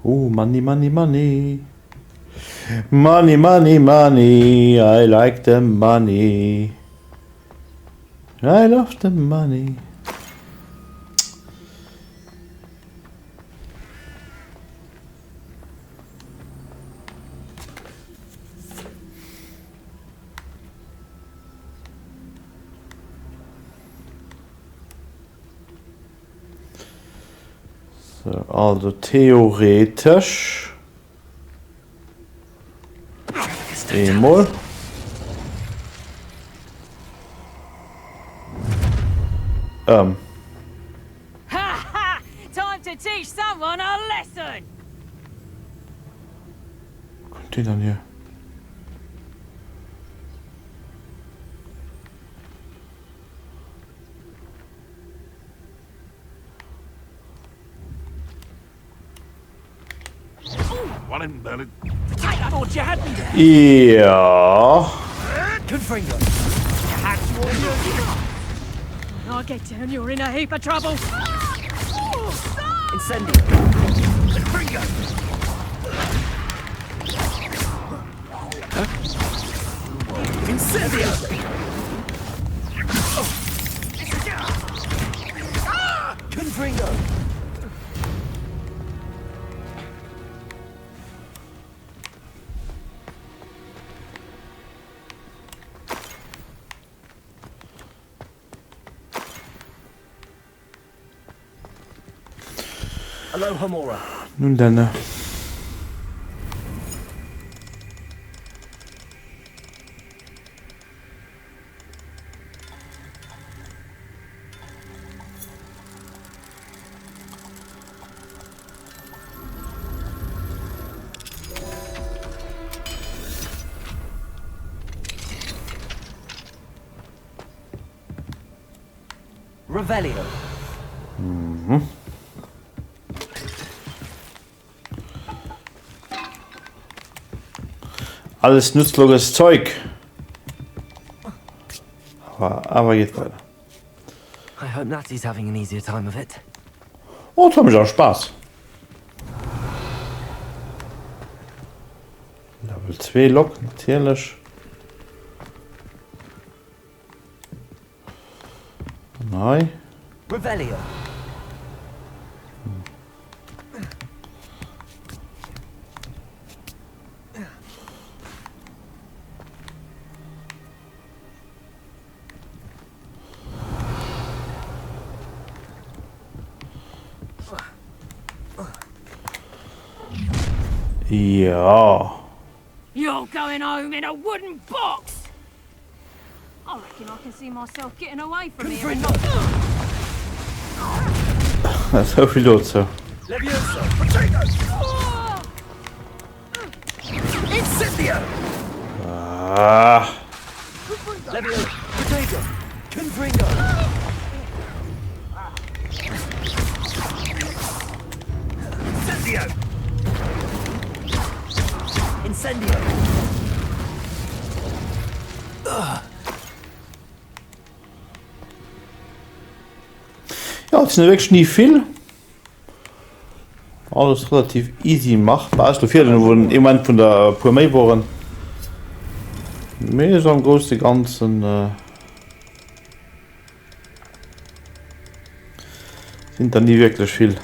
Money. Money. I like the money. I love the money. So, also theoretisch. Einmal. Ha ha! Time to teach someone a lesson! Kommt die dann hier? One in Berlin. I thought you had me there. Ja. Confringo. I'll get down, you're in a heap of trouble. Incendio. Confringo. Incendio. Confringo. Aloha Mora. Nun dann. Revelio. Alles nutzloses Zeug. Aber geht weiter. I hope Natty's having an easier time of it. Oh, das hat mich auch Spaß. Level 2 Lok, natürlich. Nein. Revelio. Ja. You're going home in a wooden box! I reckon I can see myself getting away from here. So viel los, so. Levioso! Potatoes! Incendio! Levioso! Potato! Confringo! Incendio! Incendio! Ja, es sind wirklich nie viel. Alles relativ easy machbar. Also für den wurden jemand von der Purmei waren. Mehr so am groß die ganzen sind dann nie wirklich viel.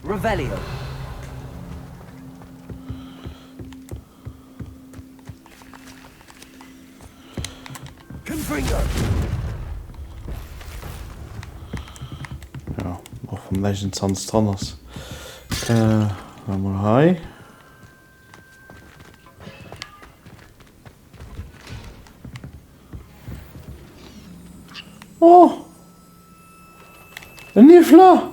Revelio. Confringo. Ja, auch vom Legend Sans Tanners. Mal hi. Oh! Ein Niffler!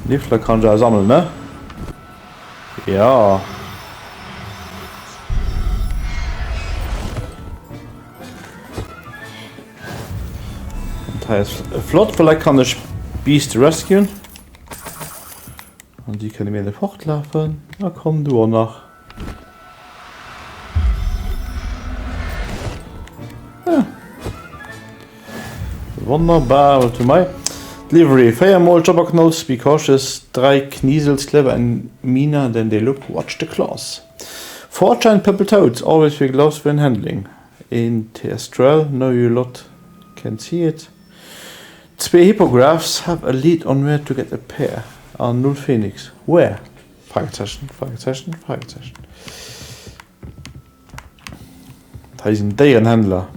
Niffler kann ja sammeln, ne? Ja. Das heißt, flott, vielleicht kann ich Beast rescuen. Und die können mir nicht fortlaufen. Na komm du auch nach. Ja. Wunderbar, to my. Delivery. Fire more jobberknolls, be cautious, 3 Kniesels, clever and meaner than they look, watch the claws. 4 giant purple toads, always with gloves when handling. In Terrestrial, know you lot can see it. 2 hippogriffs have a lead on where to get a pair. 0 Phoenix. Where? Fragezeichen, Fragezeichen, Fragezeichen. Da ist ein Därenhändler.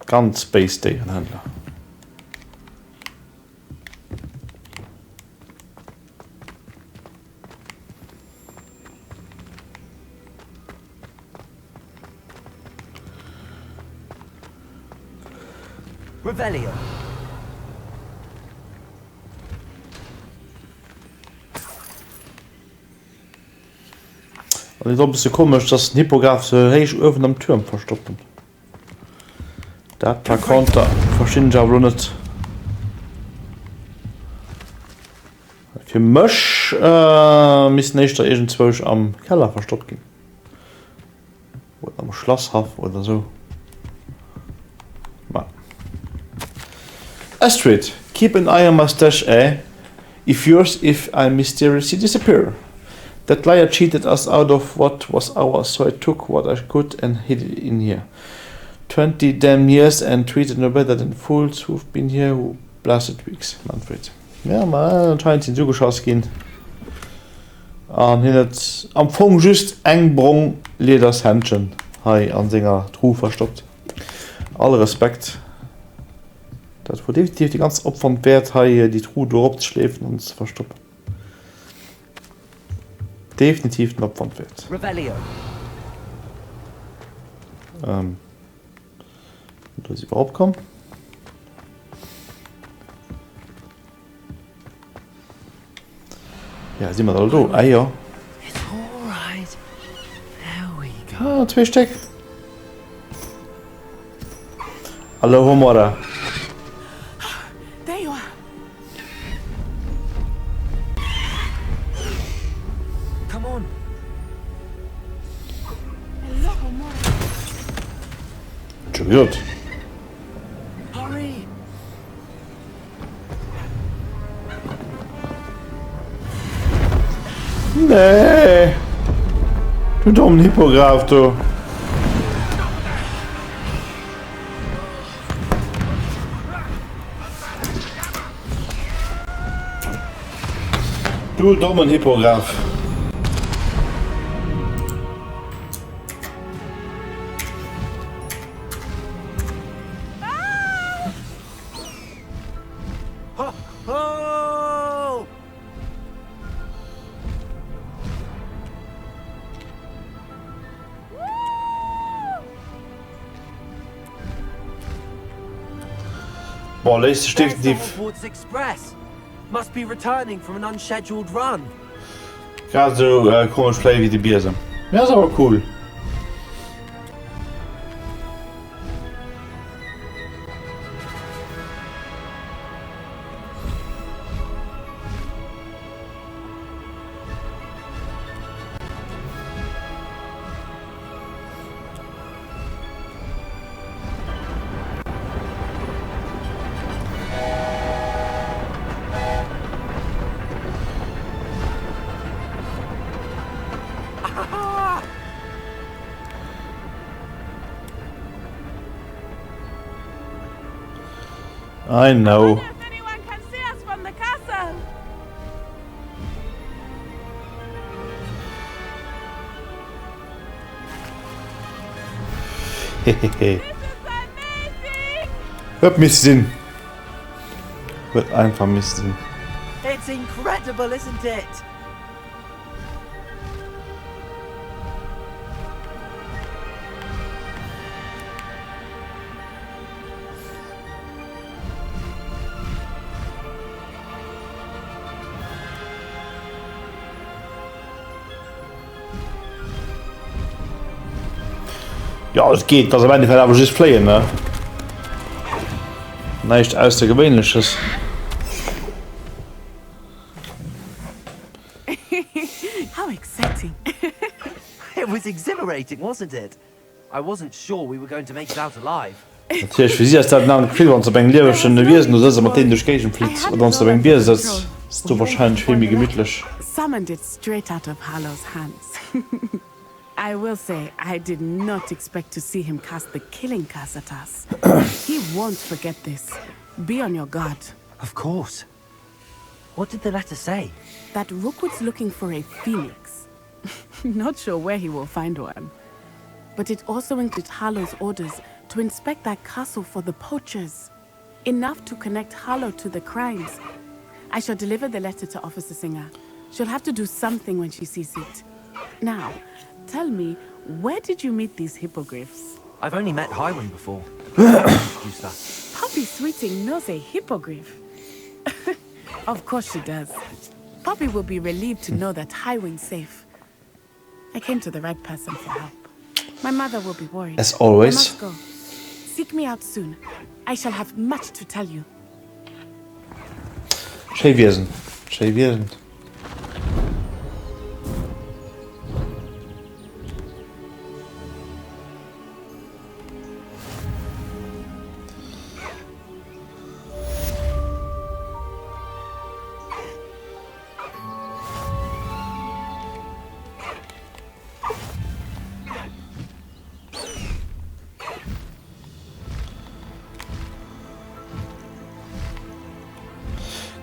Ganz Space Därenhändler. Revelio. Und ich glaube, es ist komisch, dass ein Hippogriff so heiß oben am Turm verstoppen. Dat konnte verschieden aber nicht. Für mich müssen nicht irgendwo am Keller verstoppt gehen. Oder am Schlosshof oder so. Mal. Astrid, keep an eye on my stash, eh? If I mysteriously disappear. That liar cheated us out of what was ours, so I took what I could and hid it in here. 20 damn years and treated no better than fools who've been here who blasted weeks, Manfred. Ja, mal anscheinend sind zugeschossen gehen. Und hinnet am Fong just eng Brung Leders Händchen. Hi, an Singer Truhe verstoppt. Alle Respekt. Das war definitiv die ganz Opfern wert, hi, die Truhe durchschläfen und zu verstoppen. Definitiv ein Opfern wert. Revelio. Dass ich überhaupt komme. Ja, sehen wir da so. Eier. It's all right. There we go. Ah, 2 Stück. Hallo, Humora. There you are. Come on. Hello, Mora. Schon gut. Hurry. Nee. Du dummen Hippograf, du. Du dummen Hippograf. Boah, lees There's the definitiv Hogwarts Express. Must be returning from an unscheduled run. gerade so komisch play wie die Bierse. Ja, ist aber cool. I know. If anyone can see us from the castle. Hehehe. Wird Mist Wird einfach Mist. It's incredible, isn't it? Ja, es geht. Das am Endeffekt aber just playen, ne? Nicht Außergewöhnliches. How exciting. It was exhilarating, wasn't it? I wasn't sure we were going to make it out alive. Natürlich, für sie ist das ein Krieg, wenn sie beim Leben schon Wesen, du sitzt mit denen durch Gegend fliegst, oder wenn du beim Bier sitzt, ist du wahrscheinlich viel mehr gemütlich. Summoned it straight out of Harlow's hands. I will say, I did not expect to see him cast the killing curse at us. He won't forget this. Be on your guard. Of course. What did the letter say? That Rookwood's looking for a phoenix. Not sure where he will find one. But it also included Harlow's orders to inspect that castle for the poachers. Enough to connect Harlow to the crimes. I shall deliver the letter to Officer Singer. She'll have to do something when she sees it. Now, tell me, where did you meet these hippogriffs? I've only met Highwing before. Poppy Sweeting knows a hippogriff. Of course she does. Poppy will be relieved to know that Highwing's safe. I came to the right person for help. My mother will be worried. As always. I must go. Seek me out soon. I shall have much to tell you. Schön gewesen. Schön gewesen.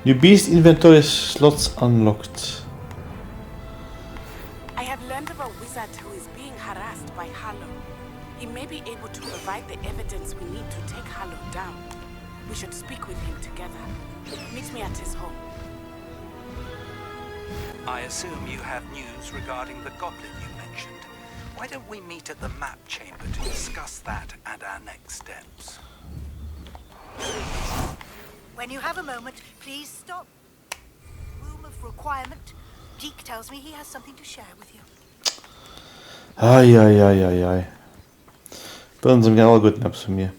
New Beast inventory slots unlocked. I have learned of a wizard who is being harassed by Harlow. He may be able to provide the evidence we need to take Harlow down. We should speak with him together. Meet me at his home. I assume you have news regarding the goblin you mentioned. Why don't we meet at the map chamber to discuss that and our next steps? When you have a moment, please stop. Room of requirement. Deke tells me he has something to share with you. Ai. Bringen Sie mir alle guten Apps von mir.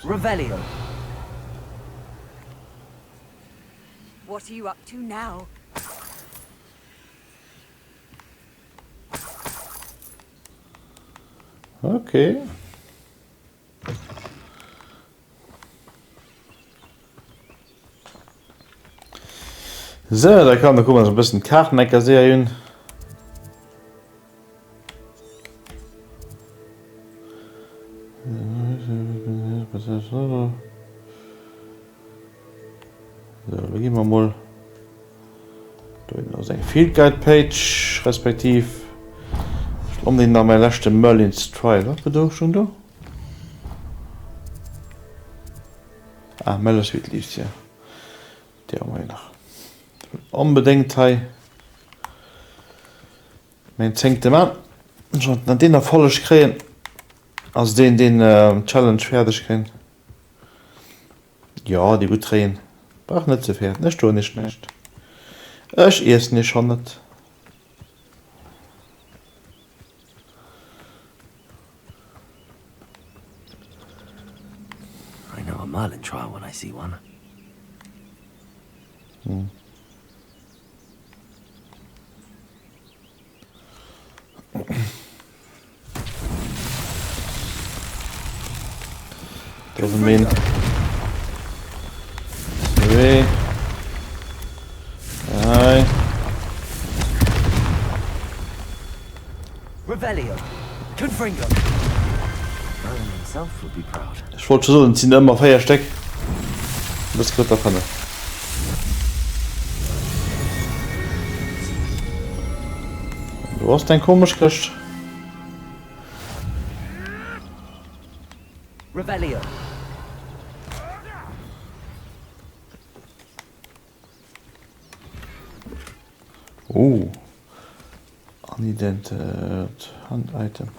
Revelio. What are you up to now? Okay. So, da kann da gucken, so ein bisschen Kartnecker-Serien. So, da gehen wir mal. Da ist noch eine Field Guide Page, respektiv. Um den Namen letzte Merlin's Trial. Was bedeutet schon da? Ah, Mellers wird liest, ja. Der haben wir noch. Unbedingt hei. Mein 10. Mann. Schon an den erfolg kriegen. Als den Challenge fertig kriegen. Ja, die gut drehen. Braucht nicht zu viel. Nicht du nicht. Ich erst nicht schon nicht. I know a Merlin trial when I see one. Doesn't mean. 3. 3. Revelio. Confringo. Merlin himself would be proud. Ich wollte schon so, dann ziehen immer Feiersteck. Das geht davon. Du hast dein komisch gekriegt. Revelio. Oh. Unidentified Hand-Item.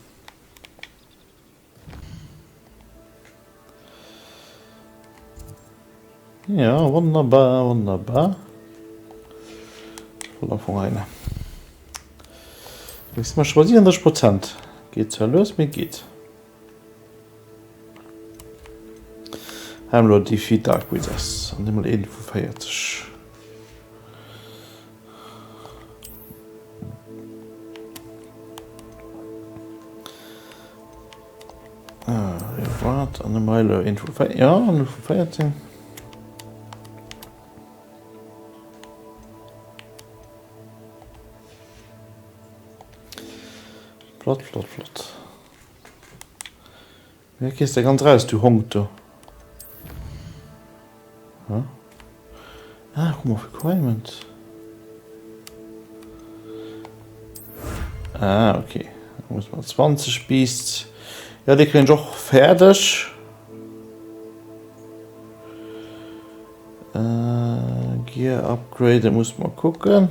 Ja, wunderbar, wunderbar. Voller von einer. Jetzt mal schon 37%. Geht zwar los, mir geht. Haben wir die 4 Dark Wizards. Und immer irgendwo feiert sich. Warte, an der Meile irgendwo feiert. Ja, an feiert sich. Flott. Wer gehst du ganz raus, du Hund, du? Ja? Ah, guck mal, Requirement. Ah, okay. Da muss man 20 Beasts. Ja, die kriegen doch fertig. Gear Upgrade, muss man gucken.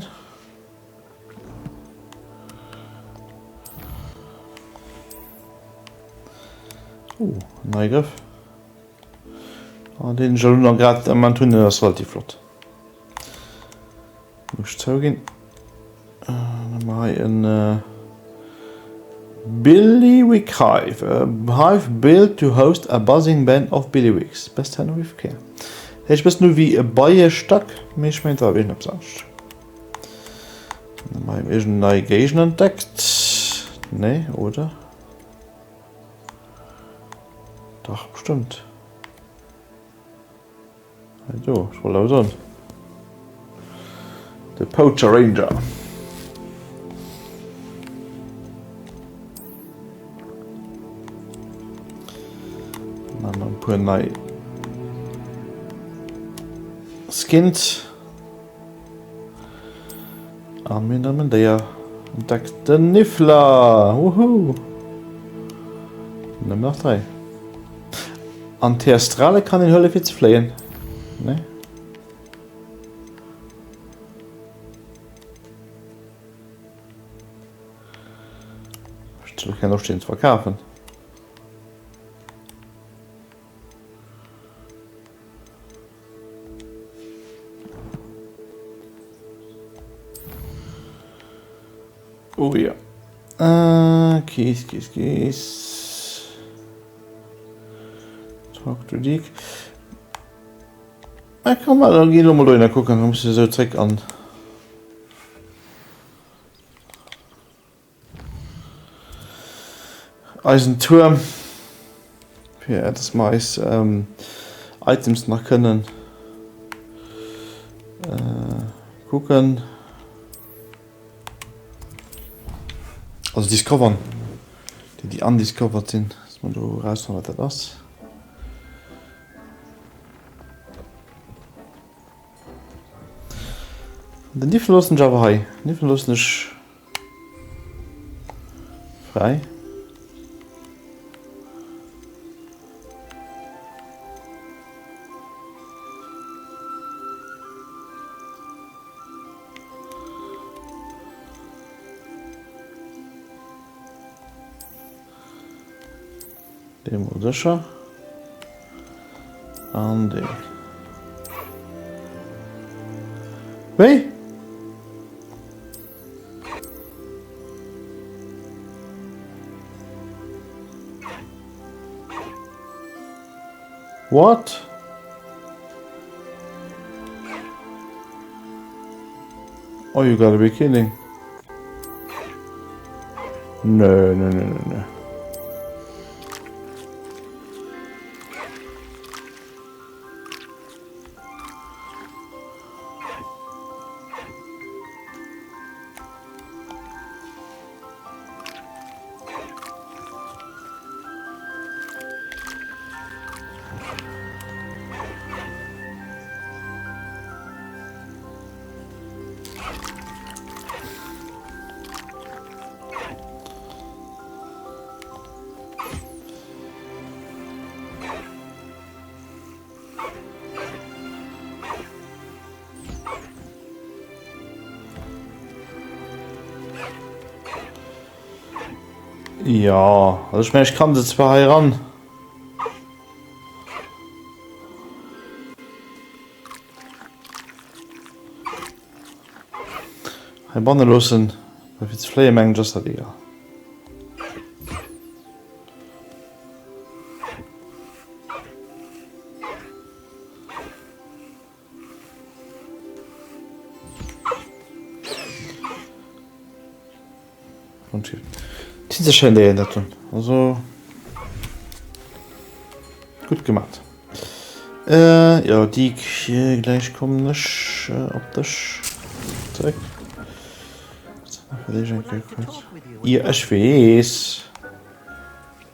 Neugriff. Den soll noch gerade am tun, das ist relativ flott. Muss zugehen. Dann mache ich ein Billywick Hive. A hive built to host a buzzing band of Billywicks. Best time with care. Ich bin nur wie ein Bayer-Stock. Mich meint da wenig absagst. Dann mache ich eine Navigation entdeckt. Nee, oder? Doch, bestimmt. Also, ich wollte auch so. Der Poacher Ranger. Dann noch ein paar neue Skins. Anwendungen, der entdeckte Niffler. Wuhu. Nimm noch 3. Antiastrale kann in Hölle viel zu flehen. Ne? Ich kann noch stehen zu verkaufen. Oh ja. Kies. Talk to Dick. Ich kann mal gehen und mal gucken, dann muss ich so Trick an. Eisenturm. Für das meist Items nach können. gucken. Also discovern. Die undiscovered sind. Dass man da rausfinden, was das ist. Den die verlassen Java High. Die verlassen ist frei. Den muss sicher. Und den. Wie? What? Oh, you gotta be kidding. No. Ja, also ich meine, ich kann sie zwar heran. Hij bannen lossen, of iets vleemengen just dat hier. Und hier. Diese Schelle da tun. Also gut gemacht. Ja, die hier gleich kommen nicht optisch. Zeig. Ihr weiß.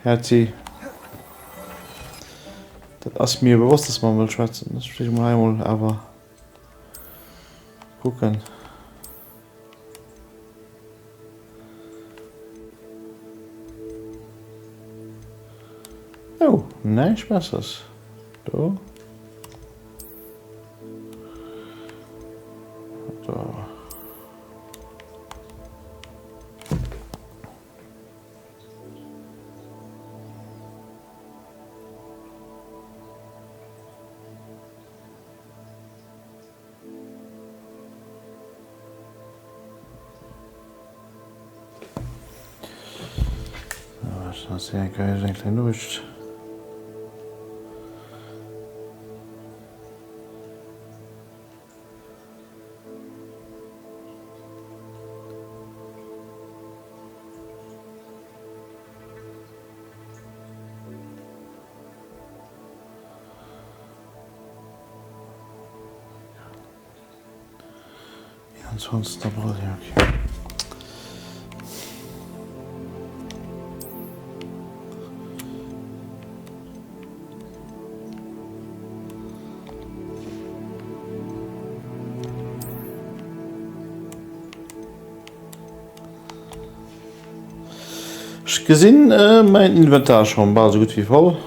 Herzi. Das ist mir bewusst, dass man will schwätzen. Das steht mal einmal, aber gucken. Oh, nein, Spaß das. So. So. Das ist ja geil, ein kleiner Lust. Ansonsten aber ja, okay. Ich gesehen mein Inventar schon war so gut wie voll.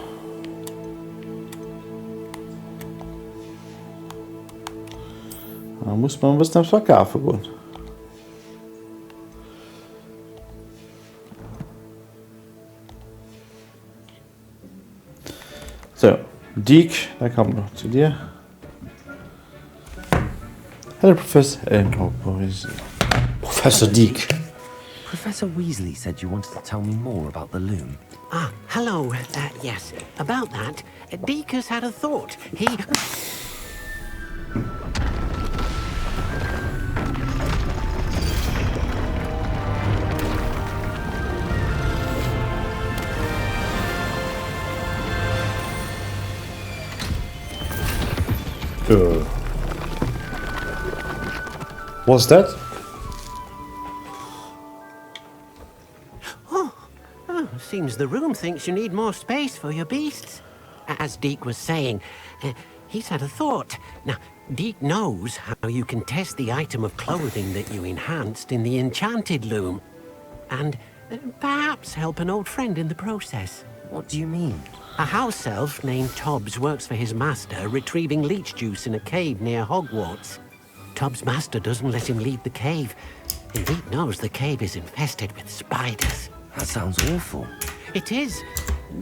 Da muss man was nach verkaufen gehen. So, Dick, da kommt noch zu dir. Hello, Professor. Professor Dick. Professor Weasley said you wanted to tell me more about the loom. Ah, hello. Yes, about that. Deke has had a thought. He... What's that? Seems the room thinks you need more space for your beasts. As Deke was saying, he's had a thought. Now, Deke knows how you can test the item of clothing that you enhanced in the enchanted loom. And perhaps help an old friend in the process. What do you mean? A house elf named Tobbs works for his master, retrieving leech juice in a cave near Hogwarts. Tobbs' master doesn't let him leave the cave. And Deke knows the cave is infested with spiders. That sounds awful. It is.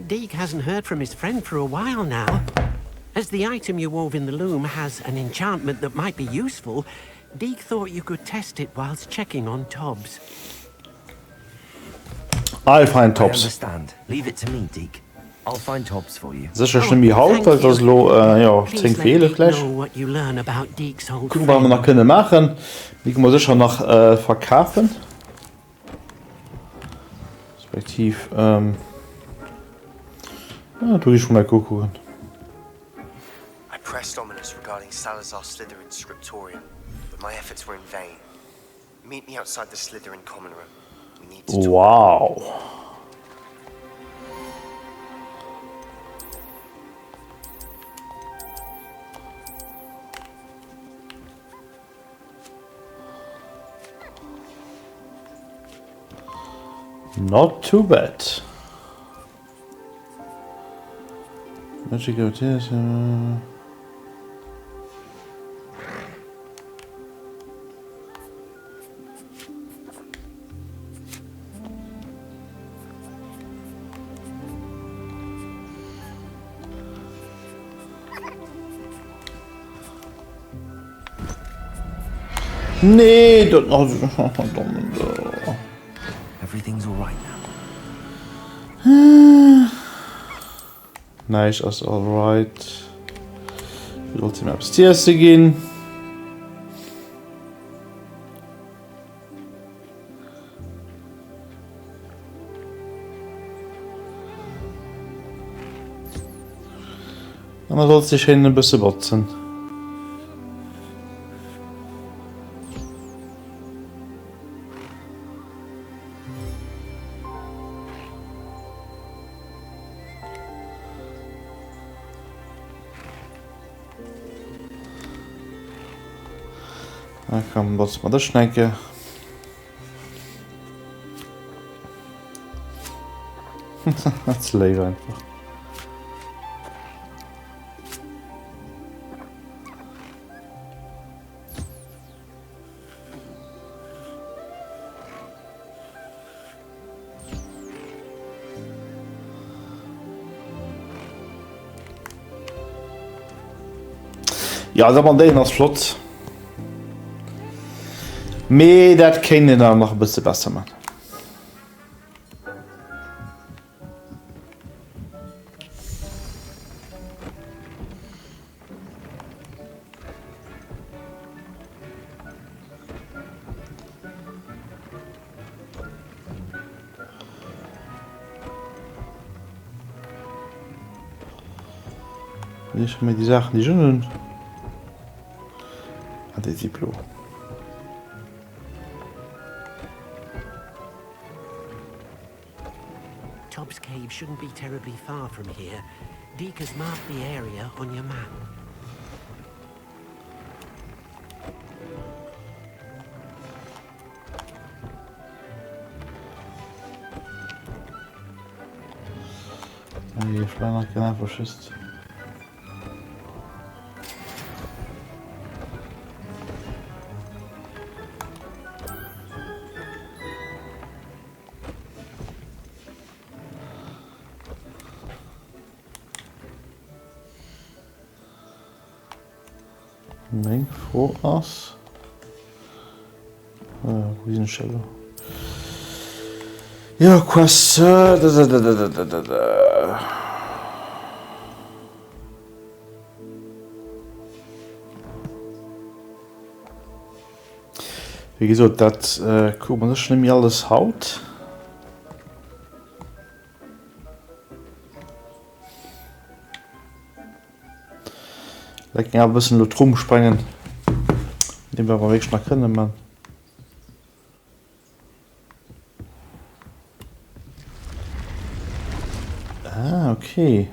Deke hasn't heard from his friend for a while now. As the item you wove in the loom has an enchantment that might be useful, Deke thought you could test it whilst checking on Tobbs. I'll find I Tobbs. understand. Leave it to me, Deke. I'll find Tobbs for you. Sicher schon wie Haut, weil das lo, ja, Please zink let Fehler Deke gleich. know what you learn about Deke's old Gucken, was wir noch können machen. Die können wir sicher noch verkaufen. Respektiv, ja, tu ich schon mal gucken. I pressed ominous regarding Salazar Slytherin's scriptorium, but my efforts were in vain. Meet me outside the Slytherin common room. We need to talk. Wow. Not too bad. Magic ideas. Nee, dat Everything's all right now. Nice, that's alright. Ich wollte mal upstairs gehen. Und dann soll sich ein bisschen botzen. Dan gaan we wat maar snacken. Dat is leeg einfach. Ja, dat man als vlot. Maar dat kan je dan nog een beetje besser machen. Hier zijn die Sachen, die schon sind. Ah, die Diplom. Tobbs Cave shouldn't be terribly far from here. Deke has marked the area on your map. Hier is bijna geen fascist. Nee, voor as. Visionnage. Ja, quest. Wie gesagt, dat guck man, das ist nämlich alles Haut. Da kann ich ein bisschen rumspringen. Den wir aber wirklich nach drinnen, Mann. Ah, okay.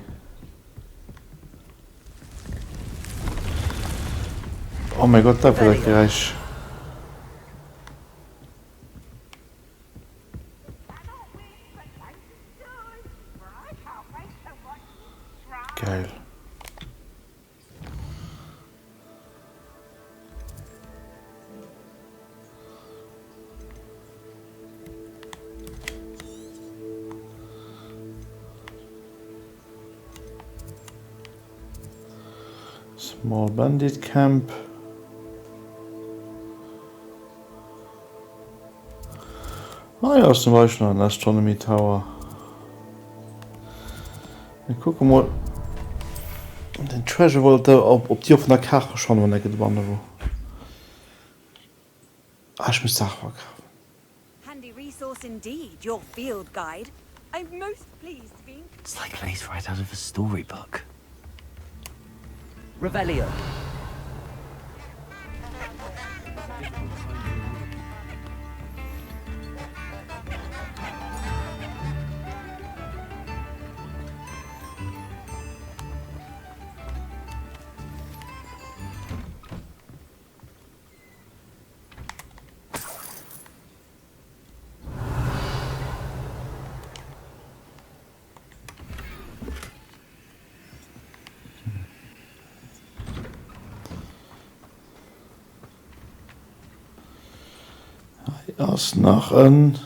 Oh mein Gott, da wird gleich. Geil. Small Bandit Camp. Ah ja, zum Beispiel noch ein Astronomy Tower. Wir gucken mal. Den Treasure wollte, ob die auf einer Karte schon, wenn er gewandert war. Ah, ich muss Sachen verkaufen. Handy resource indeed, your field guide. I'm most pleased to be. It's like a place right out of a storybook. Revelio. Erst nach ein.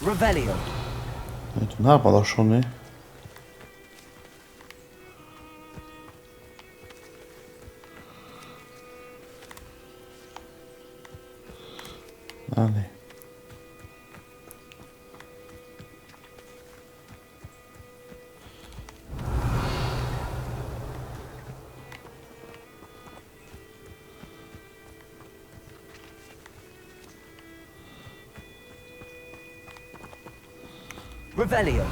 Revelio. Ja, den haben wir doch schon, ne? Ah, ne. Revelio.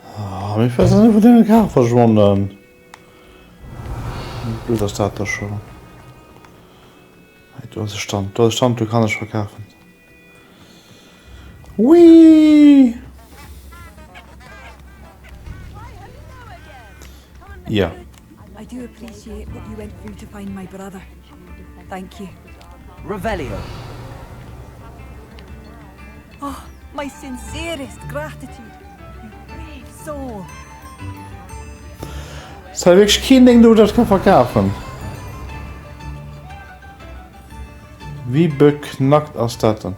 Ah, ich weiß nicht, wo der Karte verschwunden. Das steht da schon. Du hast Stand, du kannst es verkaufen. Whee! Yeah. I do appreciate what you went through to find my brother. Thank you. Revelio. Oh, my sincerest gratitude. You brave soul. Das ist wirklich kein Ding, du das kann verkaufen. Wie beknackt ist das denn?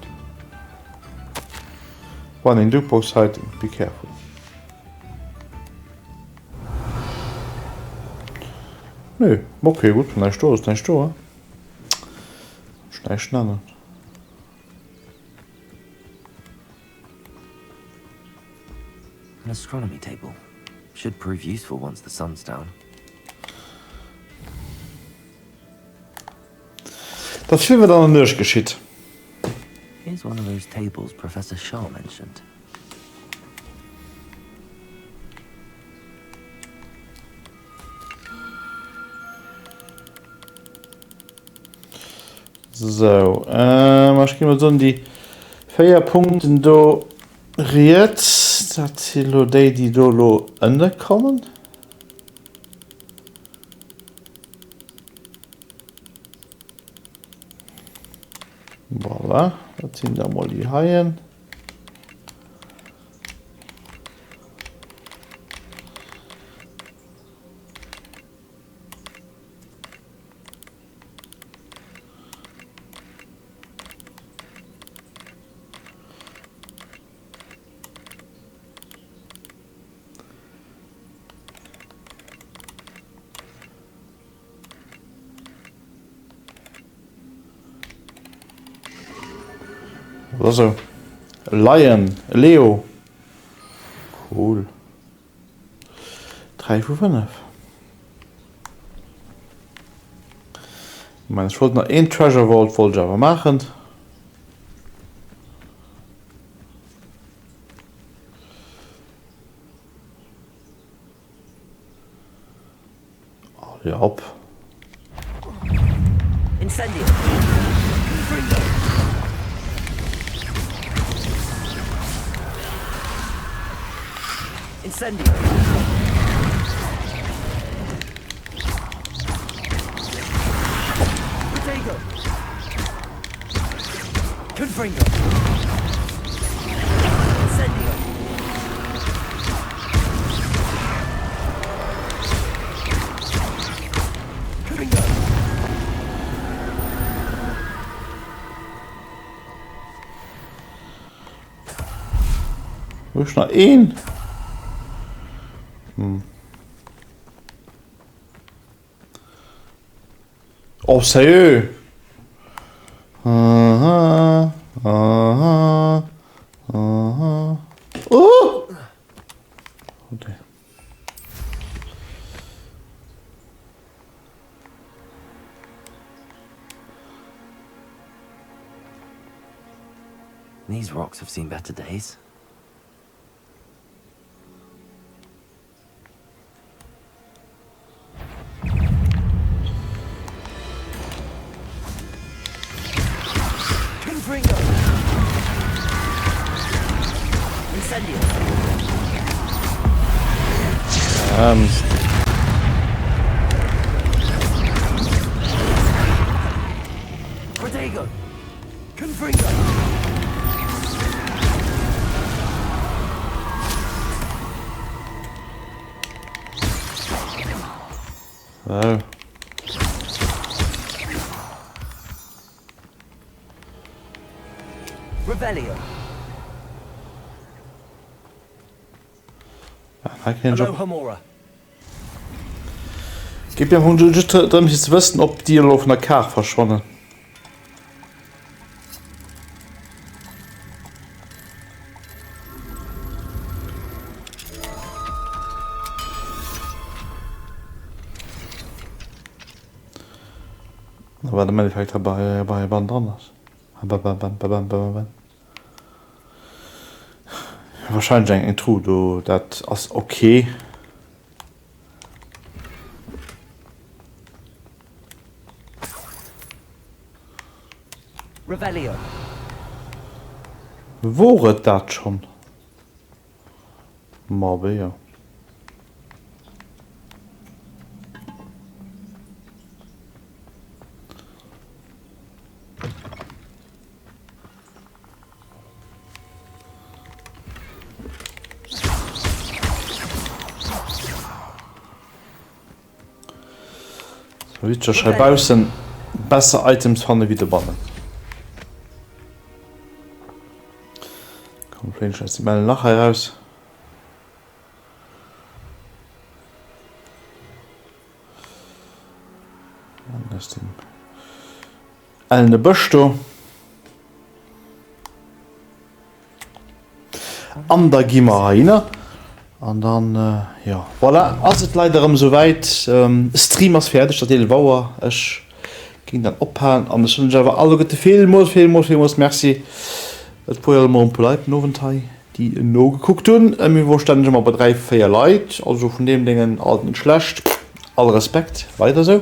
When in Dupos hiding, be careful. Nö, okay, gut, nein, Stor ist nein Stor. Schnell schneller. An astronomy table. Should prove useful once the sun's down. Das viel wird dann nicht geschieht. Here's one of those tables Professor Shaw mentioned. So, was gehen wir so in die 4 Punkte do jetzt, dass die dolo ankommen. Voilà, das sind da mal die Haien. Oder so. Lion, Leo. Cool. 3 von 5. Ich meine, ich wollte noch ein Treasure Vault voll Java machen. Ja, ab. Incendio. Incendio. Protego. Confringo. Incendio. Confringo. Wo ist noch ein? Oh, sérieux? Oh! Okay. These rocks have seen better days. Confringo. Incendio. Protego. Confringo. Oh. Rebellion. I can Hello, Hamora. Gib mir just drin zu wissen, ob die auf einer Karte verschwonnen. Aber der Endeffekt bei Band anders. Wahrscheinlich ein Intro, du, das ist okay. Rebellion. Wo ist das schon? Mal ja. So, wie schon schreiben, besser Items von der Wiederbannen. Komm, vielleicht ist die Meldung nachher raus. Das ist eine Büste. An der gehen wir rein. Und dann, ja, voilà, als es leider soweit, Stream ist fertig, das hele Bauer, ich ging dann abhören, und es sind aber alle gute vielmals, merci. Es war mal ein paar Leute, die noch geguckt haben, wir waren ständig mal bei 3-4 Leute, also von dem Dingen alt nicht schlecht, all Respekt, weiter so.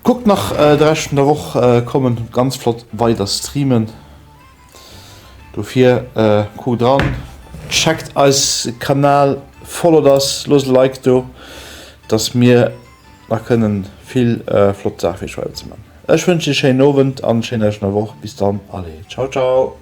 Guckt nach der Rest der Woche, kommen ganz flott weiter streamen. Dafür, guckt dran. Checkt als Kanal, follow das, los like do, dass wir da können viel flott Sachen für machen. Ich wünsche euch einen schönen Abend, eine schöne Woche. Bis dann, alle. Ciao, ciao.